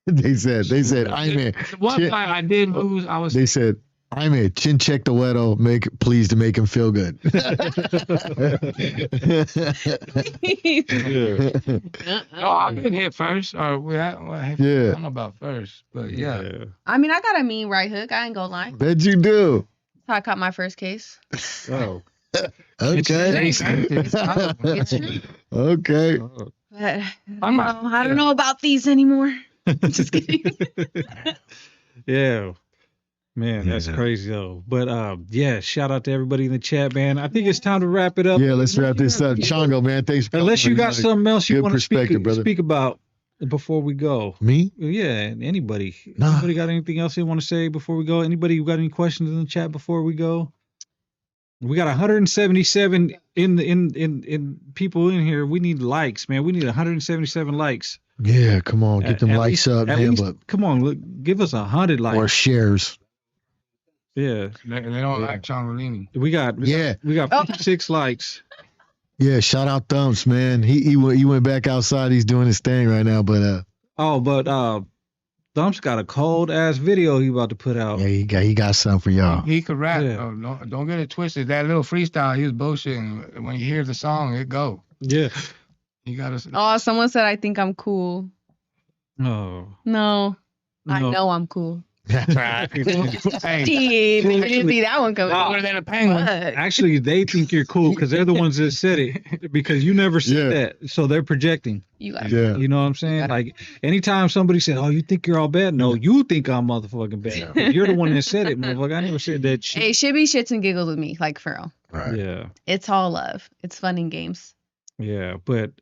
They said, Ayme. One Chin- time I did lose. I was. They said, Ayme, chin check the wedo, please to make him feel good. No, I've been hit first. Or I Yeah. don't know about first, but yeah. I mean, I got a mean right hook. I ain't gonna lie. Bet you do. That's how I caught my first case. Oh. Okay. It's true. Okay. But I'm not. I don't know about these anymore. Just kidding. Yeah. Man, that's Yeah. crazy though. But yeah, shout out to everybody in the chat, man. I think it's time to wrap it up. Yeah, let's wrap this up. Chongo, man, thanks for Unless you coming. got something else you Good want to perspective, brother. speak about. before we go? Me? Yeah, anybody. Nah. Anybody got anything else they want to say before we go? Anybody got any questions in the chat before we go? We got 177 in people in here. We need likes, man. We need 177 likes. Yeah, come on, get them likes up, man. But come on, look, give us 100 likes or shares. Yeah, they don't like Changolini. We got 56 likes. Yeah, shout out Thumps, man. He went back outside. He's doing his thing right now, but Thumps got a cold ass video he about to put out. Yeah, he got something for y'all. He could rap. Yeah. Don't get it twisted. That little freestyle, he was bullshitting. When you hear the song, it go. Yeah. You gotta. Oh, someone said I think I'm cool. No. No. I know I'm cool. That's right. Hey, I didn't see that one coming. Cooler than a penguin. Actually, they think you're cool because they're the ones that said it. Because you never said that, so they're projecting. You know what I'm saying? Like anytime somebody said, "Oh, you think you're all bad?" No, you think I'm motherfucking bad. You're the one that said it, motherfucker. I never said that shit. Hey, should be shits and giggles with me, like for real. Right. Yeah. It's all love. It's fun and games. Yeah, but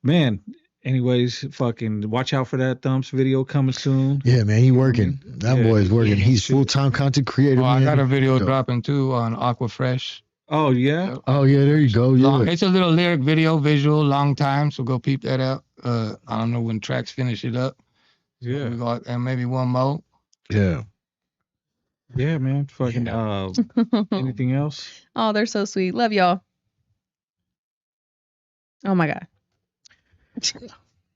man. Anyways, fucking watch out for that Thumps video coming soon. Yeah, man, he working. That boy's working. He's full-time content creator. I got a video dropping too on Aqua Fresh. Oh yeah. Oh yeah, there you go. Yeah. It's a little lyric video, visual, long time. So go peep that out. I don't know when tracks finish it up. Yeah. We got and maybe one more. Yeah. Yeah, man. Fucking. Anything else? Oh, they're so sweet. Love y'all. Oh my god.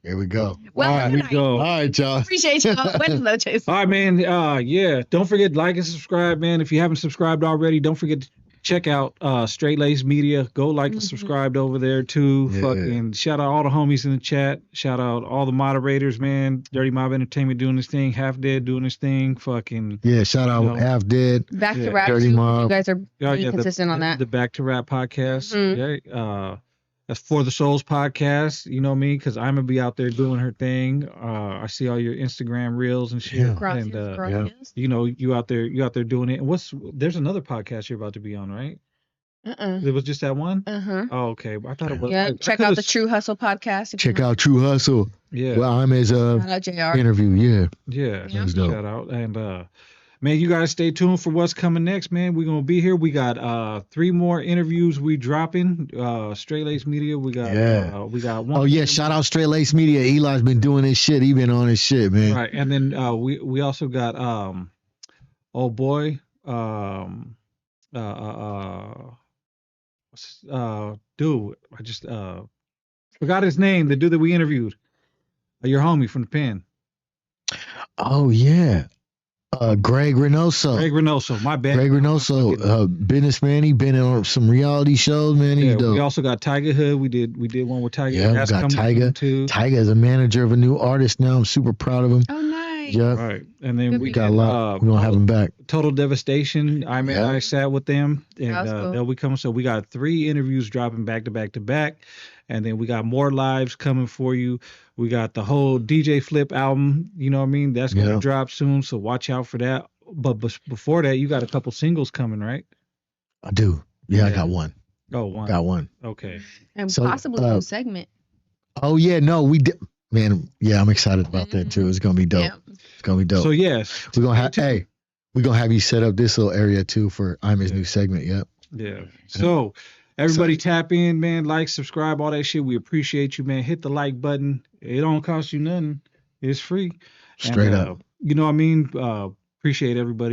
Here we go. Well, all right, we go. All right, y'all. Appreciate y'all. Buenas noches. All right, man. Yeah. Don't forget like and subscribe, man. If you haven't subscribed already, don't forget to check out Straight Lace Media. Go like and subscribe over there too. Yeah. Fucking shout out all the homies in the chat. Shout out all the moderators, man. Dirty Mob Entertainment doing this thing. Half Dead doing this thing. Fucking shout out Half Dead. Back to Rap. Dirty Mob. You guys are being consistent on that. The Back to Rap podcast. Yeah. That's For the Souls podcast, you know me, because I'm gonna be out there doing her thing. I see all your Instagram reels and shit, and you know you out there doing it. And there's another podcast you're about to be on, right? It was just that one. Oh, okay. I thought it was. Yeah, check out the True Hustle podcast. Check out True Hustle. Yeah. Well, I'm his interview. Yeah. Shout out and. Man, you guys stay tuned for what's coming next, man. We're going to be here. We got 3 more interviews we dropping. Straight Lace Media, we got one. Oh, yeah, shout out Straight Lace Media. Eli's been doing his shit. He been on his shit, man. Right, and then we also got, oh boy, dude, I just forgot his name, the dude that we interviewed. Your homie from the pen. Oh, yeah. Greg Reynoso, my bad. Greg Reynoso, businessman. He been on some reality shows, man. He's dope. We also got Tiger Hood. We did one with Tiger. Yeah, we got Tiger too. Tiger is a manager of a new artist now. I'm super proud of him. Oh, nice. Yeah. Right, and then we got a lot. We're gonna have him back. Total Devastation. I sat with them, and they'll be coming. So we got 3 interviews dropping back to back to back. And then we got more lives coming for you. We got the whole DJ Flip album, you know what I mean? That's going to drop soon, so watch out for that. But before that, you got a couple singles coming, right? I do. Yeah, I got one. Oh, one. Got one. Okay. And possibly a new segment. Oh, yeah, no, we did. Man, yeah, I'm excited about that, too. It's going to be dope. Yeah. It's going to be dope. So, yes. We're going to have you set up this little area, too, for Ayme's new segment. Yep. Yeah. So... Everybody tap in, man. Like, subscribe, all that shit. We appreciate you, man. Hit the like button. It don't cost you nothing. It's free. Straight up. You know what I mean? Appreciate everybody.